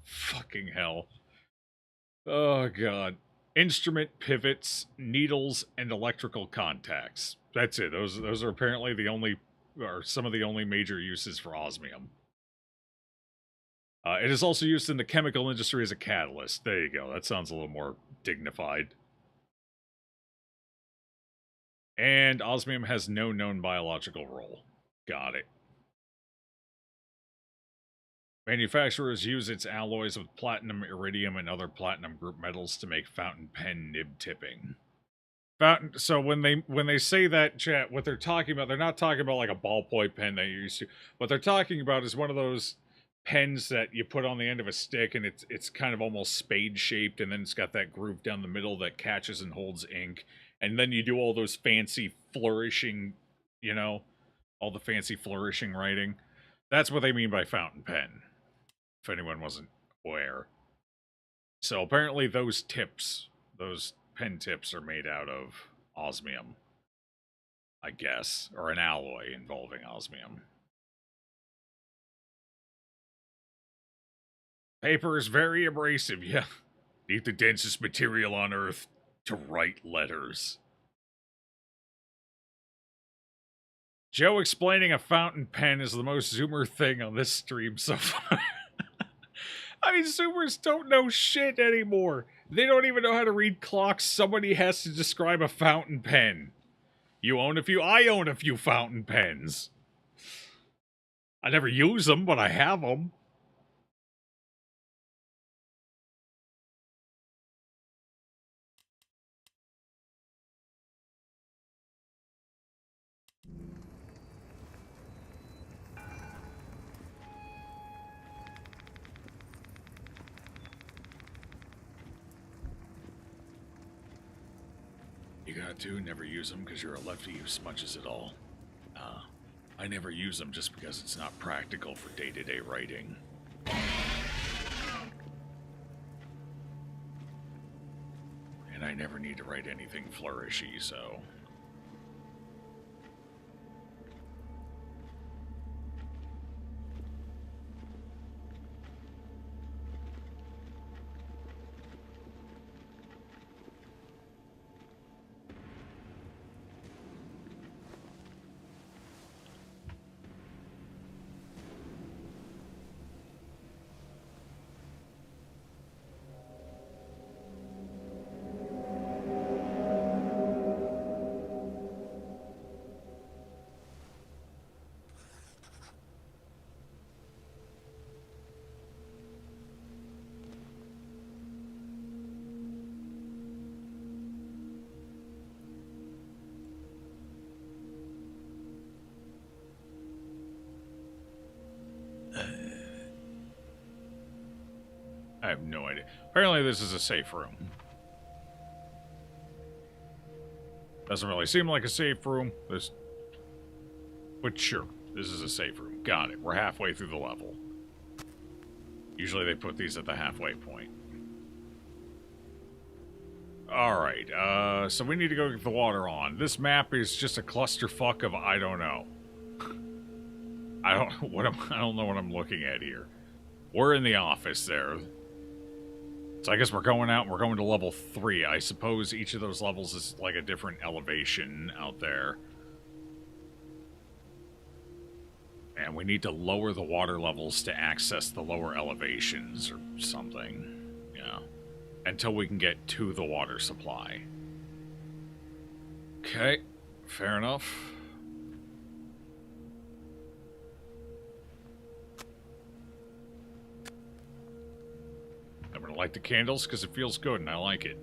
Fucking hell. Oh, God. Instrument pivots, needles, and electrical contacts. That's it. Those are apparently the only, or some of the only major uses for osmium. It is also used in the chemical industry as a catalyst. There you go. That sounds a little more dignified. And osmium has no known biological role. Got it. Manufacturers use its alloys with platinum, iridium, and other platinum group metals to make fountain pen nib tipping. So when they say that, chat, what they're talking about, they're not talking about like a ballpoint pen that you're used to. What they're talking about is one of those pens that you put on the end of a stick, and it's kind of almost spade shaped, and then it's got that groove down the middle that catches and holds ink, and then you do all those fancy flourishing, you know, all the fancy flourishing writing. That's what they mean by fountain pen, if anyone wasn't aware. So apparently those tips, those pen tips, are made out of osmium, I guess, or an alloy involving osmium. Paper is very abrasive, yeah. Need the densest material on Earth to write letters. Joe explaining a fountain pen is the most Zoomer thing on this stream so far. I mean, Zoomers don't know shit anymore. They don't even know how to read clocks. Somebody has to describe a fountain pen. You own a few? I own a few fountain pens. I never use them, but I have them. You got to never use them because you're a lefty who smudges it all. I never use them just because it's not practical for day-to-day writing. And I never need to write anything flourishy, so... I have no idea. Apparently this is a safe room. Doesn't really seem like a safe room. But sure, this is a safe room. Got it. We're halfway through the level. Usually they put these at the halfway point. Alright, so we need to go get the water on. This map is just a clusterfuck of I don't know. I don't know what I'm looking at here. We're in the office there. So I guess we're going out and we're going to level 3. I suppose each of those levels is like a different elevation out there. And we need to lower the water levels to access the lower elevations or something. Yeah. Until we can get to the water supply. Okay. Fair enough. I'm gonna light the candles because it feels good and I like it.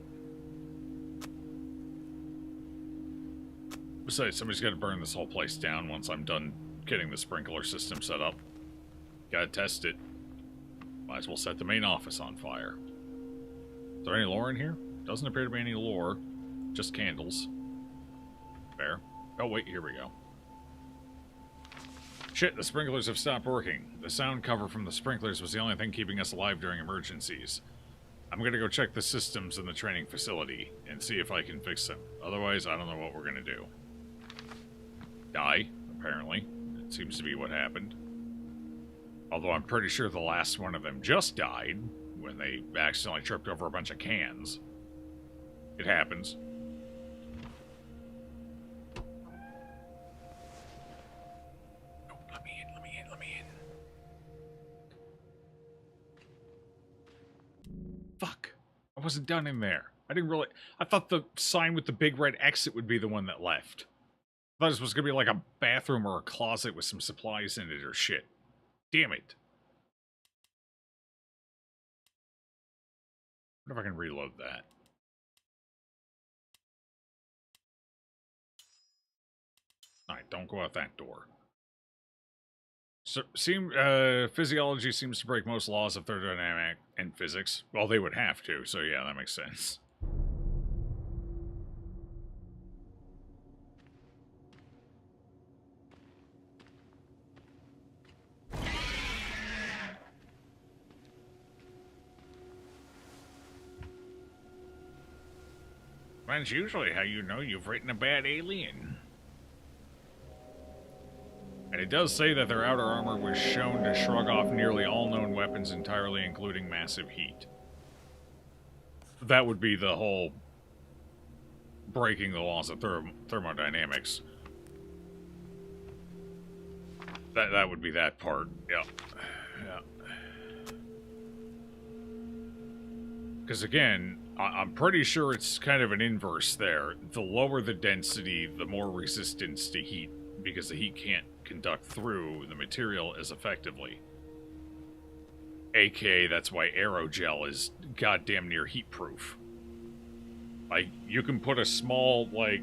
Besides, somebody's got to burn this whole place down once I'm done getting the sprinkler system set up. Gotta test it. Might as well set the main office on fire. Is there any lore in here? Doesn't appear to be any lore. Just candles. Fair. Oh wait, here we go. Shit, the sprinklers have stopped working. The sound cover from the sprinklers was the only thing keeping us alive during emergencies. I'm gonna go check the systems in the training facility and see if I can fix them. Otherwise, I don't know what we're gonna do. Die, apparently. It seems to be what happened. Although I'm pretty sure the last one of them just died. when they accidentally tripped over a bunch of cans. It happens. Oh, let me in, let me in, let me in. Fuck. I wasn't done in there. I thought the sign with the big red exit would be the one that left. I thought this was gonna be like a bathroom or a closet with some supplies in it or shit. Damn it. I wonder if I can reload that. Alright, don't go out that door. So, physiology seems to break most laws of thermodynamic and physics. Well, they would have to, so yeah, that makes sense. That's usually how you know you've written a bad alien. And it does say that their outer armor was shown to shrug off nearly all known weapons entirely, including massive heat. That would be the whole breaking the laws of thermodynamics. That would be that part. Yeah. Yeah. Because again, I'm pretty sure it's kind of an inverse there. The lower the density, the more resistance to heat, because the heat can't conduct through the material as effectively. AKA, that's why aerogel is goddamn near heat-proof. Like, you can put a small, like,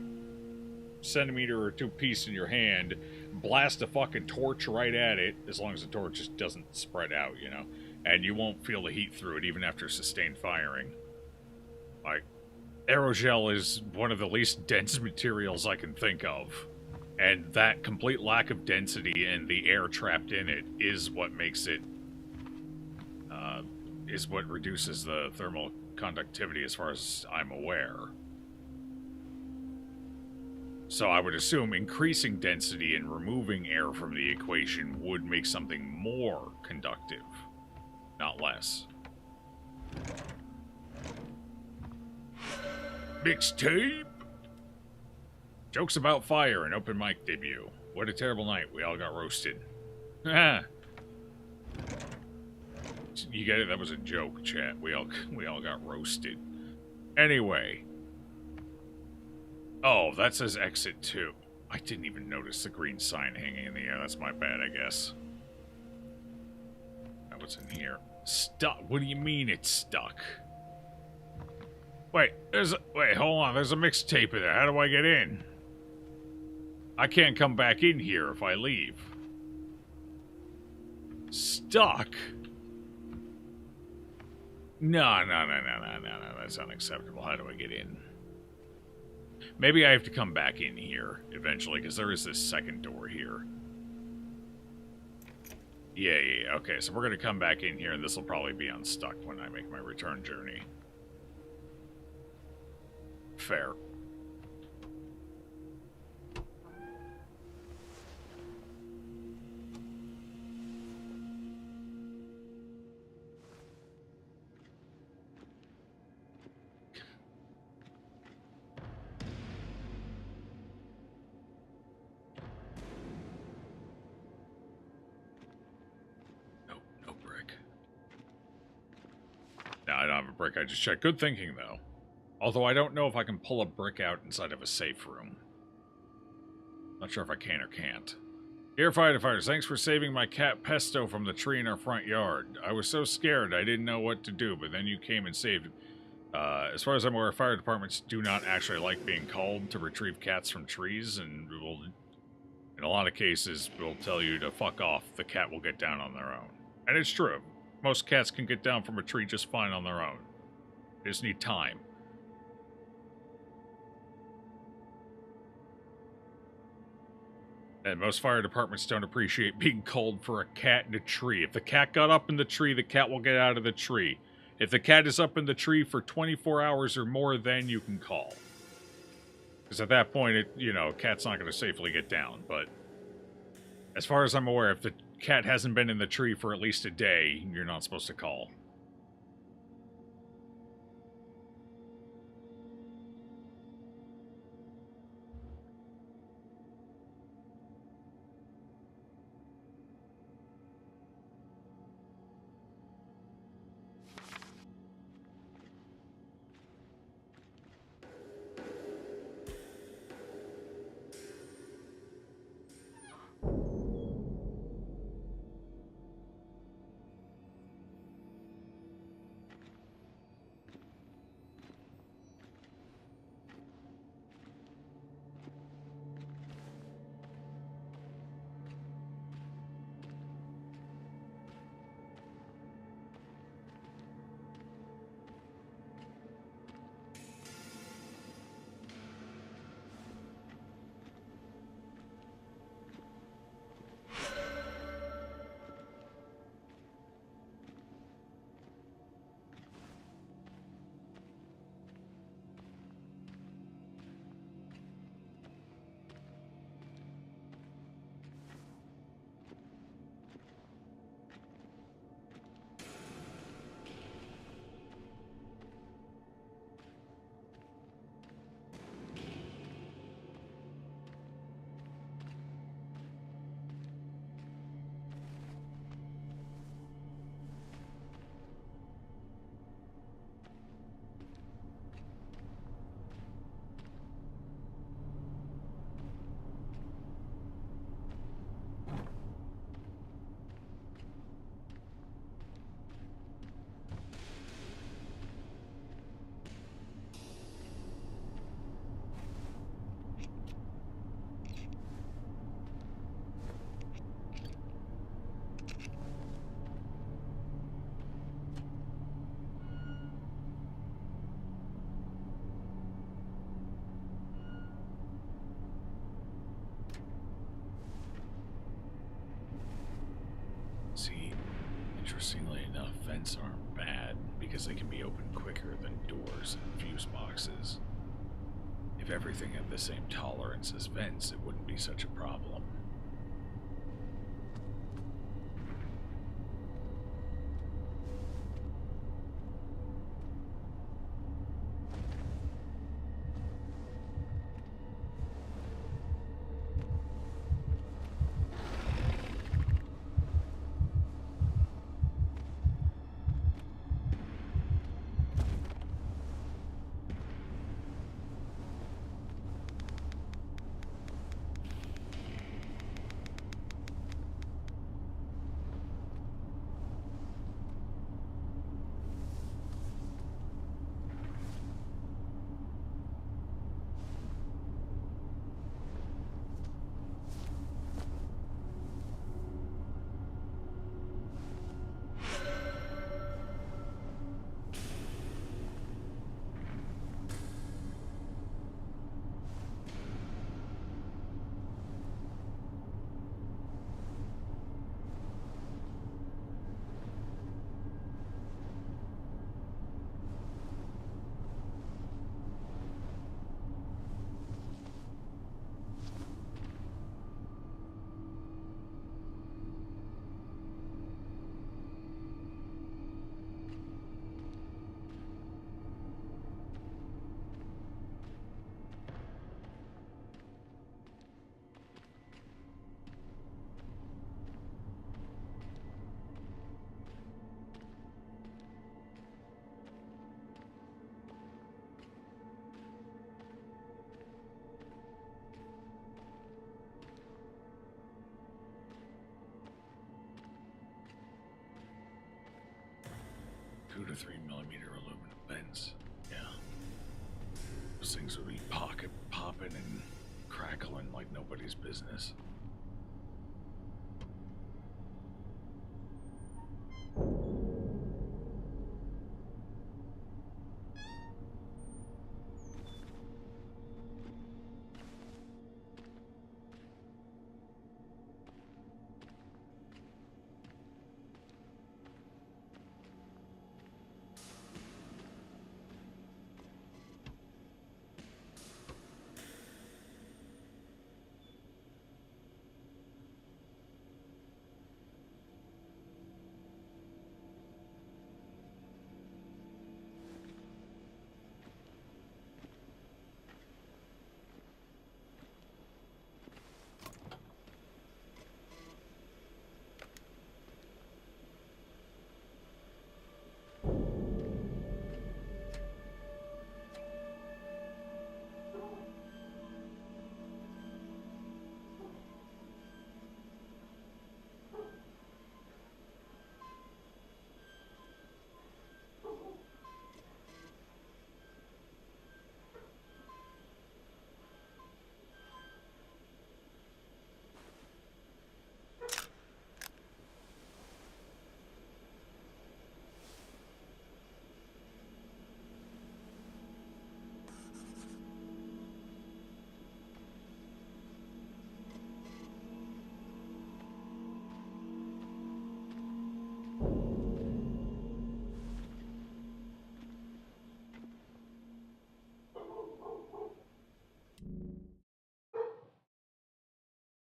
centimeter or two piece in your hand, blast a fucking torch right at it, as long as the torch just doesn't spread out, you know? And you won't feel the heat through it, even after sustained firing. Like, aerogel is one of the least dense materials I can think of. And that complete lack of density and the air trapped in it is what makes it, is what reduces the thermal conductivity as far as I'm aware. So I would assume increasing density and removing air from the equation would make something more conductive, not less. Mixtape? Jokes about fire and open mic debut. What a terrible night. We all got roasted. Ah. You get it? That was a joke, chat. We all got roasted. Anyway. Oh, that says exit 2. I didn't even notice the green sign hanging in the air. That's my bad, I guess. Now what's in here? Stuck. What do you mean it's stuck? Wait, wait, hold on. There's a mixtape in there. How do I get in? I can't come back in here if I leave. Stuck? No. That's unacceptable. How do I get in? Maybe I have to come back in here eventually, because there is this second door here. Yeah. Okay, so we're going to come back in here, and this will probably be unstuck when I make my return journey. Fair. No brick. No, I don't have a brick. I just checked. Good thinking, though. Although I don't know if I can pull a brick out inside of a safe room. Not sure if I can or can't. Dear firefighters, thanks for saving my cat Pesto from the tree in our front yard. I was so scared I didn't know what to do, but then you came and saved. As far as I'm aware, fire departments do not actually like being called to retrieve cats from trees, and will, in a lot of cases, will tell you to fuck off. The cat will get down on their own. And it's true. Most cats can get down from a tree just fine on their own. They just need time. And most fire departments don't appreciate being called for a cat in a tree. If the cat got up in the tree, the cat will get out of the tree. If the cat is up in the tree for 24 hours or more, then you can call. Because at that point, a cat's not going to safely get down. But as far as I'm aware, if the cat hasn't been in the tree for at least a day, you're not supposed to call. vents aren't bad because they can be opened quicker than doors and fuse boxes. If everything had the same tolerance as vents, it wouldn't be such a problem. Two to 3 millimeter aluminum vents. Yeah. Those things would be popping and crackling like nobody's business.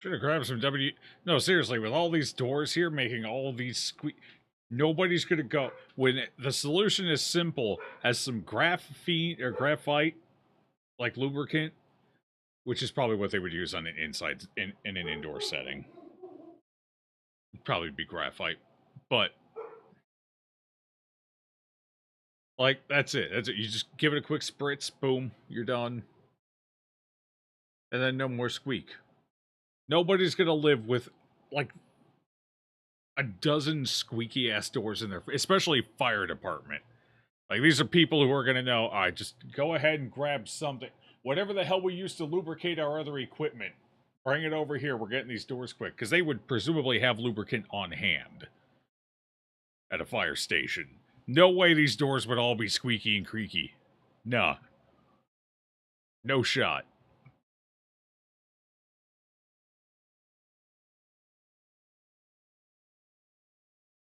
Should have grabbed some W. No, seriously, with all these doors here making all these squeak, nobody's gonna go. When the solution is simple as some graphene or graphite, like lubricant, which is probably what they would use on an inside in an indoor setting. It'd probably be graphite, but like that's it. That's it. You just give it a quick spritz, boom, you're done, and then no more squeak. Nobody's gonna live with like a dozen squeaky ass doors in there, especially fire department. Like these are people who are gonna know. All right, just go ahead and grab something, whatever the hell we use to lubricate our other equipment. Bring it over here. We're getting these doors quick because they would presumably have lubricant on hand at a fire station. No way these doors would all be squeaky and creaky. Nah, no shot.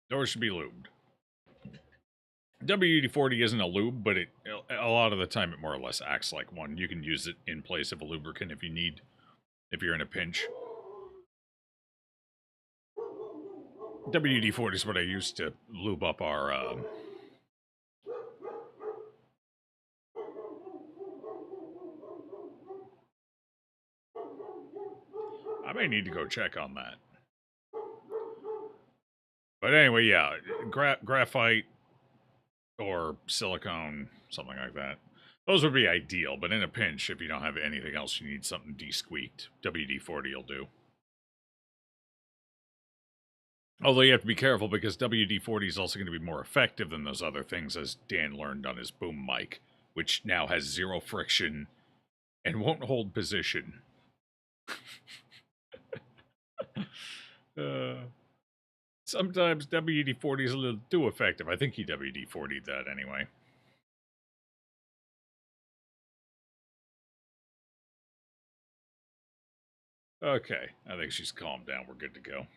Doors should be lubed. WD-40 isn't a lube, but a lot of the time it more or less acts like one. You can use it in place of a lubricant if you need, if you're in a pinch. WD-40 is what I used to lube up our I may need to go check on that. But anyway, yeah, graphite or silicone, something like that. Those would be ideal, but in a pinch, if you don't have anything else, you need something de-squeaked. WD-40 will do. Although you have to be careful because WD-40 is also going to be more effective than those other things, as Dan learned on his boom mic, which now has 0 friction and won't hold position. Sometimes WD-40 is a little too effective. I think he WD-40'd that anyway. Okay, I think she's calmed down. We're good to go.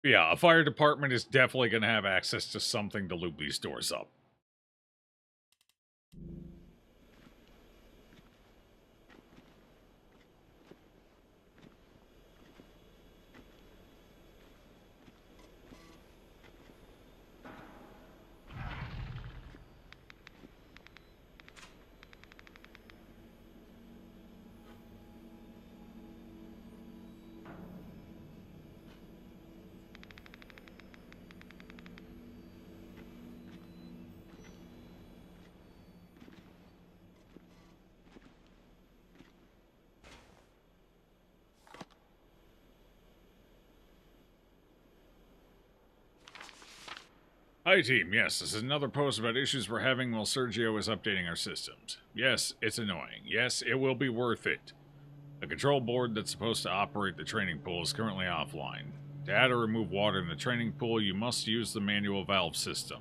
But yeah, a fire department is definitely going to have access to something to lube these doors up. Hi team, yes, this is another post about issues we're having while Sergio is updating our systems. Yes, it's annoying. Yes, it will be worth it. The control board that's supposed to operate the training pool is currently offline. To add or remove water in the training pool, you must use the manual valve system.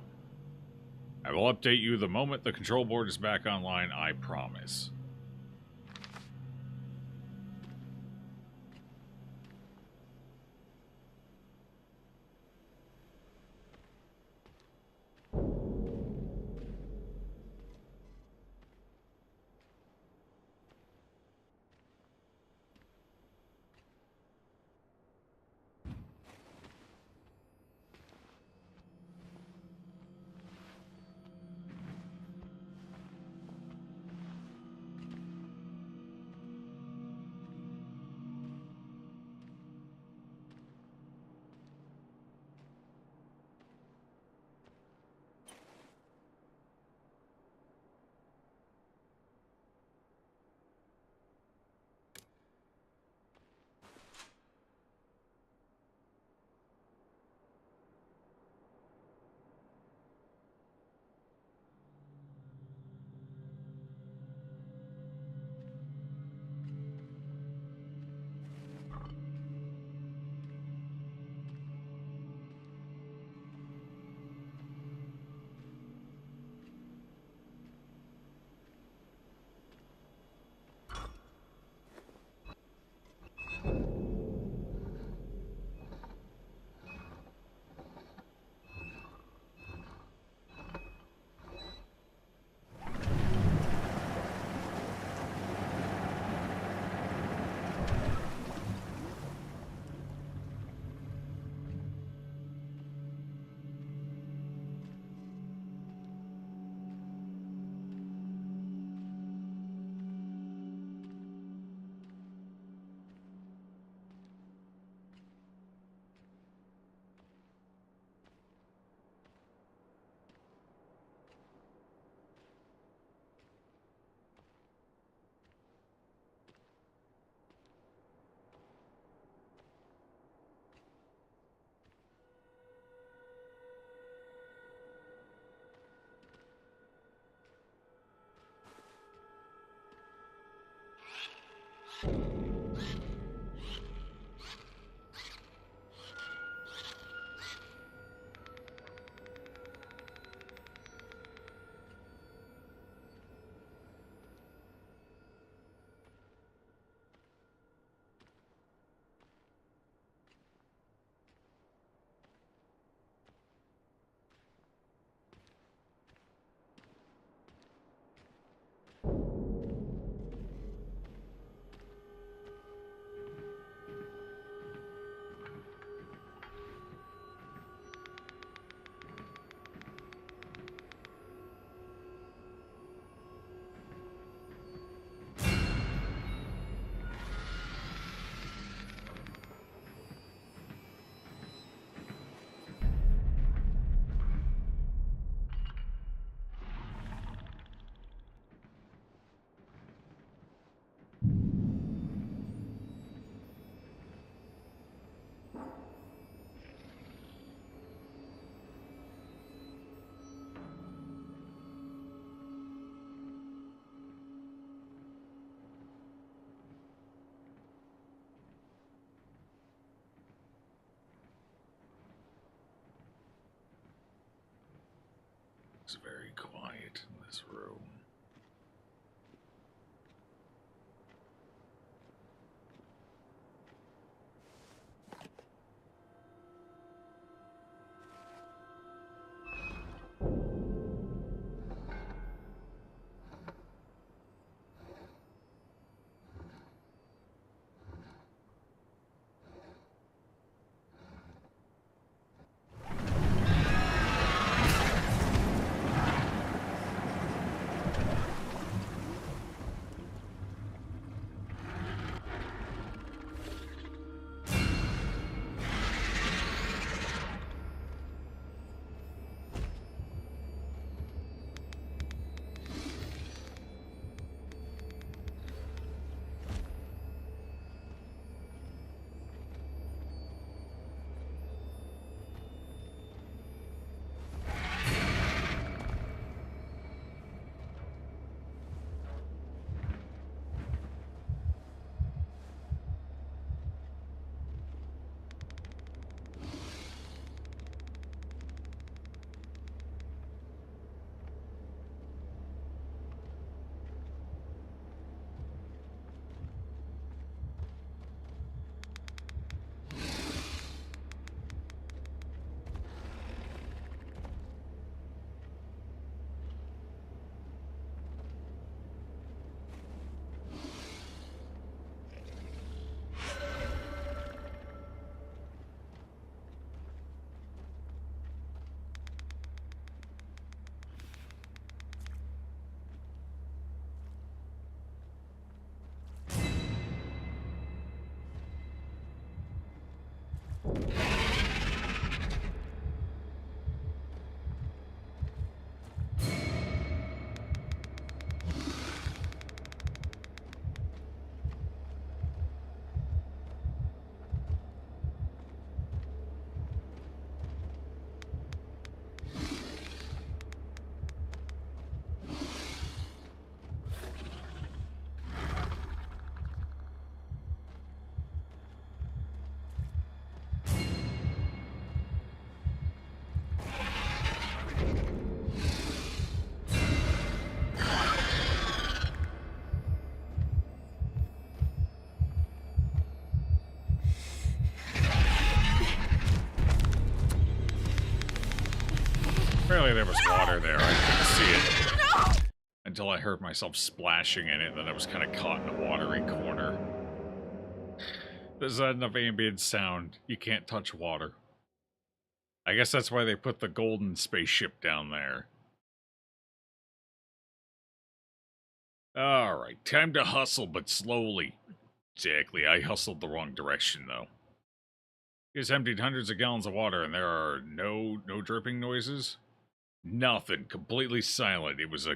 I will update you the moment the control board is back online, I promise. It's very quiet in this room. Apparently there was water there. I couldn't see it until I heard myself splashing in it, and then I was kind of caught in a watery corner. There's not enough ambient sound. You can't touch water. I guess that's why they put the golden spaceship down there. Alright, time to hustle, but slowly. Exactly, I hustled the wrong direction, though. Just emptied hundreds of gallons of water, and there are no dripping noises? Nothing. Completely silent. It was a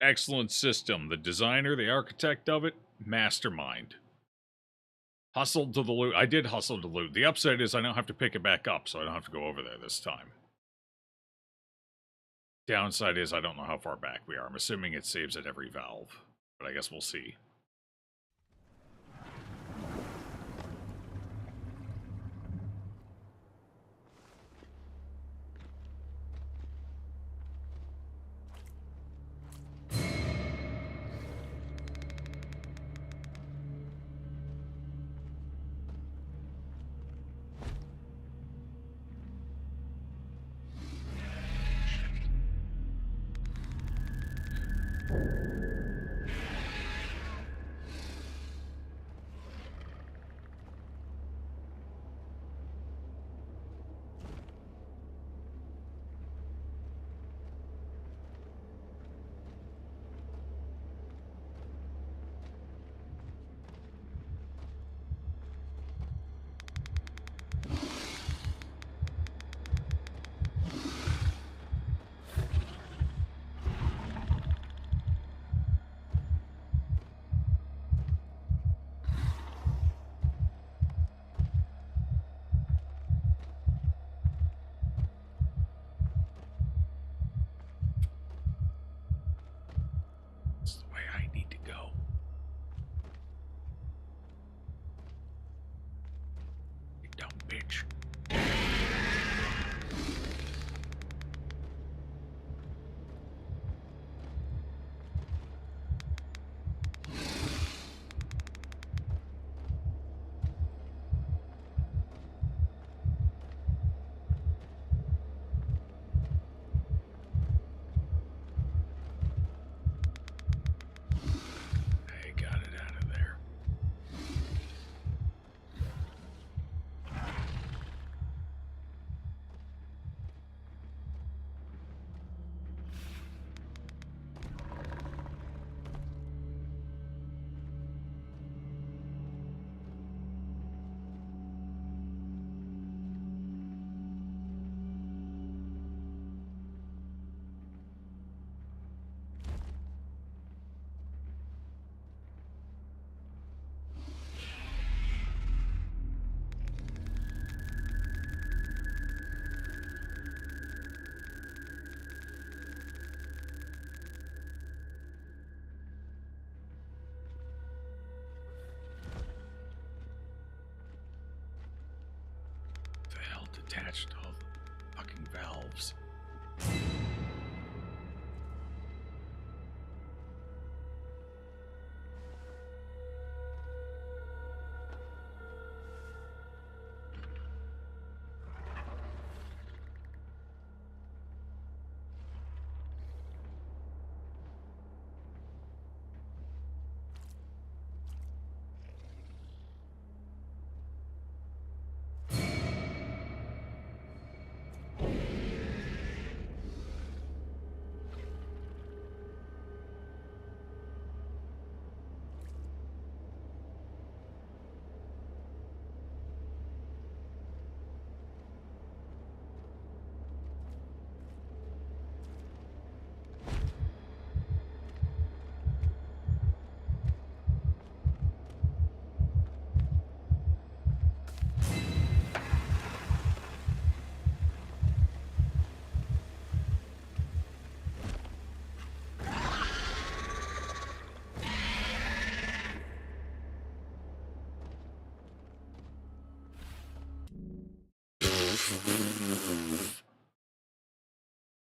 excellent system. The designer, the architect of it, mastermind. Hustled to the loot. I did hustle to loot. The upside is I don't have to pick it back up, so I don't have to go over there this time. Downside is I don't know how far back we are. I'm assuming it saves at every valve, but I guess we'll see. themselves.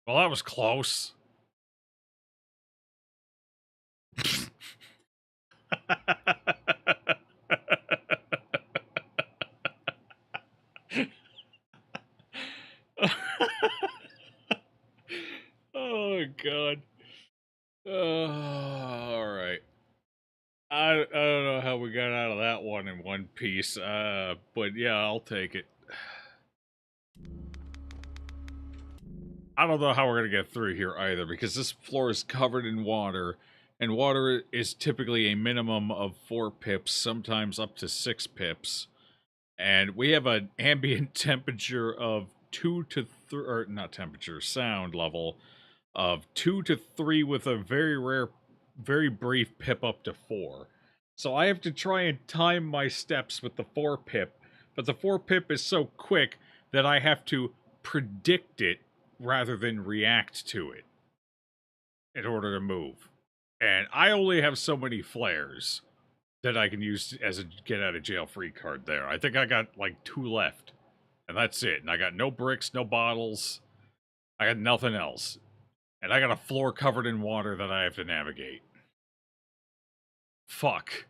Well, that was close. Oh, God. All right. I don't know how we got out of that one in one piece, but yeah, I'll take it. I don't know how we're going to get through here either, because this floor is covered in water, and water is typically a minimum of 4 pips, sometimes up to 6 pips. And we have an ambient temperature of 2 to 3, or not temperature, sound level of 2 to 3 with a very rare, very brief pip up to 4. So I have to try and time my steps with the 4 pip, but the 4 pip is so quick that I have to predict it rather than react to it in order to move. And I only have so many flares that I can use as a get out of jail free card there. I think I got like 2 left. And that's it. And I got no bricks, no bottles. I got nothing else. And I got a floor covered in water that I have to navigate. Fuck.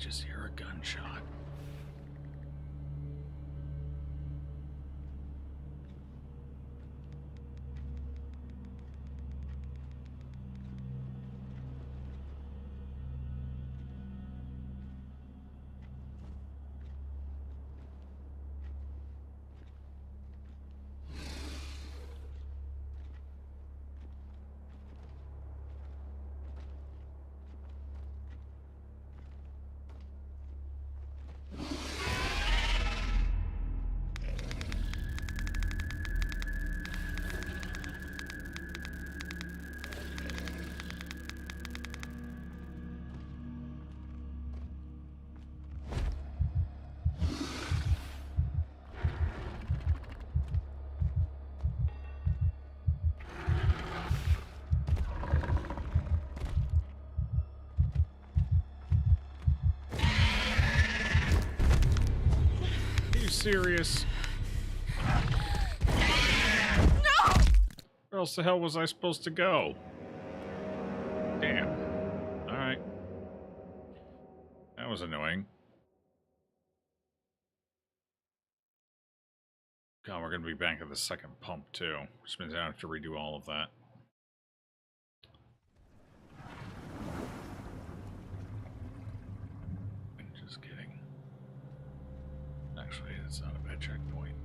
just hear a gunshot. Serious? No! Where else the hell was I supposed to go? Damn. Alright. That was annoying. God, we're gonna be back at the second pump, too. Which means I have to redo all of that. Just kidding. Actually, it's not a bad checkpoint.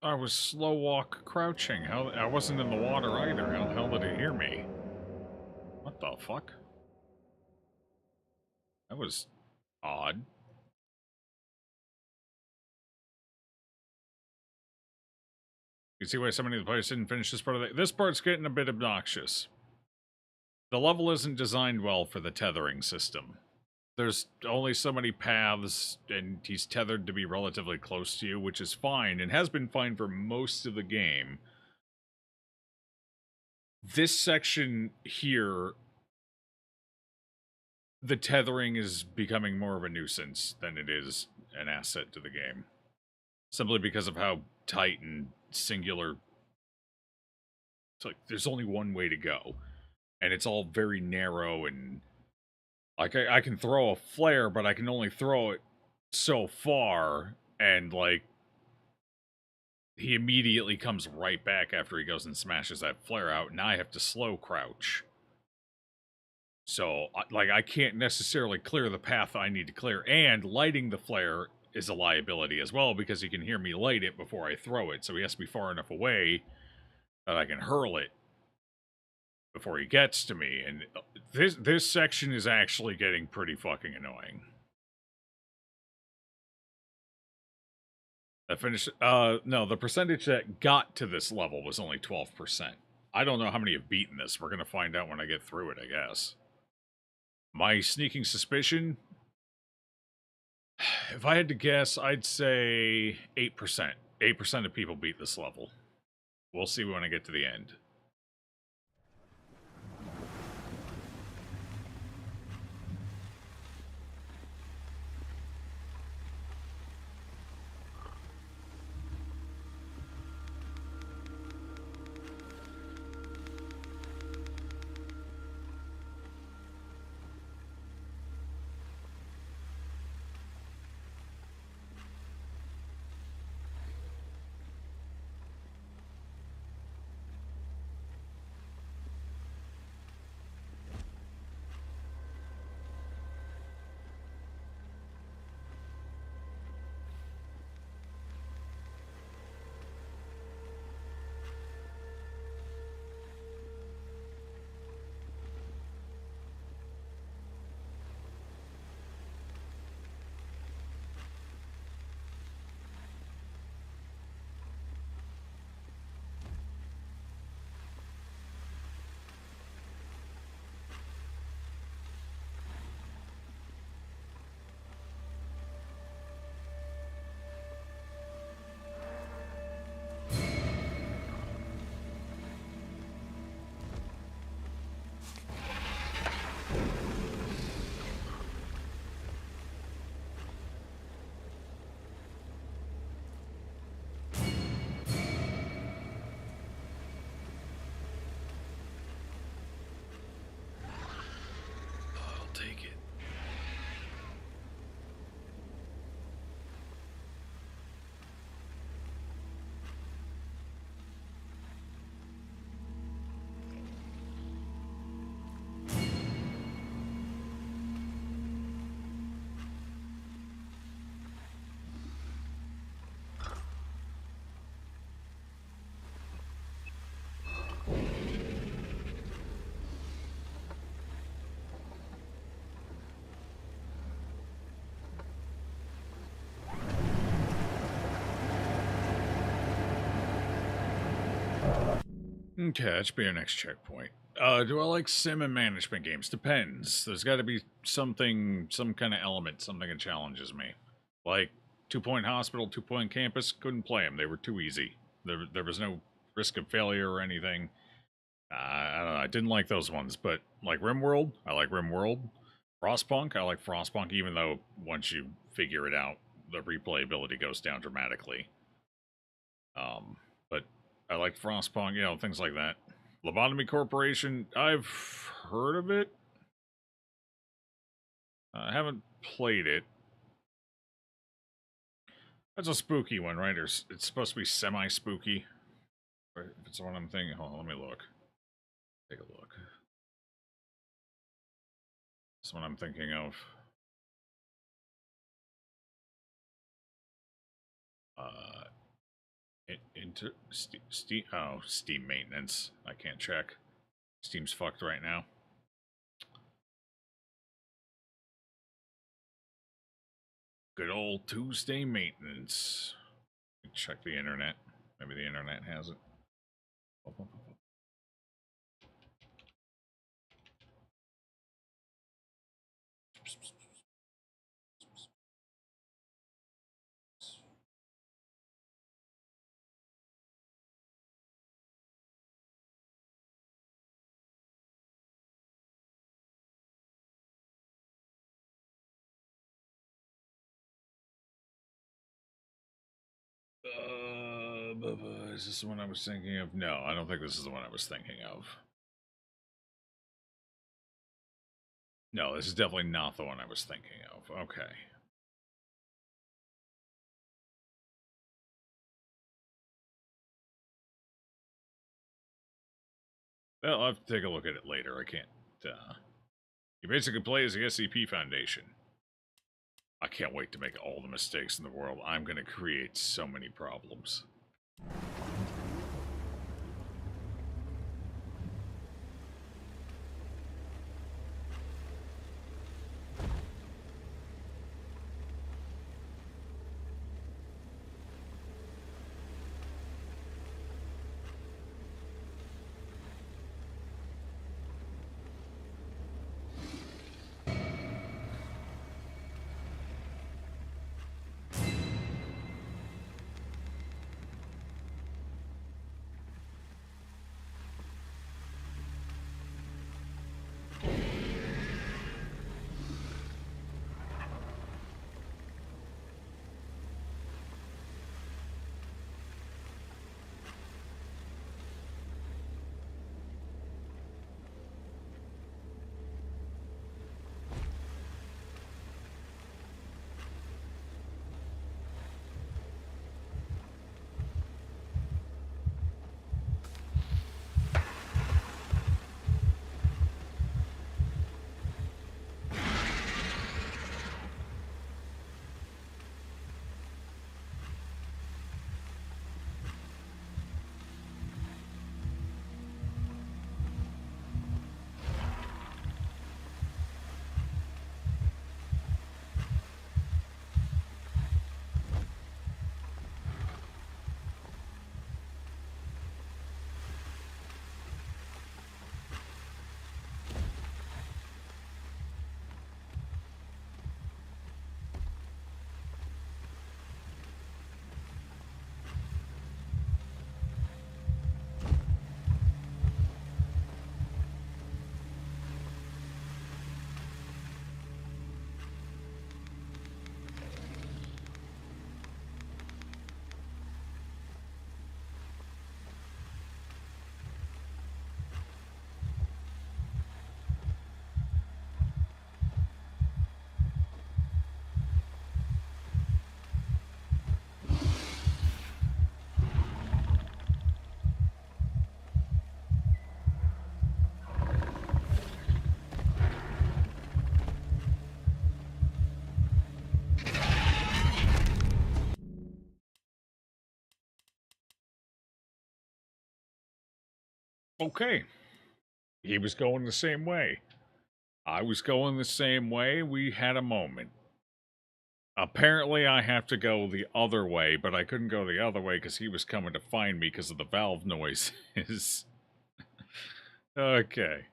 I was slow walk crouching. How I wasn't in the water either. How the hell did it hear me? What the fuck? That was odd. You see why so many of the players didn't finish this part of the... This part's getting a bit obnoxious. The level isn't designed well for the tethering system. There's only so many paths, and he's tethered to be relatively close to you, which is fine, and has been fine for most of the game. This section here, the tethering is becoming more of a nuisance than it is an asset to the game. Simply because of how tight and singular... It's like, there's only one way to go. And it's all very narrow and... Like, I can throw a flare, but I can only throw it so far, and, like, he immediately comes right back after he goes and smashes that flare out, and I have to slow crouch. So, like, I can't necessarily clear the path I need to clear, and lighting the flare is a liability as well, because he can hear me light it before I throw it, so he has to be far enough away that I can hurl it before he gets to me, and this section is actually getting pretty fucking annoying. I finished, no, the percentage that got to this level was only 12%. I don't know how many have beaten this. We're gonna find out when I get through it, I guess. My sneaking suspicion, if I had to guess, I'd say 8%. 8% of people beat this level. We'll see when I get to the end. Okay, that should be our next checkpoint. Do I like sim and management games? Depends. There's got to be something, some kind of element, something that challenges me. Like 2 Point Hospital, 2 Point Campus, couldn't play them. They were too easy. There was no risk of failure or anything. I don't know. I didn't like those ones, but like RimWorld, I like RimWorld. Frostpunk, I like Frostpunk, even though once you figure it out, the replayability goes down dramatically. But I like Frostpunk, things like that. Lobotomy Corporation, I've heard of it. I haven't played it. That's a spooky one, right? Or it's supposed to be semi-spooky. If it's the one I'm thinking, hold on, let me look. Take a look. That's what I'm thinking of. Uh, Steam maintenance. I can't check. Steam's fucked right now. Good old Tuesday maintenance. Check the internet. Maybe the internet has it. Is this the one I was thinking of? No, I don't think this is the one I was thinking of. No, this is definitely not the one I was thinking of. Okay. Well, I'll have to take a look at it later. I can't. You basically play as the SCP Foundation. I can't wait to make all the mistakes in the world. I'm going to create so many problems. Okay. He was going the same way. I was going the same way. We had a moment. Apparently, I have to go the other way, but I couldn't go the other way because he was coming to find me because of the valve noises. Okay.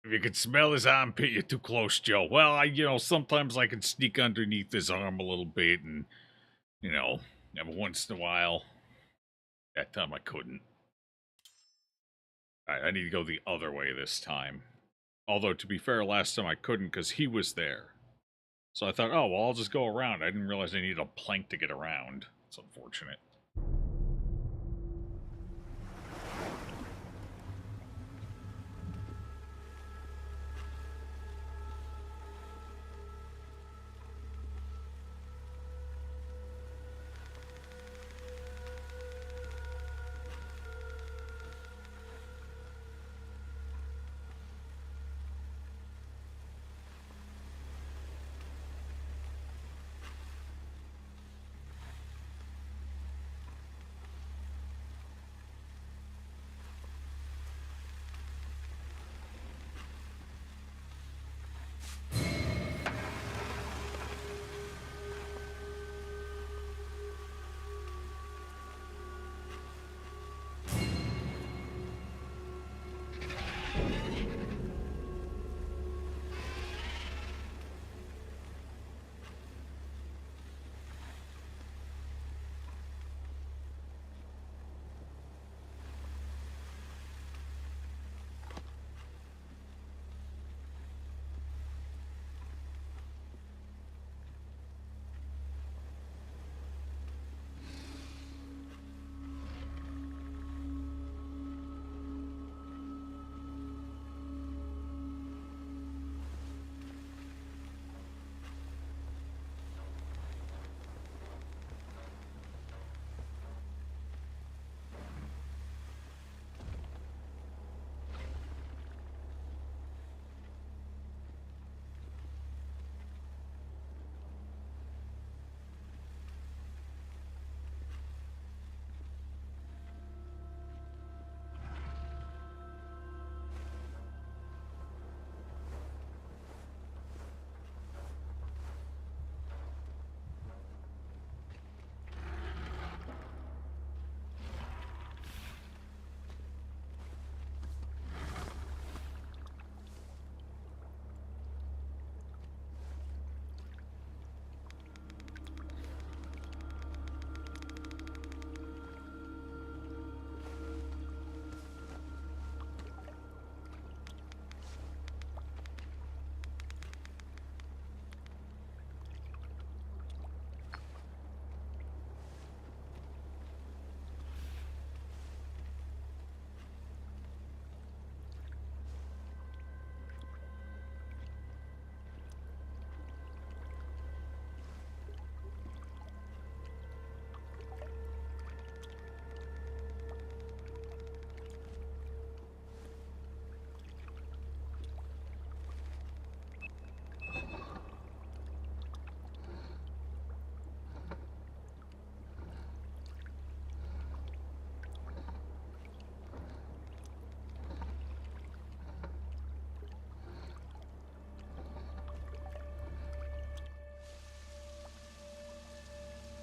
If you can smell his armpit, you're too close, Joe. Well, sometimes I can sneak underneath his arm a little bit and, every once in a while. That time I couldn't. I need to go the other way this time. Although, to be fair, last time I couldn't because he was there. So I thought, oh, well, I'll just go around. I didn't realize I needed a plank to get around. It's unfortunate.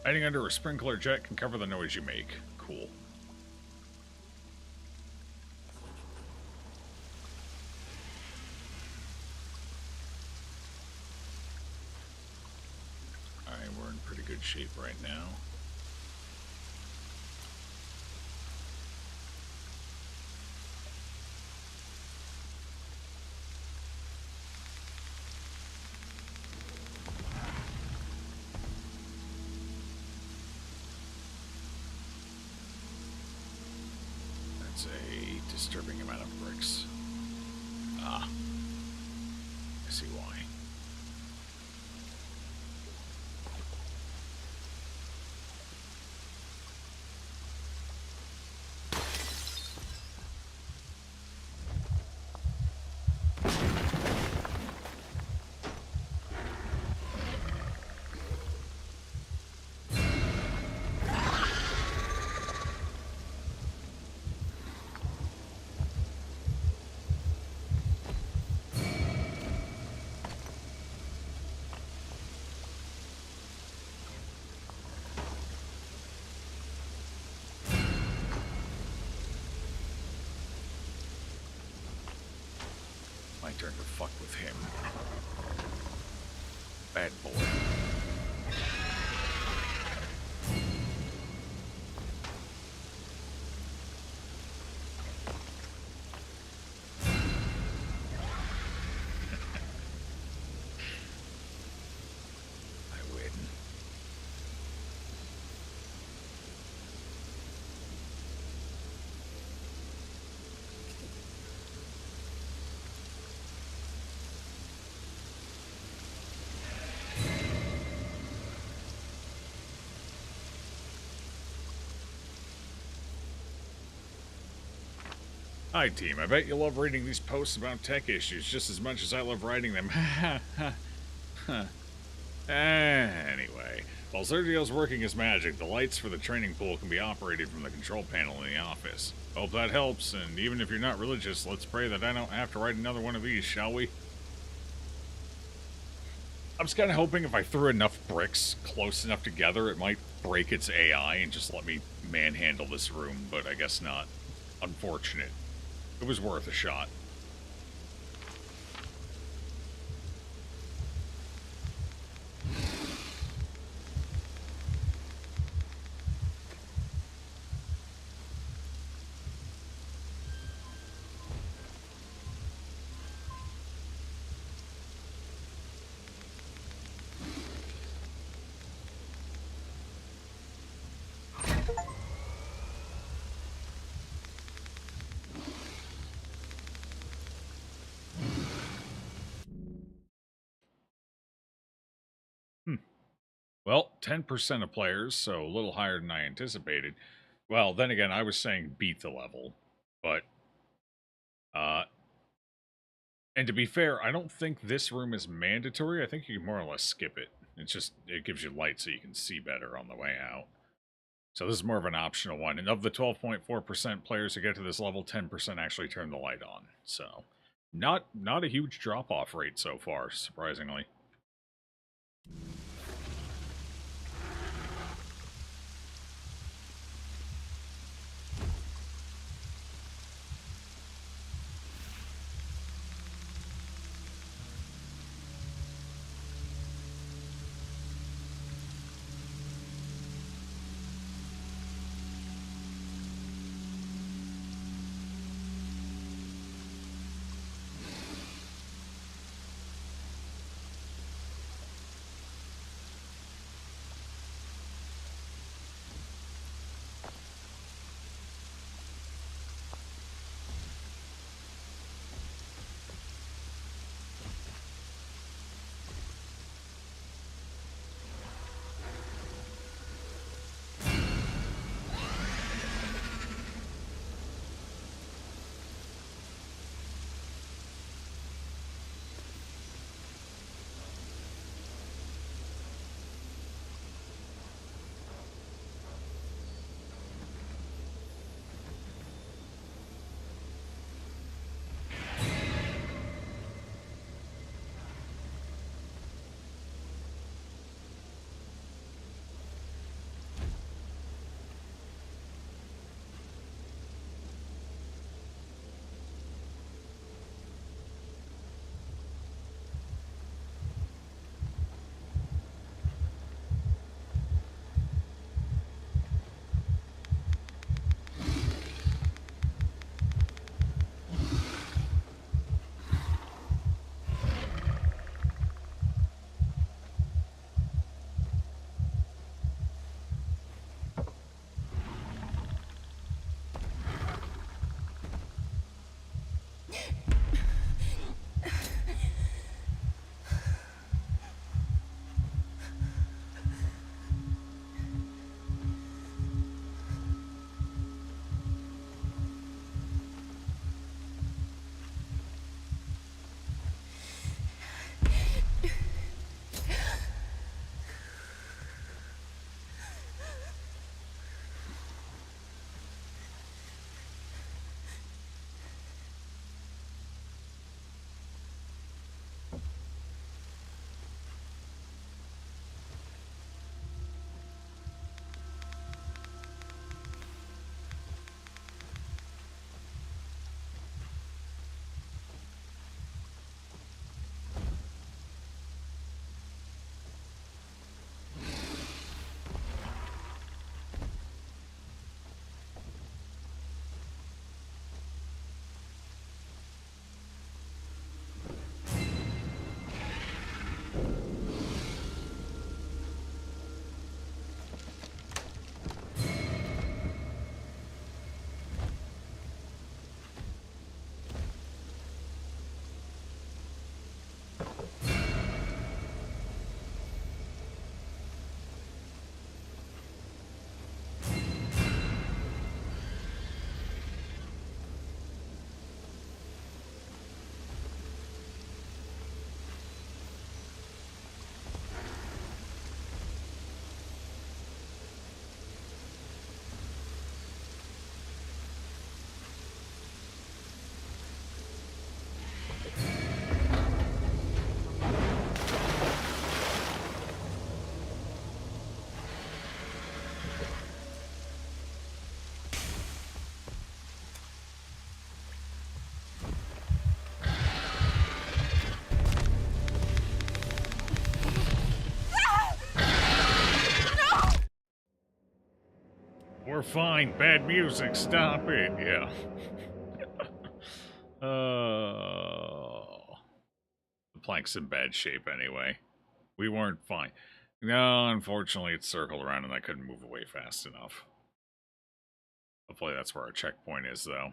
Hiding under a sprinkler jet can cover the noise you make. Cool. Alright, we're in pretty good shape right now. That's a disturbing amount of bricks. Ah. I see why. fuck with him. Bad boy. I win. Hi, team. I bet you love reading these posts about tech issues just as much as I love writing them. Anyway, while Sergio's working his magic, the lights for the training pool can be operated from the control panel in the office. Hope that helps, and even if you're not religious, let's pray that I don't have to write another one of these, shall we? I was kind of hoping if I threw enough bricks close enough together, it might break its AI and just let me manhandle this room, but I guess not. Unfortunate. It was worth a shot. Well, 10% of players, so a little higher than I anticipated. Well, then again, I was saying beat the level, but, and to be fair, I don't think this room is mandatory. I think you can more or less skip it. It's just, it gives you light so you can see better on the way out. So this is more of an optional one. And of the 12.4% players who get to this level, 10% actually turn the light on. So, not a huge drop-off rate so far, surprisingly. We're fine. Bad music. Stop it. Yeah. The plank's in bad shape anyway. We weren't fine. No, unfortunately, it circled around and I couldn't move away fast enough. Hopefully that's where our checkpoint is, though.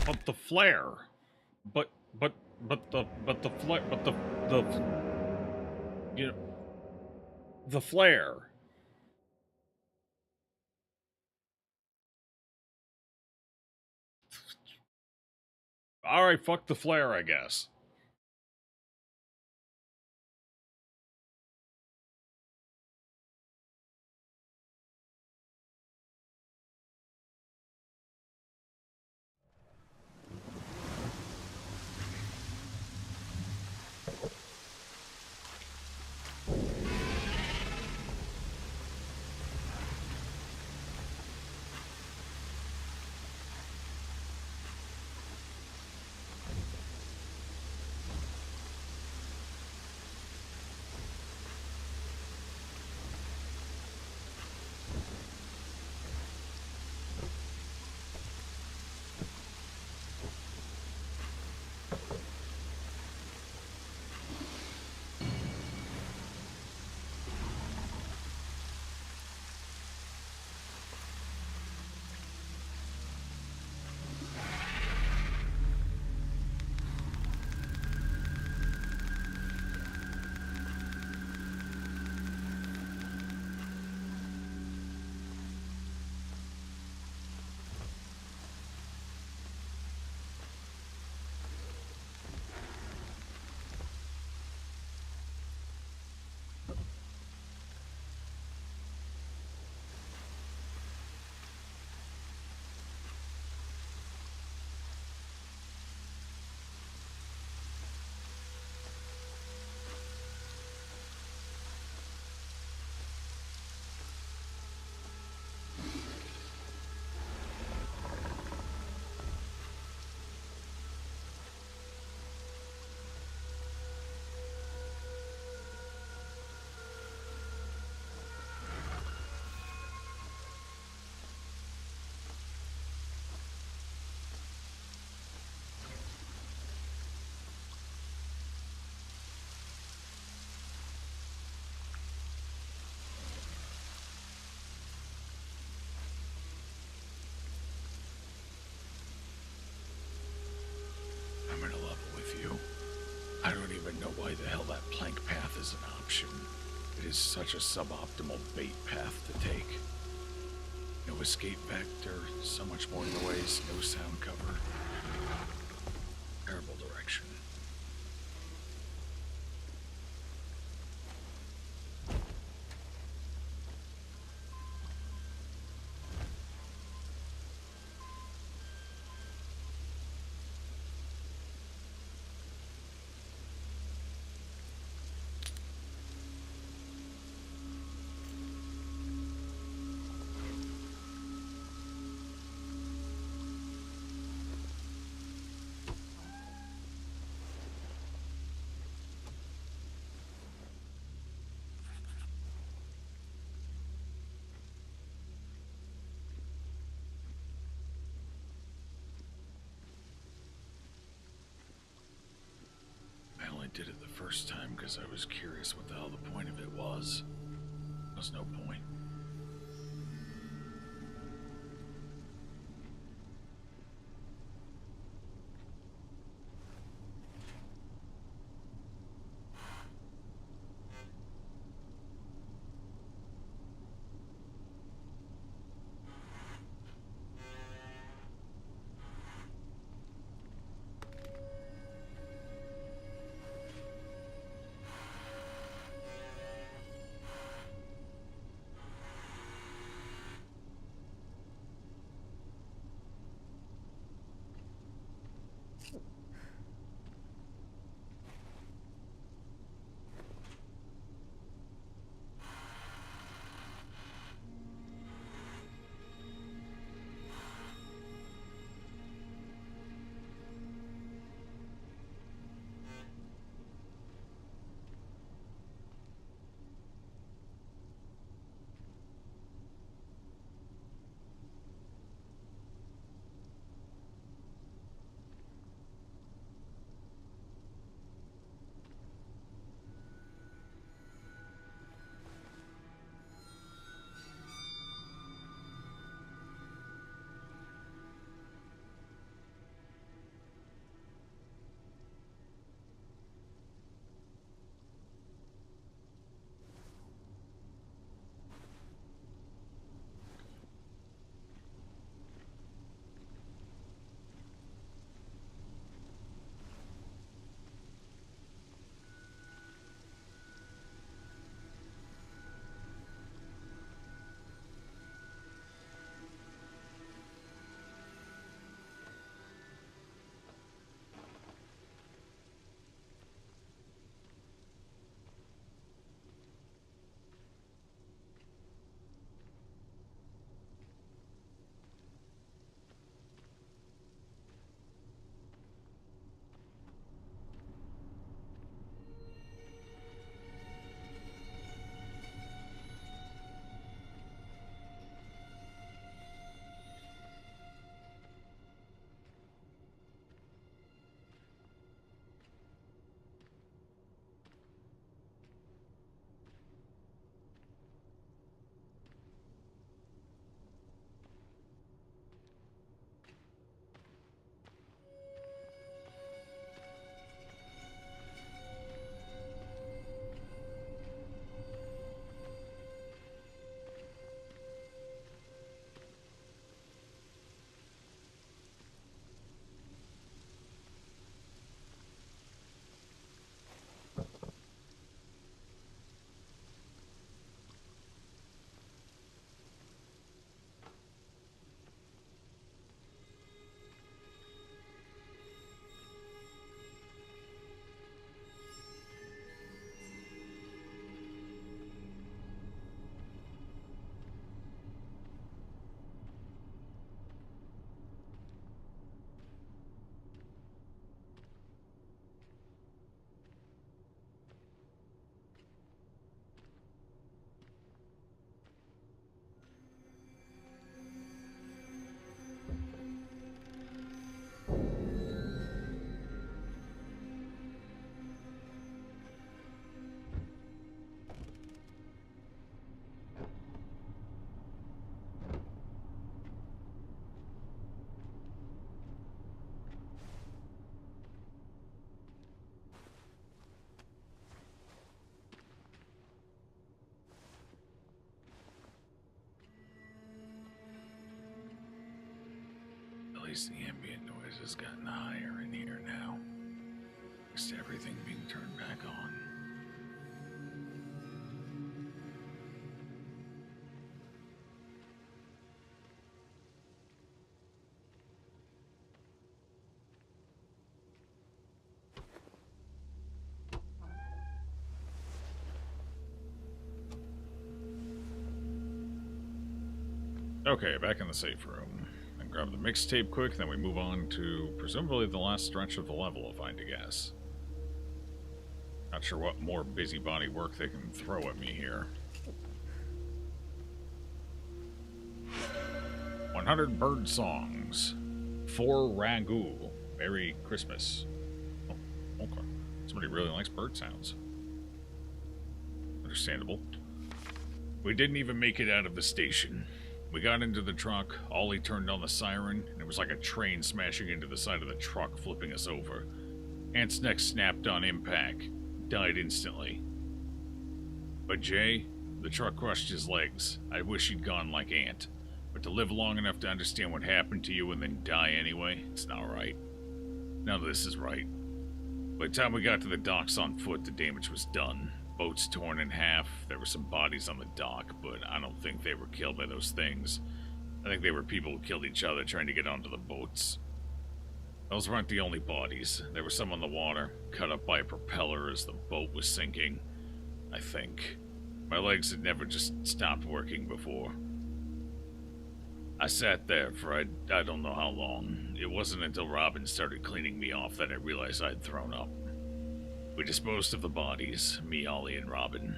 But the flare. But the flare. But the you know the flare. All right, fuck the flare, I guess. such a suboptimal bait path to take. No escape vector, so much more noise, no sound cover. Terrible direction. I only did it the first time because I was curious what the hell the point of it was. There was no point. least the ambient noise has gotten higher in here now. Thanks to everything being turned back on. Okay, back in the safe room. And grab the mixtape quick, then we move on to presumably the last stretch of the level, if I had to guess. Not sure what more busybody work they can throw at me here. 100 bird songs. 4 ragu. Merry Christmas. Oh, okay. Somebody really likes bird sounds. Understandable. We didn't even make it out of the station. We got into the truck, Ollie turned on the siren, and it was like a train smashing into the side of the truck, flipping us over. Ant's neck snapped on impact. Died instantly. But Jay, the truck crushed his legs. I wish he'd gone like Ant. But to live long enough to understand what happened to you and then die anyway, it's not right. None of this is right. By the time we got to the docks on foot, the damage was done. Boats torn in half. There were some bodies on the dock, but I don't think they were killed by those things. I think they were people who killed each other trying to get onto the boats. Those weren't the only bodies. There were some on the water, cut up by a propeller as the boat was sinking. I think. My legs had never just stopped working before. I sat there for I don't know how long. It wasn't until Robin started cleaning me off that I realized I'd thrown up. We disposed of the bodies, me, Ollie, and Robin.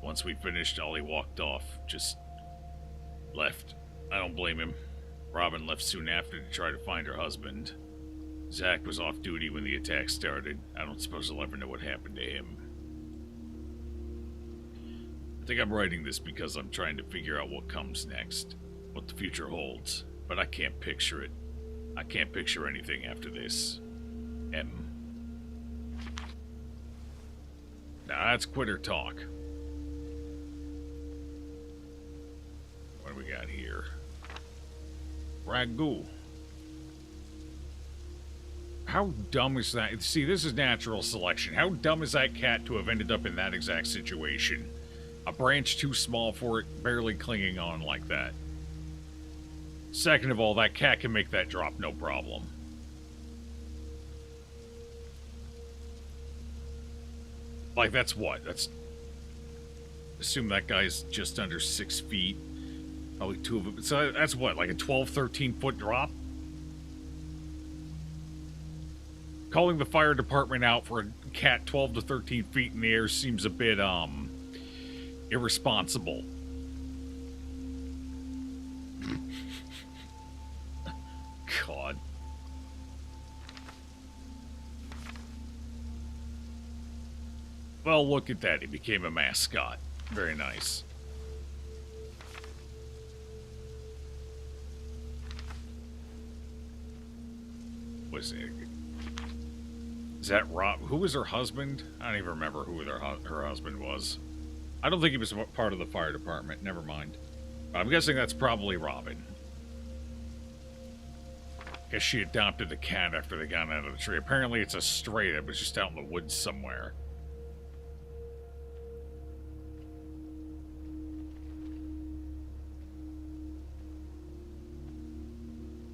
Once we finished, Ollie walked off, just left. I don't blame him. Robin left soon after to try to find her husband. Zach was off duty when the attack started. I don't suppose I'll ever know what happened to him. I think I'm writing this because I'm trying to figure out what comes next, what the future holds, but I can't picture it. I can't picture anything after this. M. Now that's quitter talk. What do we got here? Ragu. How dumb is that? See, this is natural selection. How dumb is that cat to have ended up in that exact situation? A branch too small for it, barely clinging on like that. Second of all, that cat can make that drop no problem. Like, that's what? That's... Assume that guy's just under 6 feet. Probably 2 of them. So that's what, like a 12, 13-foot drop? Calling the fire department out for a cat 12 to 13 feet in the air seems a bit, irresponsible. God. Well, look at that. He became a mascot. Very nice. Was it? Is that Rob? Who was her husband? I don't even remember who her husband was. I don't think he was part of the fire department. Never mind. I'm guessing that's probably Robin. Guess she adopted the cat after they got out of the tree. Apparently it's a stray that was just out in the woods somewhere.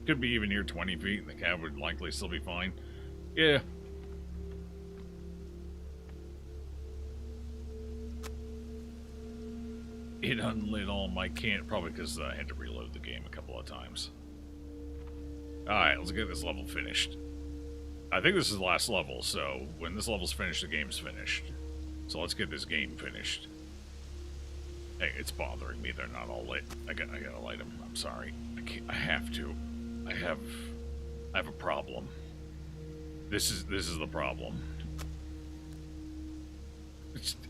Could be even near 20 feet, and the cat would likely still be fine. Yeah. It unlit all my can, probably because I had to reload the game a couple of times. Alright, let's get this level finished. I think this is the last level, so when this level's finished, the game's finished. So let's get this game finished. Hey, it's bothering me they're not all lit. I gotta light them. I'm sorry. I have to. I have a problem. This is the problem.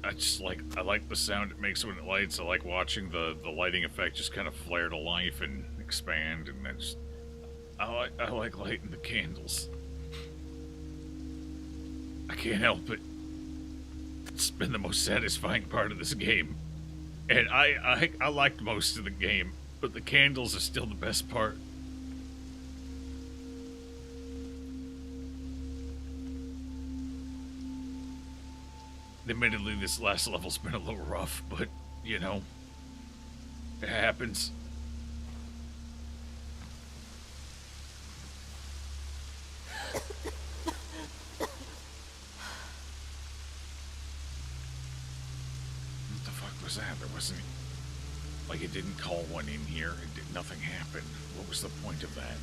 I like the sound it makes when it lights. I like watching the lighting effect just kind of flare to life and expand, and then just I like lighting the candles. I can't help it. It's been the most satisfying part of this game. And I liked most of the game, but the candles are still the best part. Admittedly, this last level's been a little rough, but, you know, it happens. What the fuck was that? There wasn't... Like, it didn't call one in here. Nothing happened. What was the point of that?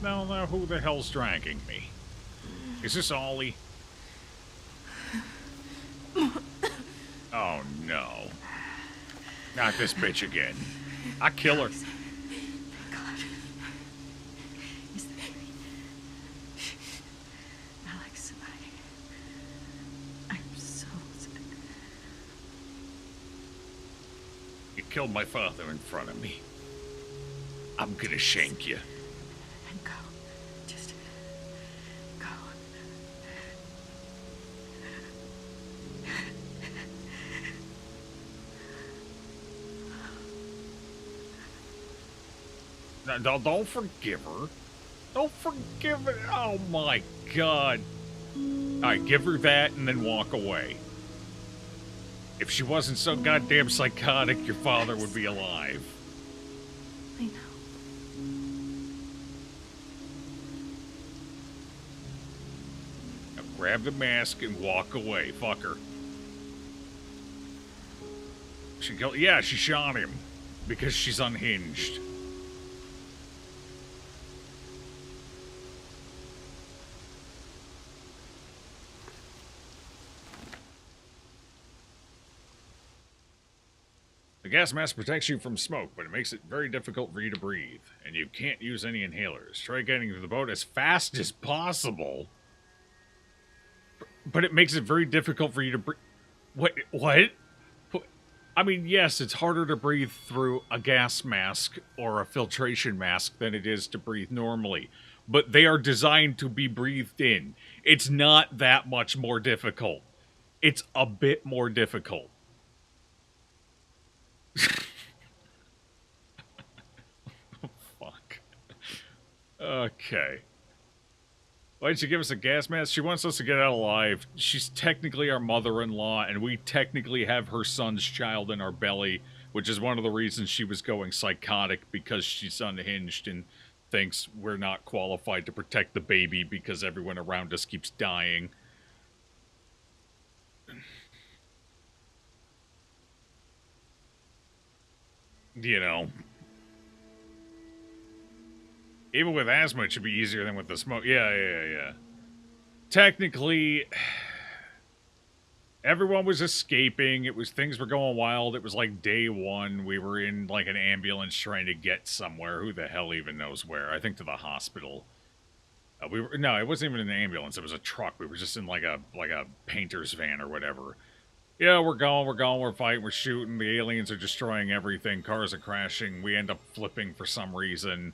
Now, who the hell's dragging me? Is this Ollie? Oh, no. Not this bitch again. I kill her. Thank God. Is the baby? Alex, I'm so sick. You killed my father in front of me. I'm gonna shank you. And go. Just go. No, don't forgive her. Don't forgive her. Oh my God. Alright, give her that and then walk away. If she wasn't so goddamn psychotic, your father would be alive. I know. Now grab the mask and walk away. Fuck her. Yeah, she shot him. Because she's unhinged. The gas mask protects you from smoke, but it makes it very difficult for you to breathe. And you can't use any inhalers. Try getting to the boat as fast as possible. But it makes it very difficult for you to breathe. What? I mean, yes, it's harder to breathe through a gas mask or a filtration mask than it is to breathe normally, but they are designed to be breathed in. It's not that much more difficult. It's a bit more difficult. Fuck. Okay. Why did she give us a gas mask? She wants us to get out alive. She's technically our mother-in-law, and we technically have her son's child in our belly, which is one of the reasons she was going psychotic, because she's unhinged and thinks we're not qualified to protect the baby because everyone around us keeps dying. You know. Even with asthma, it should be easier than with the smoke. Yeah. Technically, everyone was escaping. Things were going wild. It was like day one. We were in like an ambulance trying to get somewhere. Who the hell even knows where? I think to the hospital. No, it wasn't even an ambulance. It was a truck. We were just in like a painter's van or whatever. Yeah, we're going, we're fighting, we're shooting. The aliens are destroying everything. Cars are crashing. We end up flipping for some reason.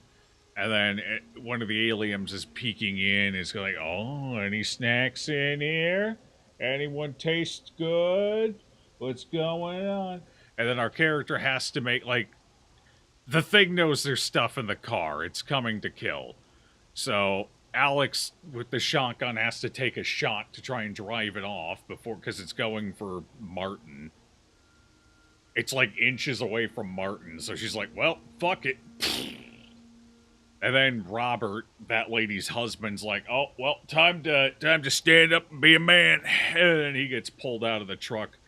And then one of the aliens is peeking in. Is like, oh, any snacks in here? Anyone taste good? What's going on? And then our character has to make, like, the thing knows there's stuff in the car. It's coming to kill. So Alex, with the shotgun, has to take a shot to try and drive it off because it's going for Martin. It's like inches away from Martin. So she's like, well, fuck it. And then Robert, that lady's husband's like, oh, well, time to stand up and be a man. And then he gets pulled out of the truck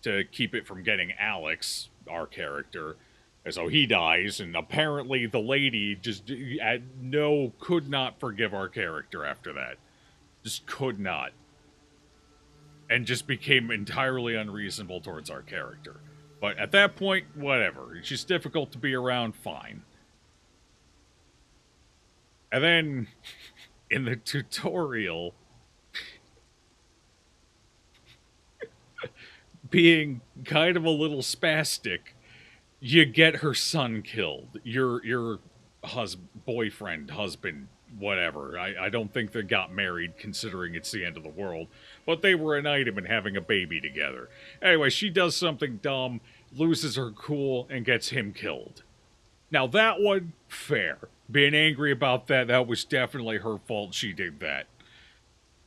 to keep it from getting Alex, our character. And so he dies, and apparently the lady just could not forgive our character after that. Just could not. And just became entirely unreasonable towards our character. But at that point, whatever. She's difficult to be around, fine. And then, in the tutorial, being kind of a little spastic, you get her son killed. Your boyfriend, husband, whatever. I don't think they got married, considering it's the end of the world. But they were an item and having a baby together. Anyway, she does something dumb, loses her cool, and gets him killed. Now that one, fair. Being angry about that was definitely her fault. She did that.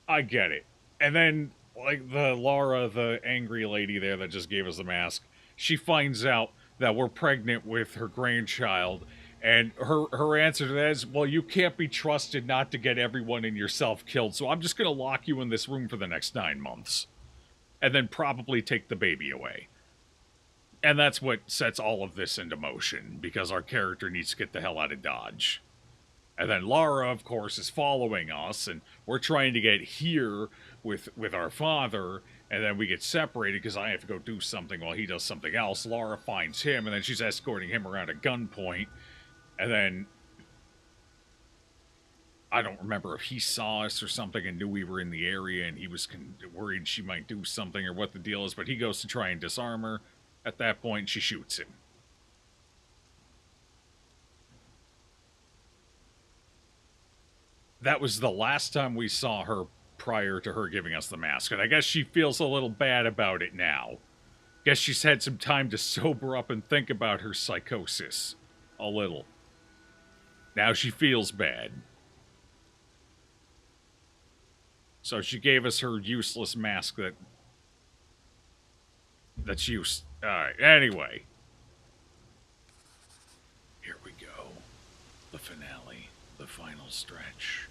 I get it. And then, like, Laura, the angry lady there that just gave us the mask, she finds out that we're pregnant with her grandchild, and her answer to that is, well, you can't be trusted not to get everyone and yourself killed, so I'm just going to lock you in this room for the next 9 months. And then probably take the baby away. And that's what sets all of this into motion, because our character needs to get the hell out of Dodge. And then Lara, of course, is following us, and we're trying to get here with our father, and then we get separated because I have to go do something while he does something else. Lara finds him, and then she's escorting him around at gunpoint, and then I don't remember if he saw us or something and knew we were in the area, and he was worried she might do something or what the deal is, but he goes to try and disarm her. At that point, she shoots him. That was the last time we saw her prior to her giving us the mask, and I guess she feels a little bad about it now. Guess she's had some time to sober up and think about her psychosis. A little. Now she feels bad. So she gave us her useless mask that's used. Alright, anyway. Here we go. The finale. The final stretch.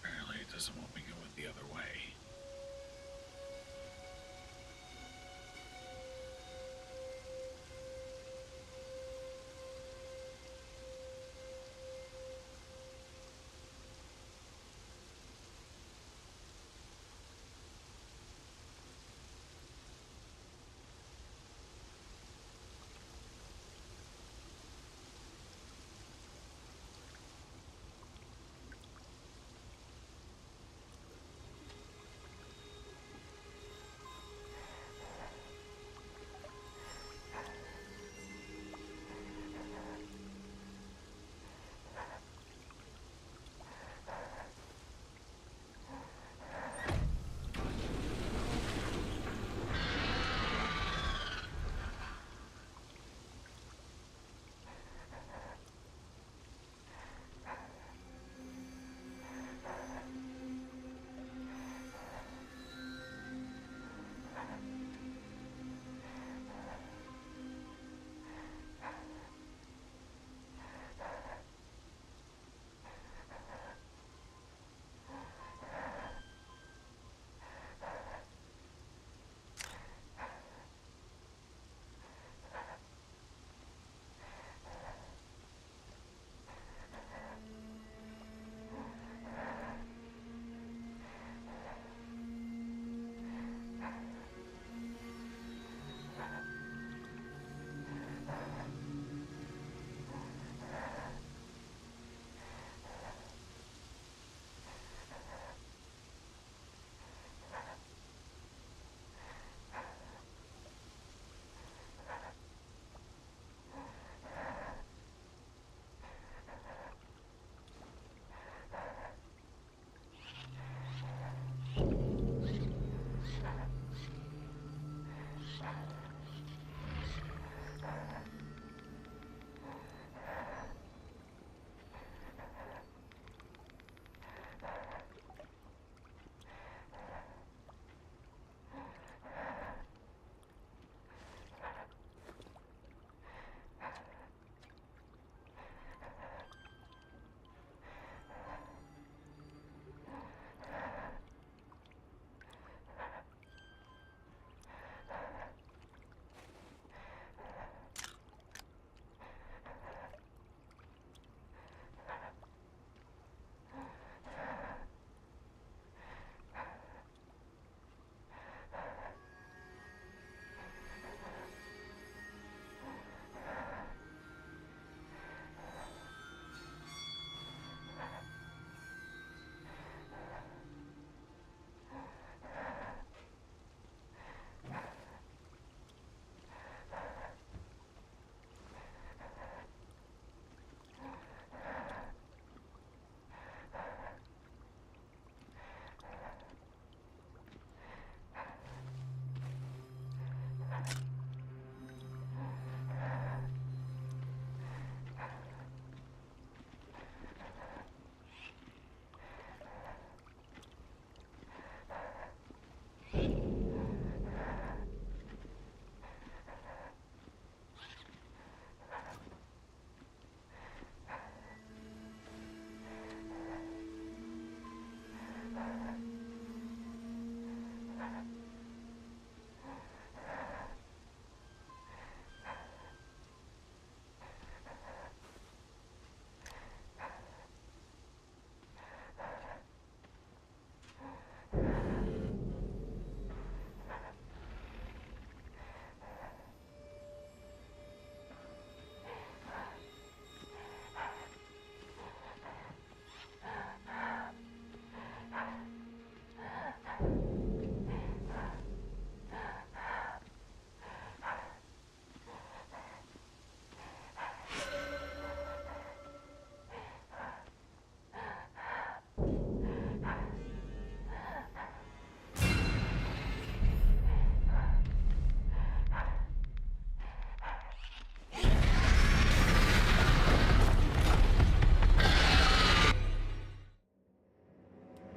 Apparently it doesn't want me going the other way.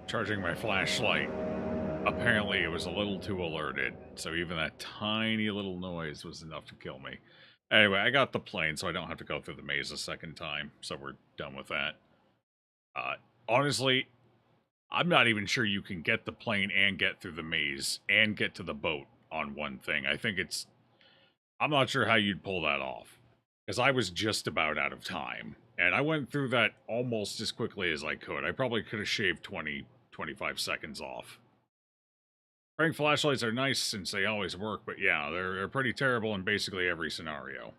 Charging my flashlight. Apparently, it was a little too alerted, so even that tiny little noise was enough to kill me. Anyway, I got the plane, so I don't have to go through the maze a second time, so we're done with that. Honestly, I'm not even sure you can get the plane and get through the maze and get to the boat on one thing. I think it's... I'm not sure how you'd pull that off, because I was just about out of time, and I went through that almost as quickly as I could. I probably could have shaved 20, 25 seconds off. Prank flashlights are nice since they always work, but yeah, they're pretty terrible in basically every scenario.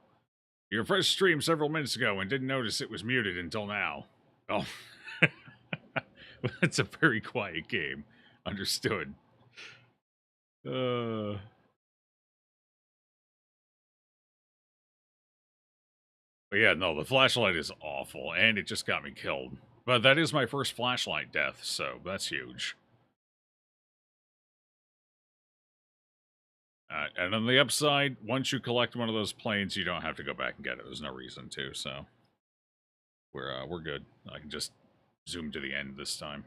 Your first stream several minutes ago and didn't notice it was muted until now. Oh, it's a very quiet game. Understood. But yeah, no, the flashlight is awful, and it just got me killed. But that is my first flashlight death, so that's huge. And on the upside, once you collect one of those planes, you don't have to go back and get it. There's no reason to, so we're good. I can just zoom to the end this time.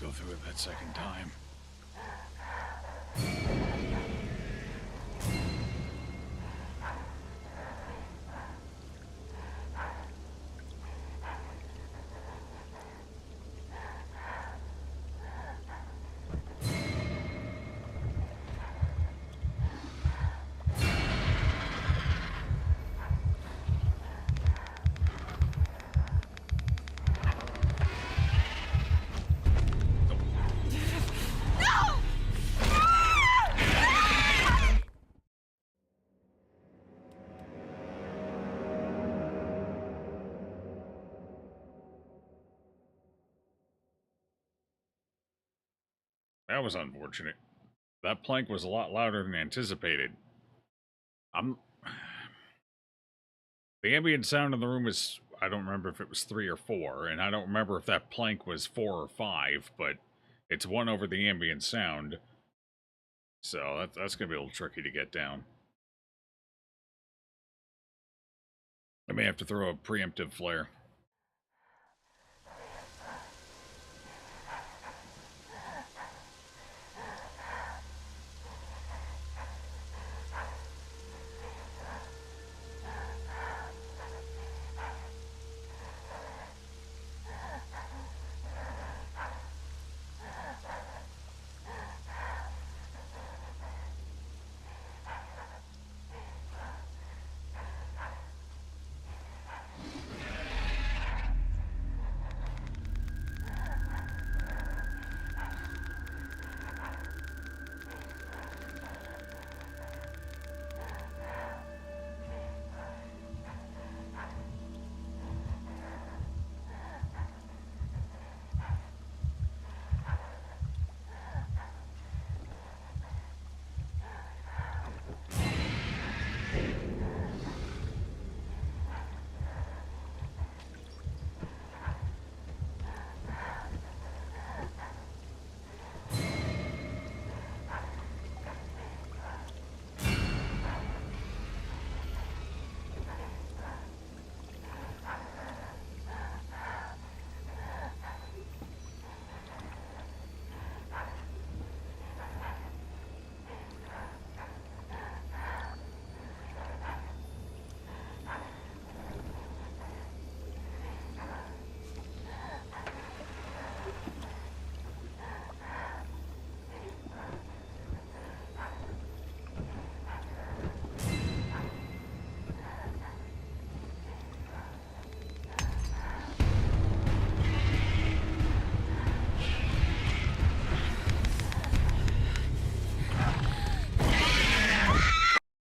go through it that second time. That was unfortunate. That plank was a lot louder than anticipated. I'm... The ambient sound in the room is... I don't remember if it was 3 or 4, and I don't remember if that plank was 4 or 5, but it's 1 over the ambient sound. So that's going to be a little tricky to get down. I may have to throw a preemptive flare.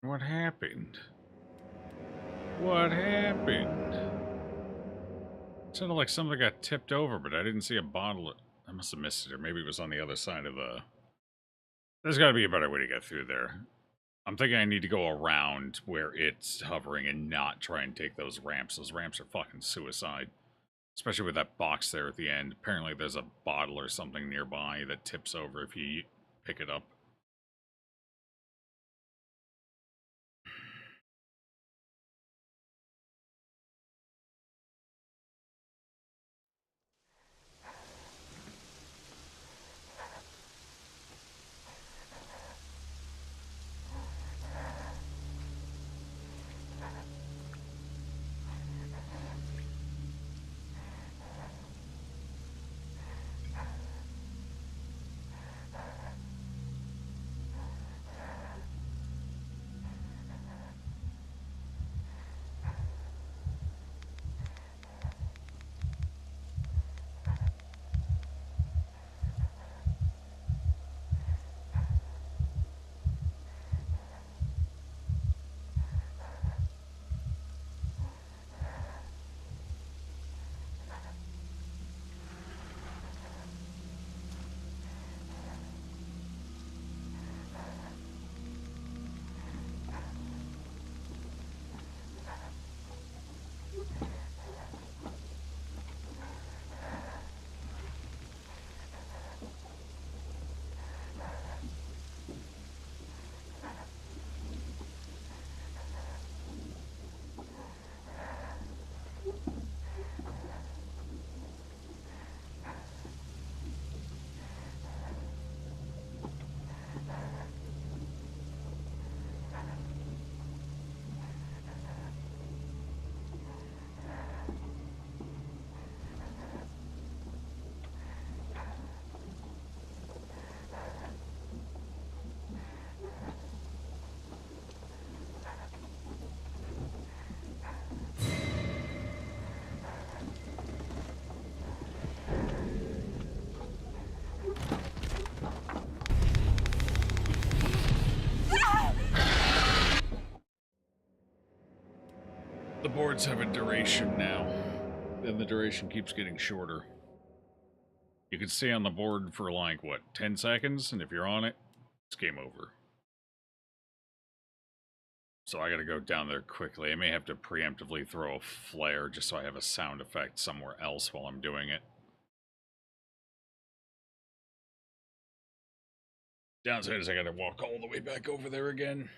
What happened? What happened? It sounded like something got tipped over, but I didn't see a bottle. I must have missed it, or maybe it was on the other side of the... There's got to be a better way to get through there. I'm thinking I need to go around where it's hovering and not try and take those ramps. Those ramps are fucking suicide. Especially with that box there at the end. Apparently there's a bottle or something nearby that tips over if you pick it up. The boards have a duration now, and the duration keeps getting shorter. You can stay on the board for like, what, 10 seconds? And if you're on it, it's game over. So I gotta go down there quickly. I may have to preemptively throw a flare just so I have a sound effect somewhere else while I'm doing it. Downside is I gotta walk all the way back over there again.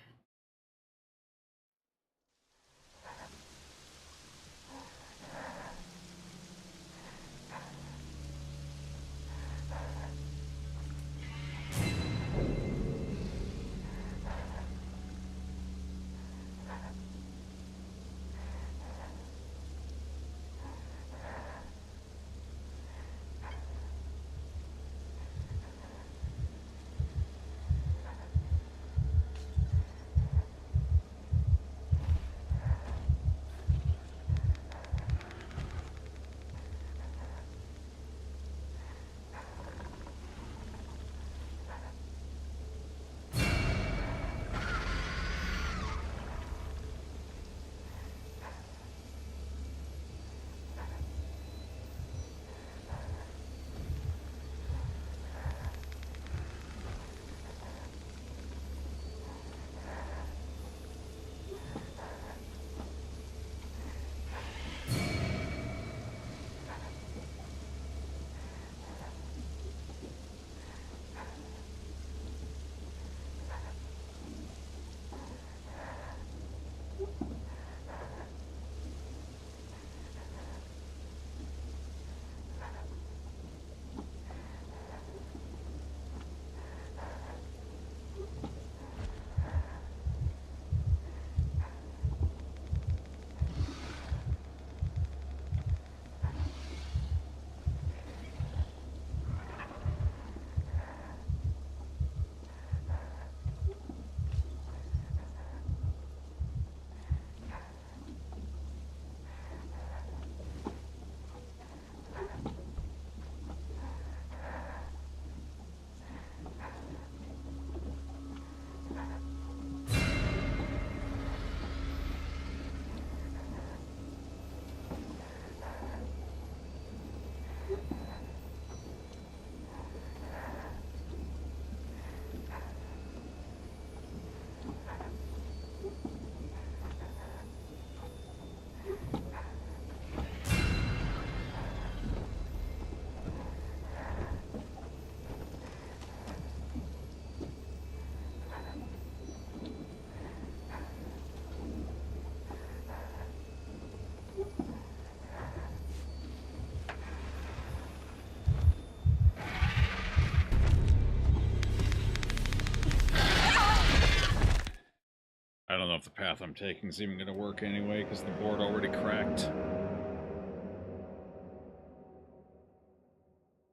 I don't know if the path I'm taking is even going to work anyway, because the board already cracked.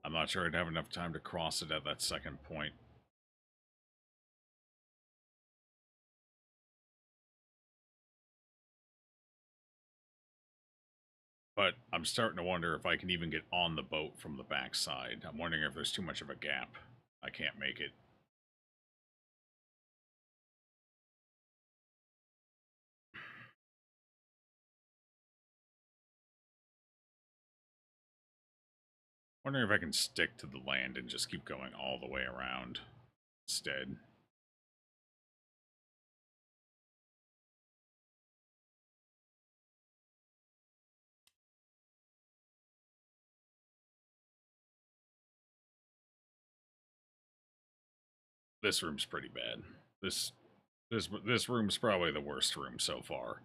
I'm not sure I'd have enough time to cross it at that second point. But I'm starting to wonder if I can even get on the boat from the backside. I'm wondering if there's too much of a gap. I can't make it. Wondering if I can stick to the land and just keep going all the way around instead. This room's pretty bad. This room's probably the worst room so far.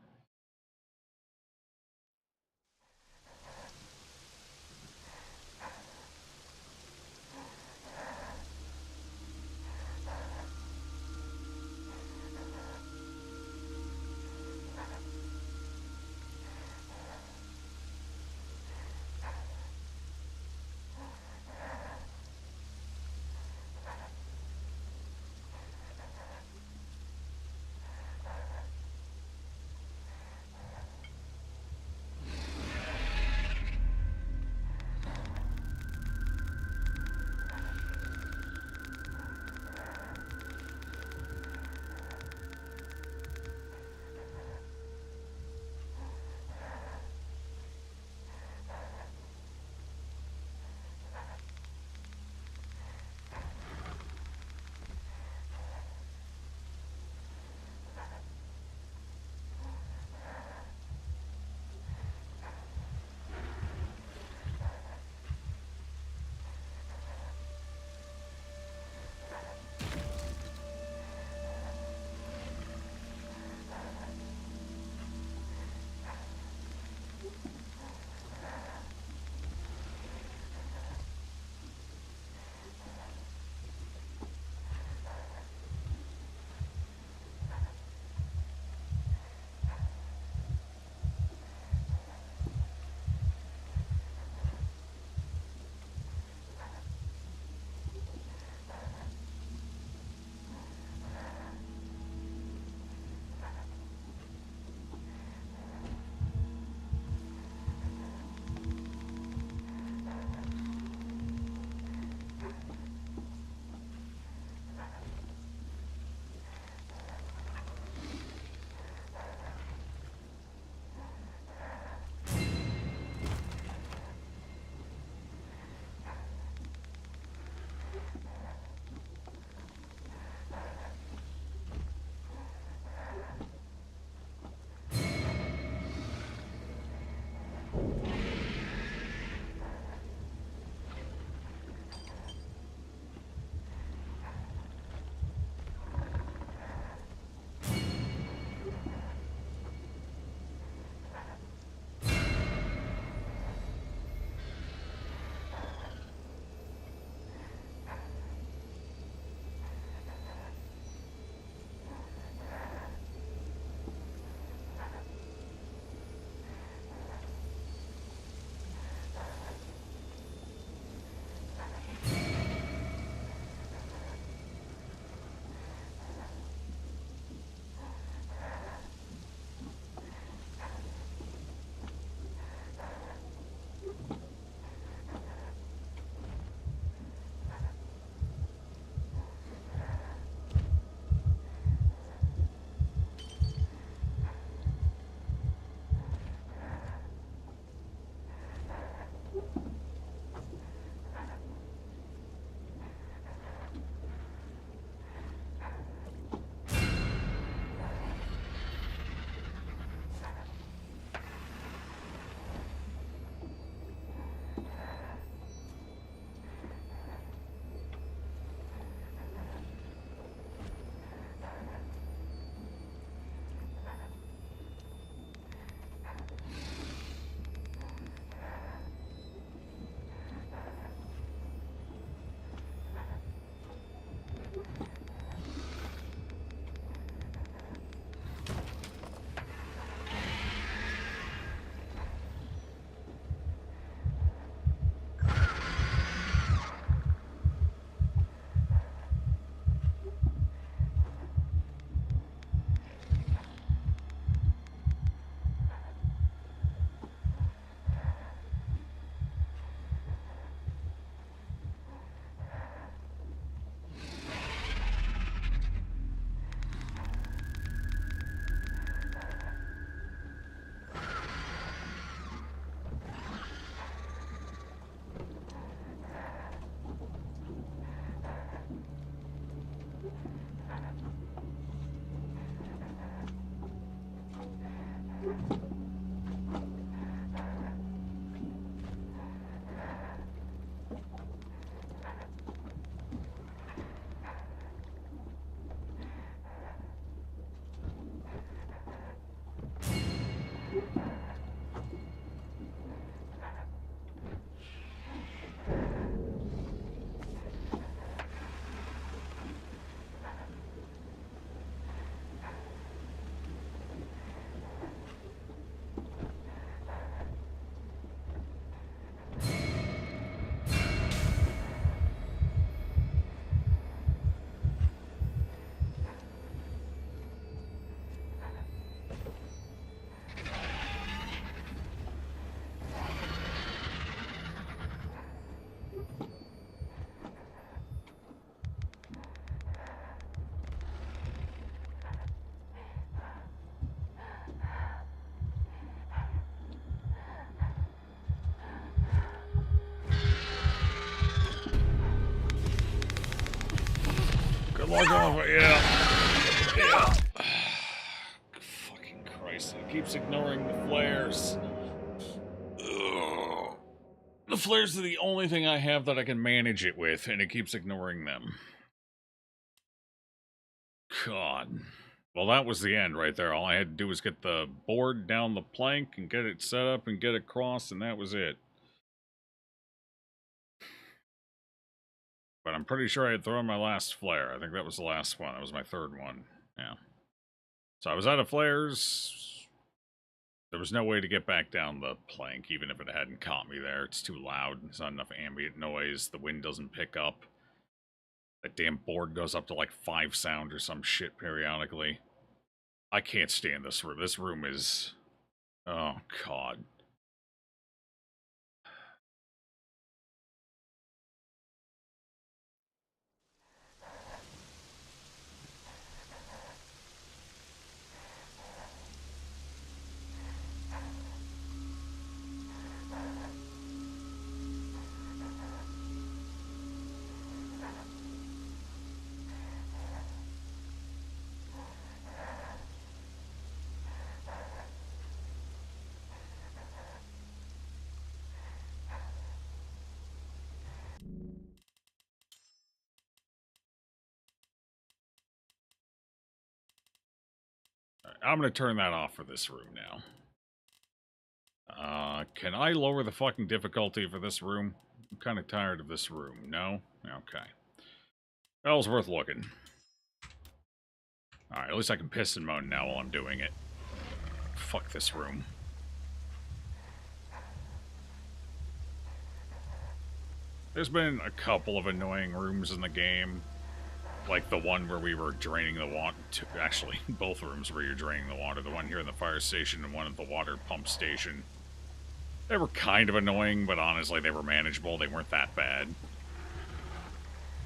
Walk off. Yeah. Yeah. Fucking Christ. It keeps ignoring the flares. Ugh. The flares are the only thing I have that I can manage it with, and it keeps ignoring them. God. Well, that was the end right there. All I had to do was get the board down the plank and get it set up and get across, and that was it. But I'm pretty sure I had thrown my last flare. I think that was the last one. That was my third one. Yeah. So I was out of flares. There was no way to get back down the plank, even if it hadn't caught me there. It's too loud. There's not enough ambient noise. The wind doesn't pick up. That damn board goes up to like 5 sound or some shit periodically. I can't stand this room. This room is... Oh, God. I'm going to turn that off for this room now. Can I lower the fucking difficulty for this room? I'm kind of tired of this room. No? Okay. Well, it's worth looking. Alright, at least I can piss and moan now while I'm doing it. Fuck this room. There's been a couple of annoying rooms in the game. Like the one where we were draining the water. Actually, both rooms where you're draining the water. The one here in the fire station and one at the water pump station. They were kind of annoying, but honestly, they were manageable. They weren't that bad.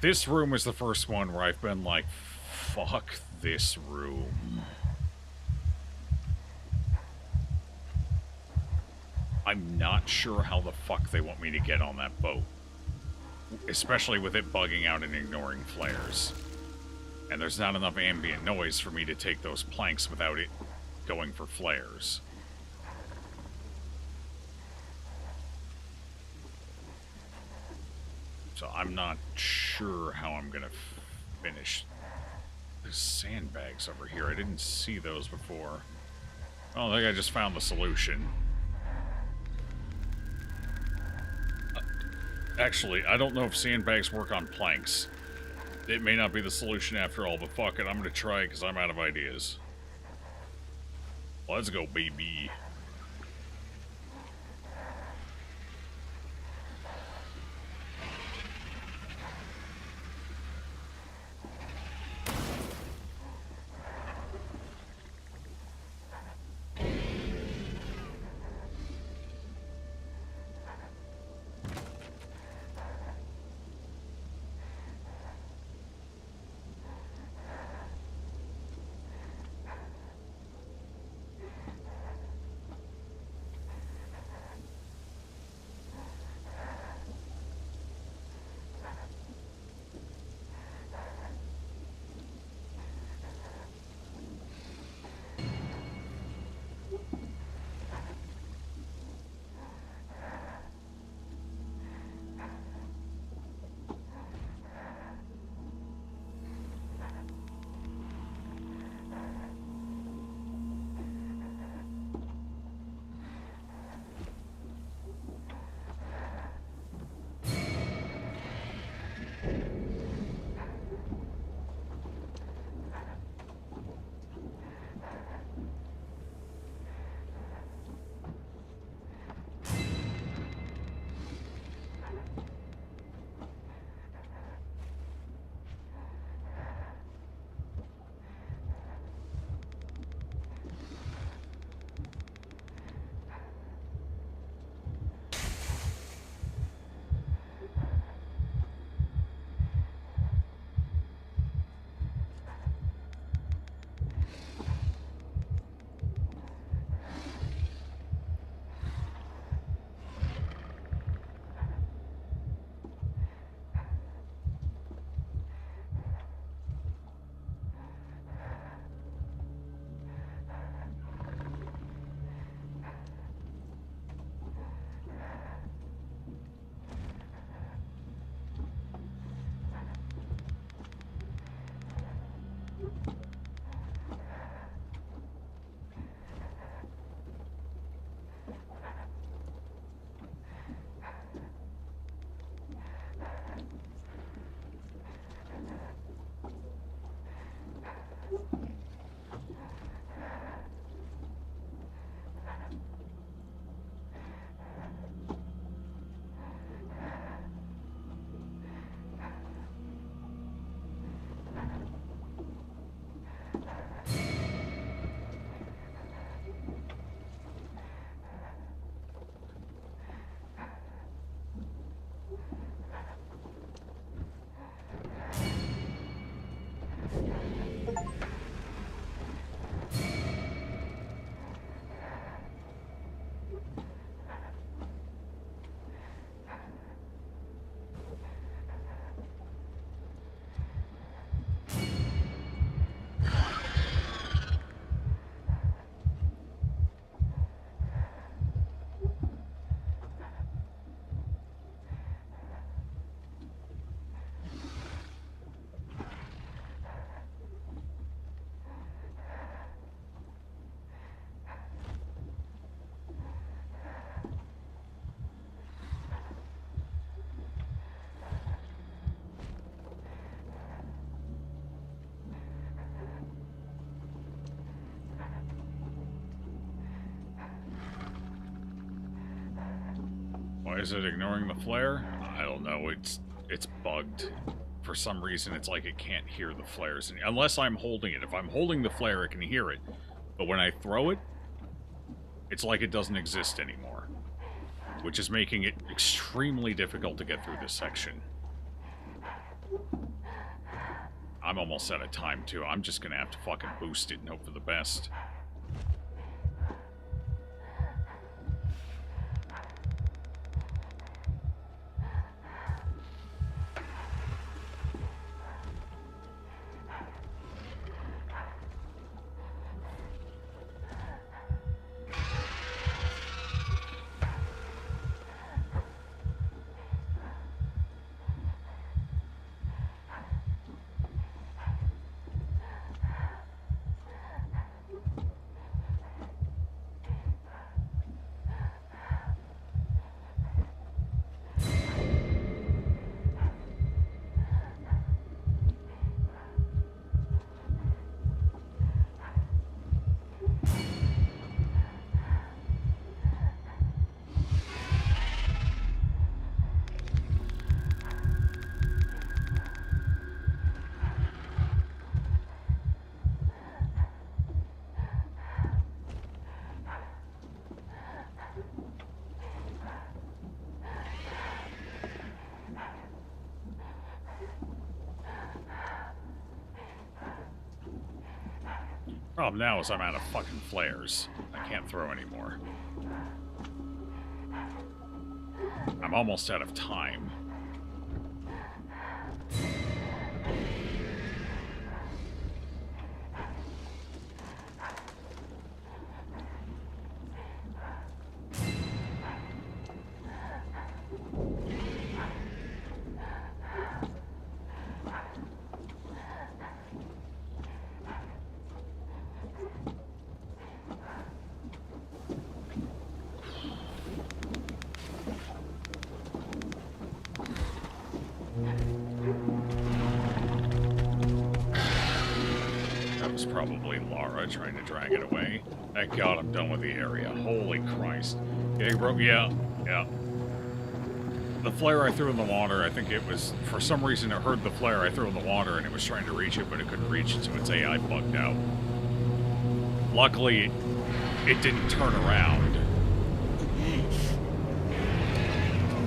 This room was the first one where I've been like, fuck this room. I'm not sure how the fuck they want me to get on that boat. Especially with it bugging out and ignoring flares. And there's not enough ambient noise for me to take those planks without it going for flares. So I'm not sure how I'm gonna finish. There's sandbags over here. I didn't see those before. Oh, I think I just found the solution. Actually, I don't know if sandbags work on planks. It may not be the solution after all, but fuck it, I'm gonna try it because I'm out of ideas. Let's go, baby. Why is it ignoring the flare? I don't know. It's bugged. For some reason, it's like it can't hear the flares. Unless I'm holding it. If I'm holding the flare, it can hear it. But when I throw it, it's like it doesn't exist anymore. Which is making it extremely difficult to get through this section. I'm almost out of time, too. I'm just gonna have to fucking boost it and hope for the best. Problem now is I'm out of fucking flares. I can't throw anymore. I'm almost out of time. Probably Lara trying to drag it away. Thank God I'm done with the area. Holy Christ. Yeah. The flare I threw in the water, I think it was, for some reason it heard the flare I threw in the water and it was trying to reach it, but it couldn't reach it, so its AI bugged out. Luckily, it didn't turn around.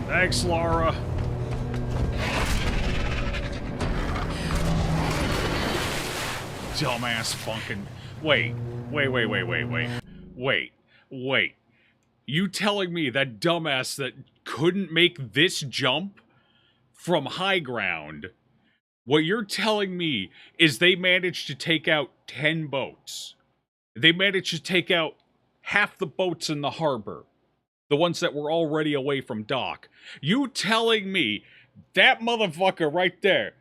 Thanks, Lara. Dumbass funkin'. Wait. You telling me that dumbass that couldn't make this jump from high ground, what you're telling me is they managed to take out 10 boats. They managed to take out half the boats in the harbor. The ones that were already away from dock. You telling me that motherfucker right there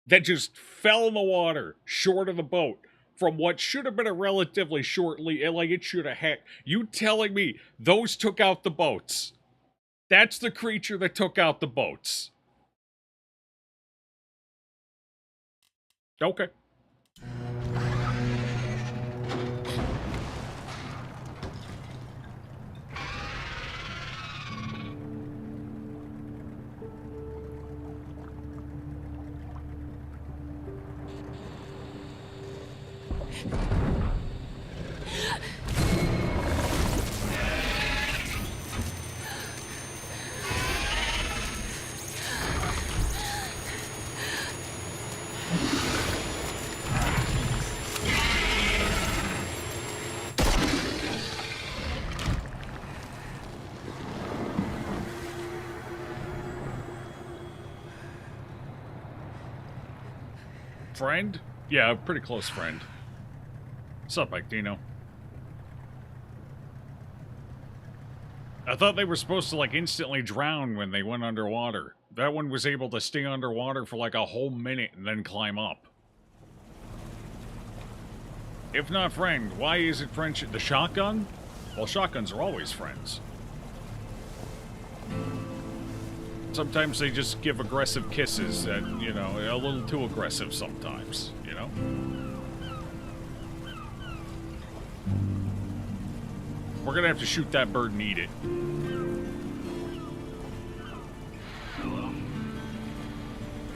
that just fell in the water short of the boat from what should have been a relatively short lead, like it should have had. You telling me those took out the boats? That's the creature that took out the boats. Okay. Friend? Yeah, a pretty close friend. What's up, Mike Dino? I thought they were supposed to, like, instantly drown when they went underwater. That one was able to stay underwater for, like, a whole minute and then climb up. If not friend, why is it friendship? The shotgun? Well, shotguns are always friends. Sometimes they just give aggressive kisses and, you know, a little too aggressive sometimes, you know? We're gonna have to shoot that bird and eat it. Hello?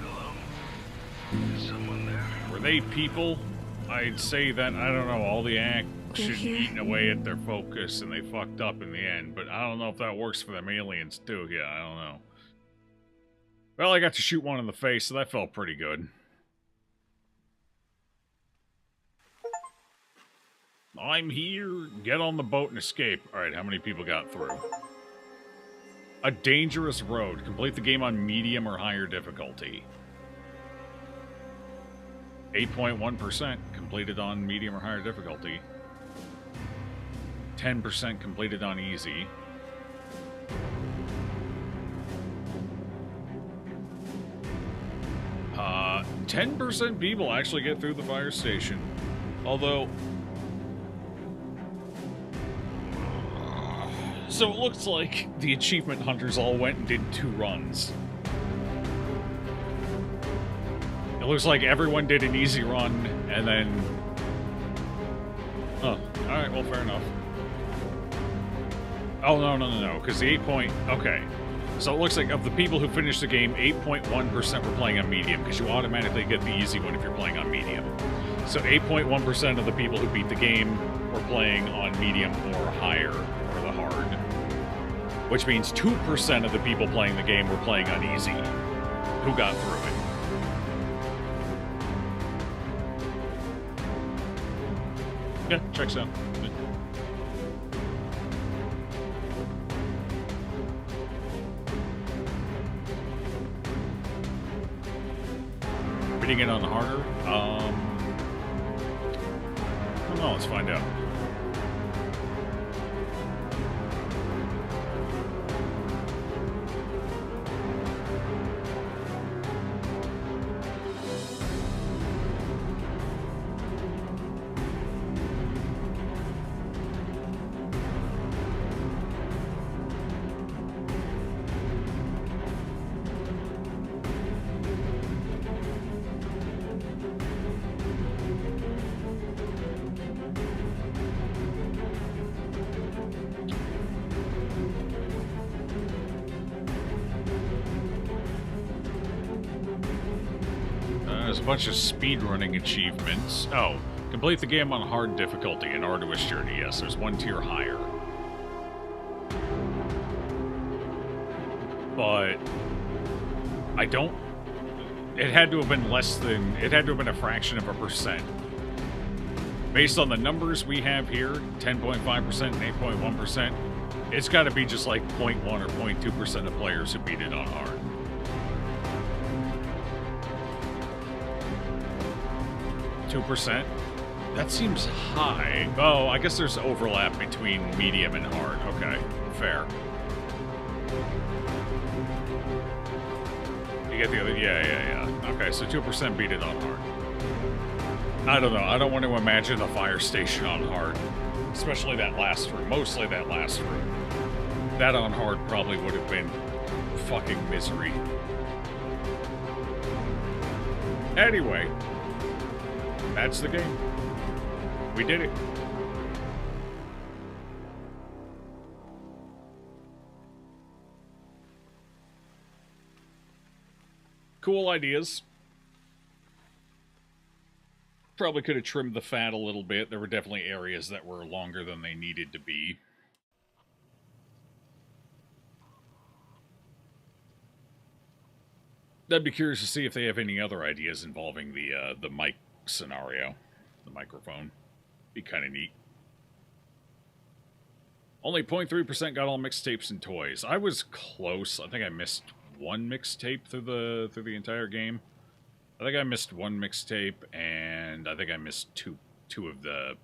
Hello? Is someone there? Were they people? I'd say that, I don't know, all the action here. eating away at their focus and they fucked up in the end, but I don't know if that works for them aliens too. Yeah, I don't know. Well, I got to shoot one in the face, so that felt pretty good. I'm here. Get on the boat and escape. Alright, how many people got through? A dangerous road. Complete the game on medium or higher difficulty. 8.1% completed on medium or higher difficulty. 10% completed on easy. 10% people actually get through the fire station. Although... So it looks like the achievement hunters all went and did 2 runs. It looks like everyone did an easy run, and then... Oh, alright, well, fair enough. Oh, no, because the 8 point... Okay. So it looks like of the people who finished the game, 8.1% were playing on medium, because you automatically get the easy one if you're playing on medium. So 8.1% of the people who beat the game were playing on medium or higher, or the hard. Which means 2% of the people playing the game were playing on easy, who got through it. Yeah, checks out. Beating it on harder? I don't know, let's find out. There's a bunch of speedrunning achievements. Oh, complete the game on hard difficulty, an arduous journey. Yes, there's 1 tier higher. But I don't... It had to have been less than... It had to have been a fraction of a percent. Based on the numbers we have here, 10.5% and 8.1%, it's got to be just like 0.1 or 0.2% of players who beat it on hard. %? That seems high. Oh, I guess there's overlap between medium and hard. Okay, fair. You get the other... Yeah. Okay, so 2% beat it on hard. I don't know. I don't want to imagine the fire station on hard. Especially that last room. Mostly that last room. That on hard probably would have been fucking misery. Anyway... That's the game. We did it. Cool ideas. Probably could have trimmed the fat a little bit. There were definitely areas that were longer than they needed to be. I'd be curious to see if they have any other ideas involving the mic scenario, the microphone. Be kind of neat. Only 0.3% got all mixtapes and toys. I was close. I think I missed one mixtape through the entire game. I think I missed one mixtape, and I think I missed two of the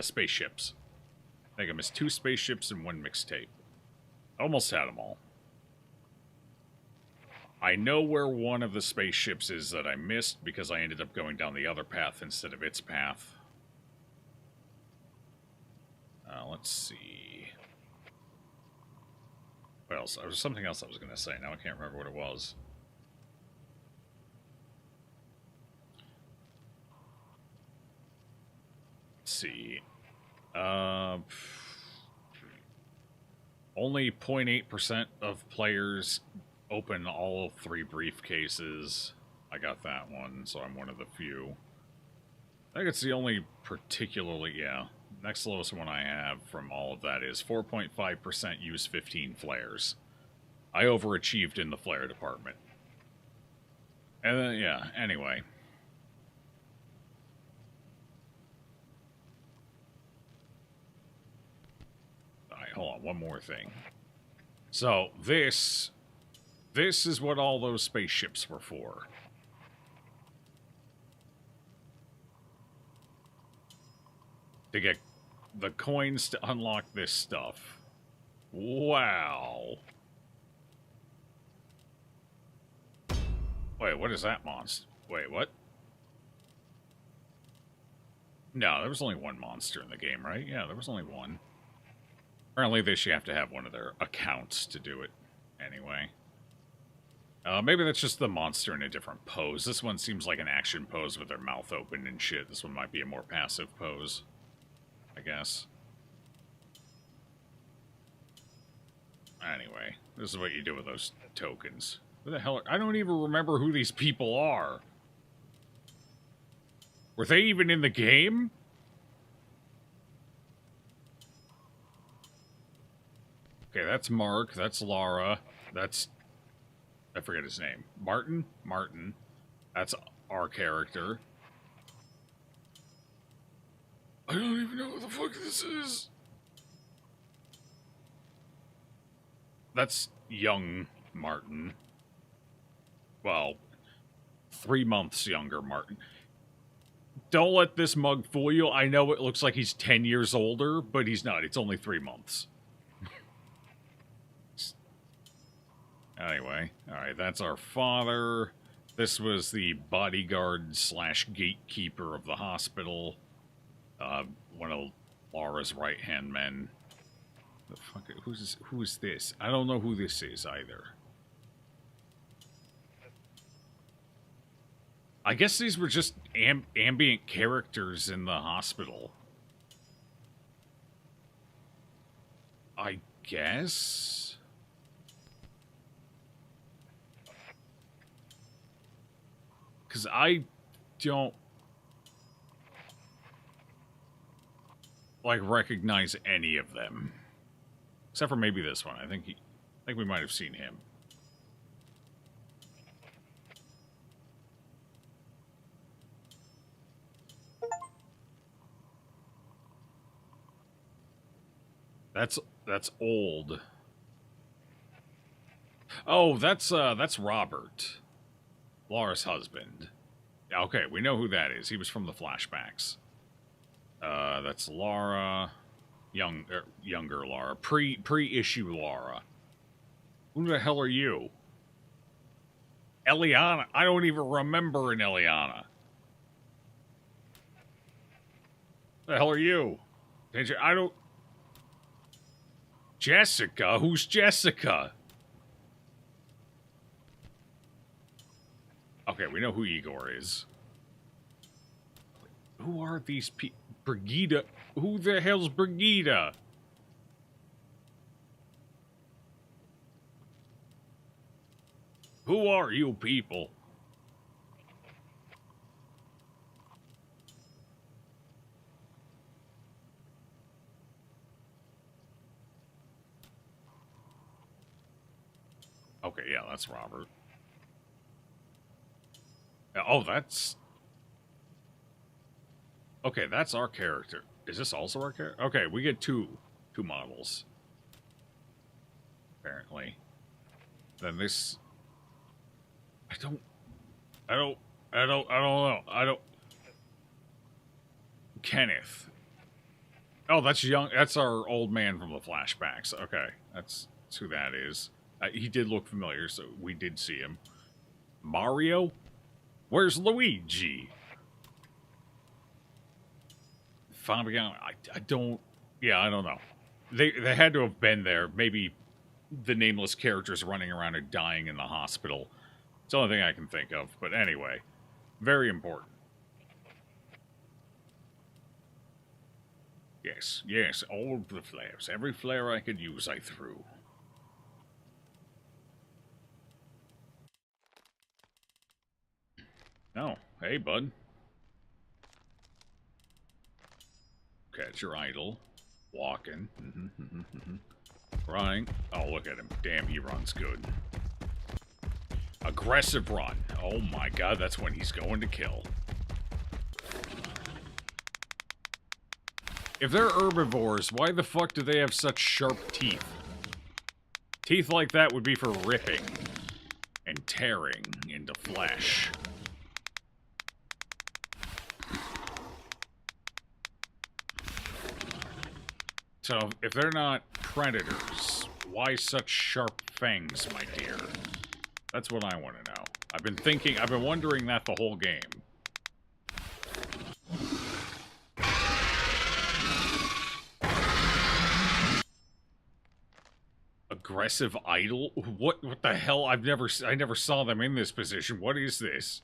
spaceships. I think I missed 2 spaceships and 1 mixtape. Almost had them all. I know where one of the spaceships is that I missed because I ended up going down the other path instead of its path. Let's see. What else? There was something else I was going to say. Now I can't remember what it was. Let's see. Only 0.8% of players open all 3 briefcases. I got that one, so I'm one of the few. I think it's the only particularly, yeah. Next lowest one I have from all of that is 4.5% use 15 flares. I overachieved in the flare department. And then, yeah, anyway. Alright, hold on, one more thing. So, this is what all those spaceships were for. To get the coins to unlock this stuff. Wow. Wait, what is that monster? Wait, what? No, there was only one monster in the game, right? Yeah, there was only one. Apparently they should have to have one of their accounts to do it. Anyway. Maybe that's just the monster in a different pose. This one seems like an action pose with their mouth open and shit. This one might be a more passive pose, I guess. Anyway, this is what you do with those tokens. Who the hell I don't even remember who these people are. Were they even in the game? Okay, that's Mark. That's Laura. That's... I forget his name. Martin? Martin. That's our character. I don't even know what the fuck this is. That's young Martin. Well, 3 months younger Martin. Don't let this mug fool you. I know it looks like he's 10 years older, but he's not. It's only 3 months. Anyway, alright, that's our father. This was the bodyguard / gatekeeper of the hospital. One of Laura's right-hand men. The fuck, who's this? I don't know who this is either. I guess these were just ambient characters in the hospital. I guess? Because I don't recognize any of them. Except for maybe this one. I think we might have seen him. That's old. Oh, that's Robert. Laura's husband. Okay, we know who that is. He was from the flashbacks. That's Laura. Younger Laura. Pre-issue Laura. Who the hell are you? Eliana. I don't even remember an Eliana. The hell are you? I don't... Jessica? Who's Jessica? Okay, we know who Igor is. Who are these people? Brigida? Who the hell's Brigida? Who are you people? Okay, yeah, that's Robert. Oh, that's... Okay, that's our character. Is this also our character? Okay, we get two models. Apparently. Then this... I don't know. Kenneth. Oh, that's young. That's our old man from the flashbacks. Okay, that's who that is. He did look familiar, so we did see him. Mario? Where's Luigi? Fabian, I don't... Yeah, I don't know. They had to have been there. Maybe the nameless characters running around and dying in the hospital. It's the only thing I can think of. But anyway, very important. Yes, all the flares. Every flare I could use, I threw. Oh, hey, bud. Catch your idol. Walking. Running. Oh, look at him. Damn, he runs good. Aggressive run. Oh my god, that's when he's going to kill. If they're herbivores, why the fuck do they have such sharp teeth? Teeth like that would be for ripping and tearing into flesh. So, if they're not predators, why such sharp fangs, my dear? That's what I want to know. I've been wondering that the whole game. Aggressive idol? What the hell? I never saw them in this position. What is this?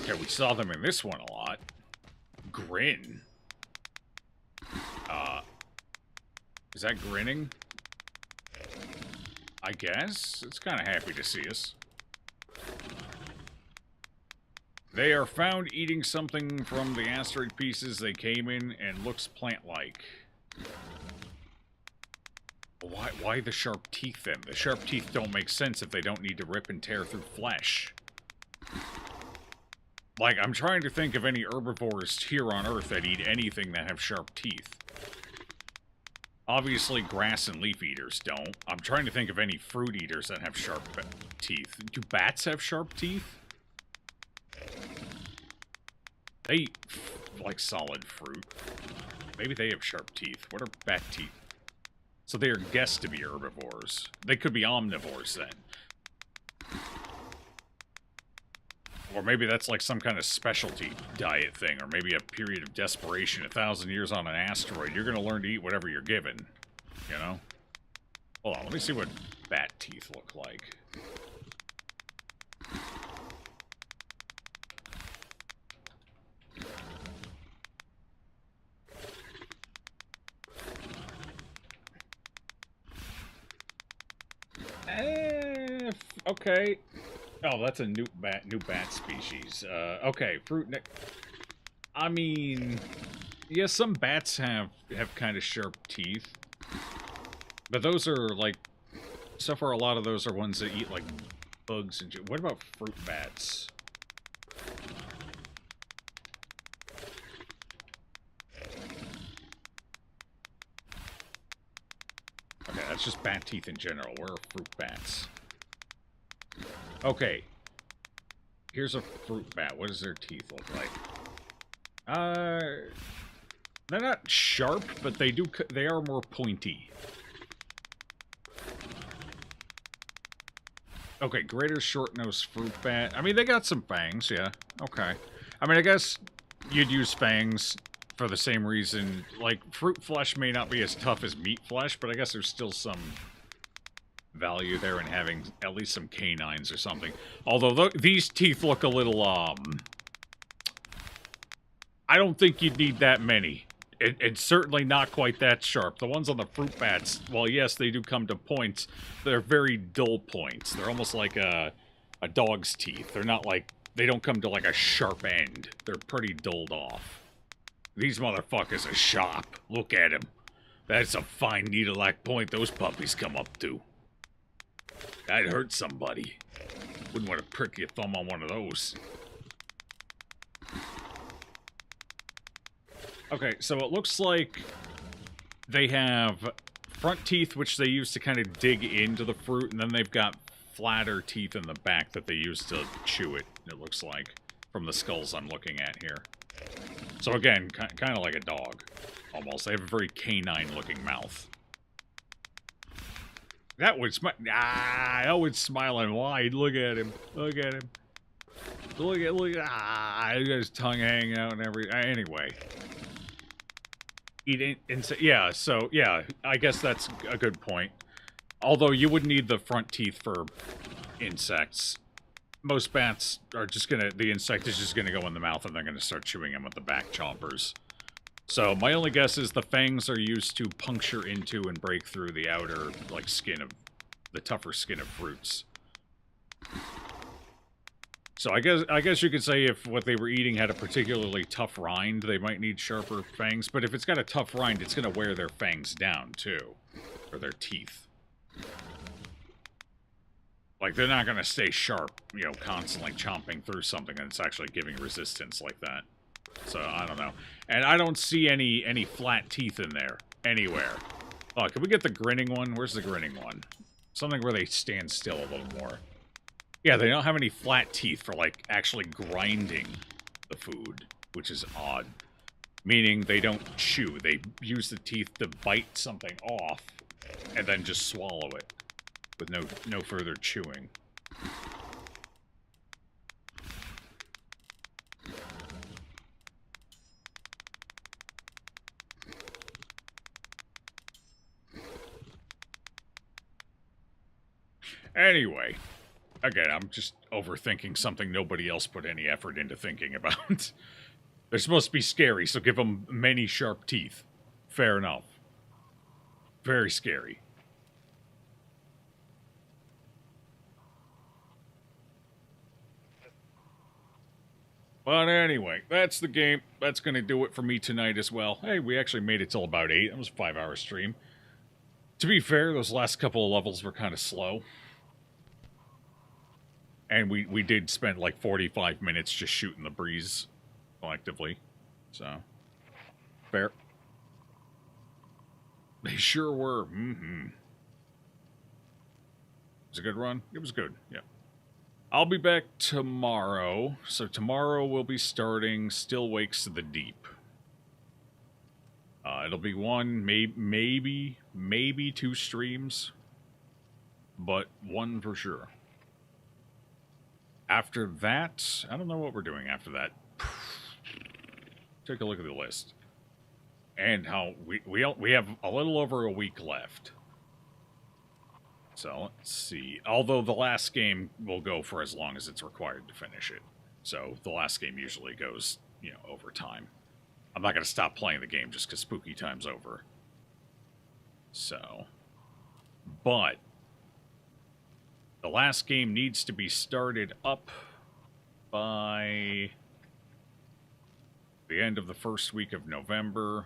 Okay, we saw them in this one a lot. Grin. Is that grinning? I guess. It's kind of happy to see us. They are found eating something from the asteroid pieces they came in and looks plant-like. Why the sharp teeth then? The sharp teeth don't make sense if they don't need to rip and tear through flesh. Like, I'm trying to think of any herbivores here on Earth that eat anything that have sharp teeth. Obviously, grass and leaf eaters don't. I'm trying to think of any fruit eaters that have sharp teeth. Do bats have sharp teeth? They eat, like, solid fruit. Maybe they have sharp teeth. What are bat teeth? So they are guessed to be herbivores. They could be omnivores, then. Or maybe that's like some kind of specialty diet thing, or maybe a period of desperation, 1,000 years on an asteroid. You're going to learn to eat whatever you're given, you know? Hold on, let me see what bat teeth look like. Okay. Oh, that's a new bat species. Okay, fruit. I mean, yeah, some bats have kind of sharp teeth, but those are like, so far a lot of those are ones that eat like bugs and. What about fruit bats? Okay, that's just bat teeth in general. Where are fruit bats? Okay, here's a fruit bat. What does their teeth look like? They're not sharp, but they are more pointy. Okay, greater short-nosed fruit bat. I mean, they got some fangs, yeah. Okay. I mean, I guess you'd use fangs for the same reason. Like, fruit flesh may not be as tough as meat flesh, but I guess there's still some value there in having at least some canines or something. Although these teeth look a little, I don't think you'd need that many. It's certainly not quite that sharp. The ones on the fruit bats, well, yes, they do come to points. They're very dull points. They're almost like a dog's teeth. They're not like, they don't come to like a sharp end. They're pretty dulled off. These motherfuckers are sharp. Look at them. That's a fine needle-like point those puppies come up to. That'd hurt somebody. Wouldn't want to prick your thumb on one of those. Okay, so it looks like they have front teeth, which they use to kind of dig into the fruit, and then they've got flatter teeth in the back that they use to chew it, it looks like, from the skulls I'm looking at here. So again, kind of like a dog, almost. They have a very canine-looking mouth. That would smiling wide. Look at him. Look at him. Look at, he got his tongue hanging out and everything. Anyway. Yeah, so, yeah, I guess that's a good point. Although you would need the front teeth for insects. Most bats are just gonna, the insect is just gonna go in the mouth and they're gonna start chewing them with the back chompers. So my only guess is the fangs are used to puncture into and break through the outer, like, skin of, the tougher skin of fruits. So I guess you could say if what they were eating had a particularly tough rind, they might need sharper fangs. But if it's got a tough rind, it's going to wear their fangs down, too. Or their teeth. Like, they're not going to stay sharp, you know, constantly chomping through something that's actually giving resistance like that. So, I don't know. And I don't see any flat teeth in there. Anywhere. Oh, can we get the grinning one? Where's the grinning one? Something where they stand still a little more. Yeah, they don't have any flat teeth for, like, actually grinding the food, which is odd. Meaning they don't chew. They use the teeth to bite something off and then just swallow it with no further chewing. Anyway, again, I'm just overthinking something nobody else put any effort into thinking about. They're supposed to be scary, so give them many sharp teeth. Fair enough. Very scary. But anyway, that's the game. That's going to do it for me tonight as well. Hey, we actually made it till about 8. It was a 5-hour stream. To be fair, those last couple of levels were kind of slow. And we did spend like 45 minutes just shooting the breeze collectively. So, fair. They sure were. Mm-hmm. It was a good run? It was good, yeah. I'll be back tomorrow. So tomorrow we'll be starting Still Wakes to the Deep. It'll be one, maybe 2 streams. But 1 for sure. After that, I don't know what we're doing after that. Take a look at the list. And how we have a little over a week left. So, let's see. Although the last game will go for as long as it's required to finish it. So, the last game usually goes, you know, over time. I'm not going to stop playing the game just because spooky time's over. So, but the last game needs to be started up by the end of the first week of November.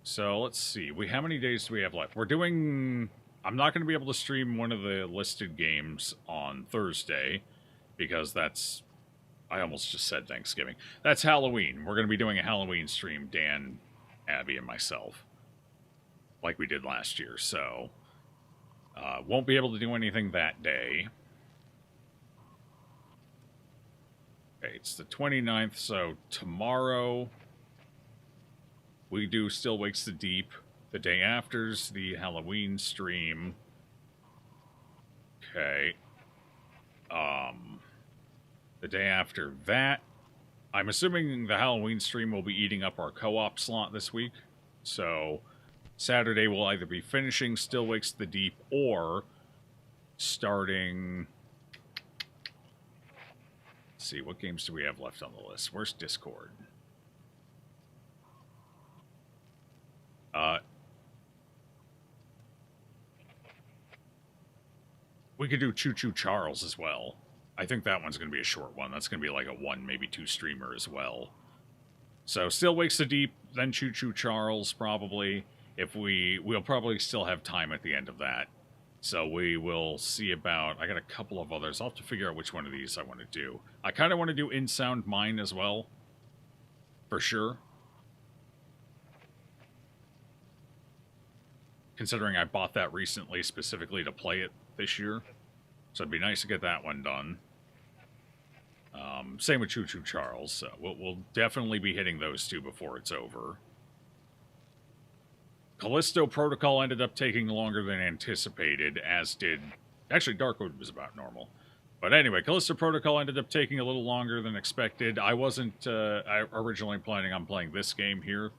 So let's see. How many days do we have left? We're doing... I'm not going to be able to stream one of the listed games on Thursday because that's... I almost just said Thanksgiving. That's Halloween. We're going to be doing a Halloween stream, Dan, Abby, and myself. Like we did last year, so... won't be able to do anything that day. Okay, it's the 29th, so tomorrow we do Still Wakes the Deep. The day after's the Halloween stream. Okay. The day after that, I'm assuming the Halloween stream will be eating up our co-op slot this week. So, Saturday will either be finishing Still Wakes the Deep or starting... Let's see, what games do we have left on the list? Where's Discord? We could do Choo Choo Charles as well. I think that one's going to be a short one. That's going to be like a 1, maybe 2 streamer as well. So, Still Wakes the Deep, then Choo Choo Charles, probably. We'll probably still have time at the end of that. So we will see about... I got a couple of others. I'll have to figure out which one of these I want to do. I kind of want to do In Sound Mine as well. For sure. Considering I bought that recently specifically to play it this year. So it'd be nice to get that one done. Same with Choo Choo Charles. So we'll definitely be hitting those two before it's over. Callisto Protocol ended up taking longer than anticipated, as did... Actually, Darkwood was about normal. But anyway, Callisto Protocol ended up taking a little longer than expected. I wasn't originally planning on playing this game here.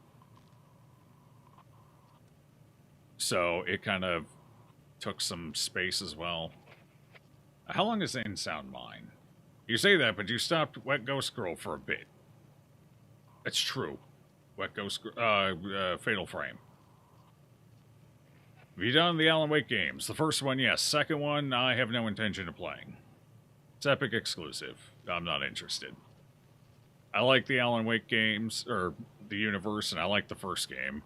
So it kind of took some space as well. How long is In Sound Mine? You say that, but you stopped Wet Ghost Girl for a bit. That's true. Wet Ghost... Fatal Frame. Have you done the Alan Wake games? The first one, yes. Second one, I have no intention of playing. It's Epic exclusive. I'm not interested. I like the Alan Wake games, or the universe, and I like the first game.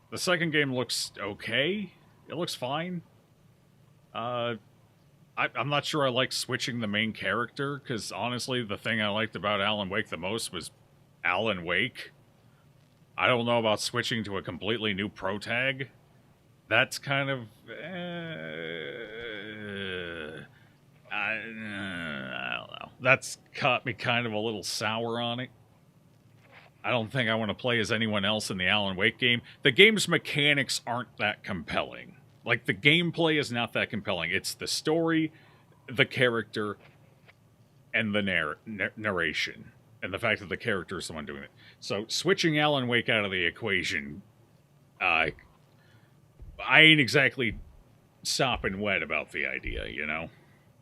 The second game looks okay. It looks fine. I'm not sure I like switching the main character, because honestly, the thing I liked about Alan Wake the most was Alan Wake. I don't know about switching to a completely new protag. That's kind of... I don't know. That's caught me kind of a little sour on it. I don't think I want to play as anyone else in the Alan Wake game. The game's mechanics aren't that compelling. Like, the gameplay is not that compelling. It's the story, the character, and the narration. And the fact that the character is the one doing it. So, switching Alan Wake out of the equation... I ain't exactly sopping wet about the idea, you know?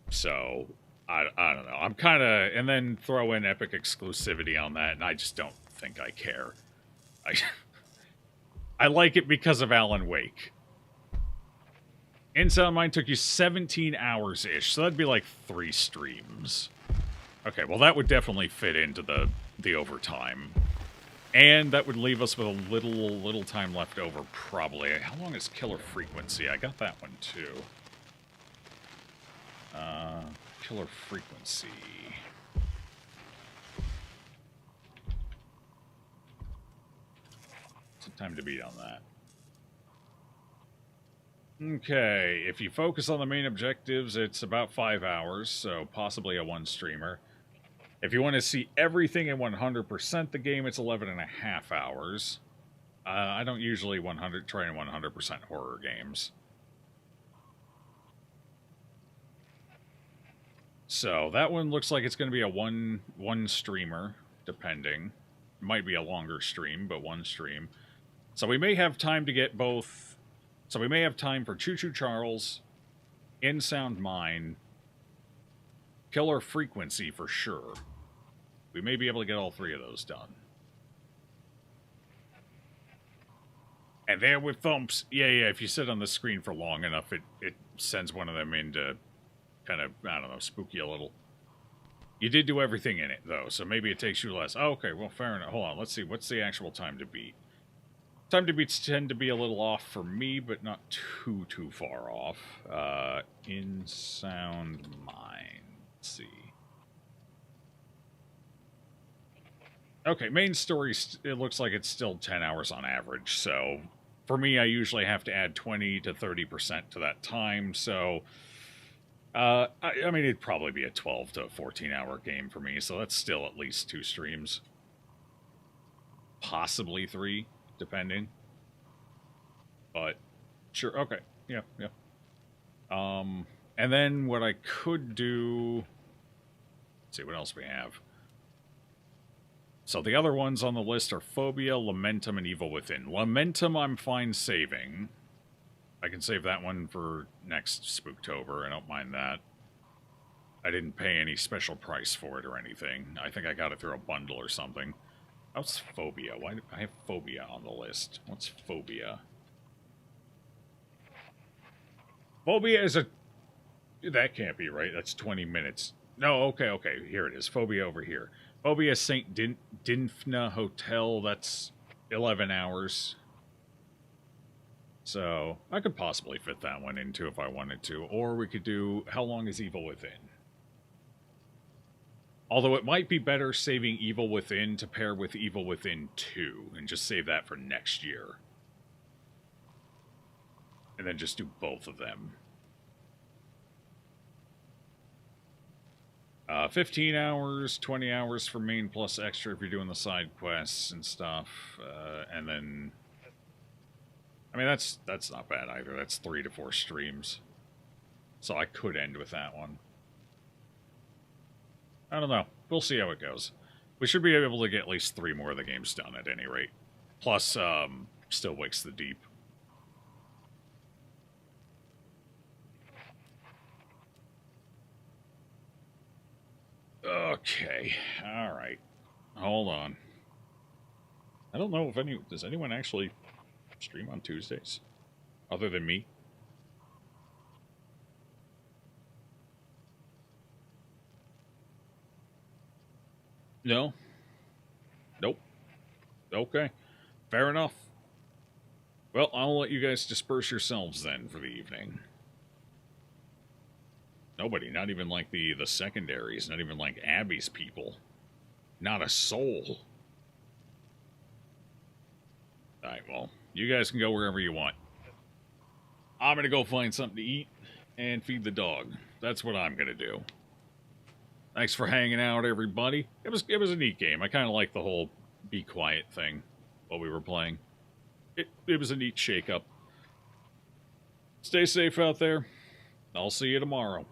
So, I don't know. I'm kind of... And then throw in Epic exclusivity on that, and I just don't think I care. I like it because of Alan Wake. In Sound Mine took you 17 hours-ish, so that'd be like 3 streams. Okay, well that would definitely fit into the overtime. And that would leave us with a little time left over, probably. How long is Killer Frequency? I got that one, too. Killer Frequency. What's the time to beat on that? Okay, if you focus on the main objectives, it's about 5 hours, so possibly a 1-streamer. If you want to see everything in 100% the game, it's 11.5 hours. I don't usually try and 100% horror games. So, that one looks like it's going to be a one streamer, depending. It might be a longer stream, but 1 stream. So we may have time to get both... So we may have time for Choo Choo Charles, In Sound Mine, Killer Frequency for sure. We may be able to get all 3 of those done. And there with thumps. Yeah, if you sit on the screen for long enough, it sends one of them into kind of, I don't know, spook you a little. You did do everything in it, though, so maybe it takes you less. Oh, okay, well, fair enough. Hold on, let's see. What's the actual time to beat? Time to beats tend to be a little off for me, but not too far off. In Sound Mine. Let's see. Okay, main story, it looks like it's still 10 hours on average, so for me, I usually have to add 20 to 30% to that time, so I mean, it'd probably be a 12 to 14-hour game for me, so that's still at least 2 streams. Possibly 3. depending. But, sure, okay. Yeah, yeah. And then what I could do... Let's see, what else we have? So the other ones on the list are Phobia, Lamentum, and Evil Within. Lamentum I'm fine saving. I can save that one for next Spooktober. I don't mind that. I didn't pay any special price for it or anything. I think I got it through a bundle or something. What's Phobia? Why do I have Phobia on the list? What's Phobia? Phobia is a... That can't be right. That's 20 minutes. No, okay. Here it is. Phobia over here. Phobia St. Dinfna Hotel. That's 11 hours. So, I could possibly fit that one into if I wanted to. Or we could do How Long is Evil Within? Although it might be better saving Evil Within to pair with Evil Within 2 and just save that for next year. And then just do both of them. 15 hours, 20 hours for main plus extra if you're doing the side quests and stuff. And then... I mean, that's not bad either. That's 3 to 4 streams. So I could end with that one. I don't know. We'll see how it goes. We should be able to get at least 3 more of the games done at any rate. Plus, Still Wakes the Deep. Okay. Alright. Hold on. I don't know if does anyone actually stream on Tuesdays? Other than me? No? Nope. Okay. Fair enough. Well, I'll let you guys disperse yourselves then for the evening. Nobody, not even like the secondaries, not even like Abby's people. Not a soul. Alright, well, you guys can go wherever you want. I'm gonna go find something to eat and feed the dog. That's what I'm gonna do. Thanks for hanging out, everybody. It was a neat game. I kind of like the whole be quiet thing while we were playing. It was a neat shake-up. Stay safe out there. I'll see you tomorrow.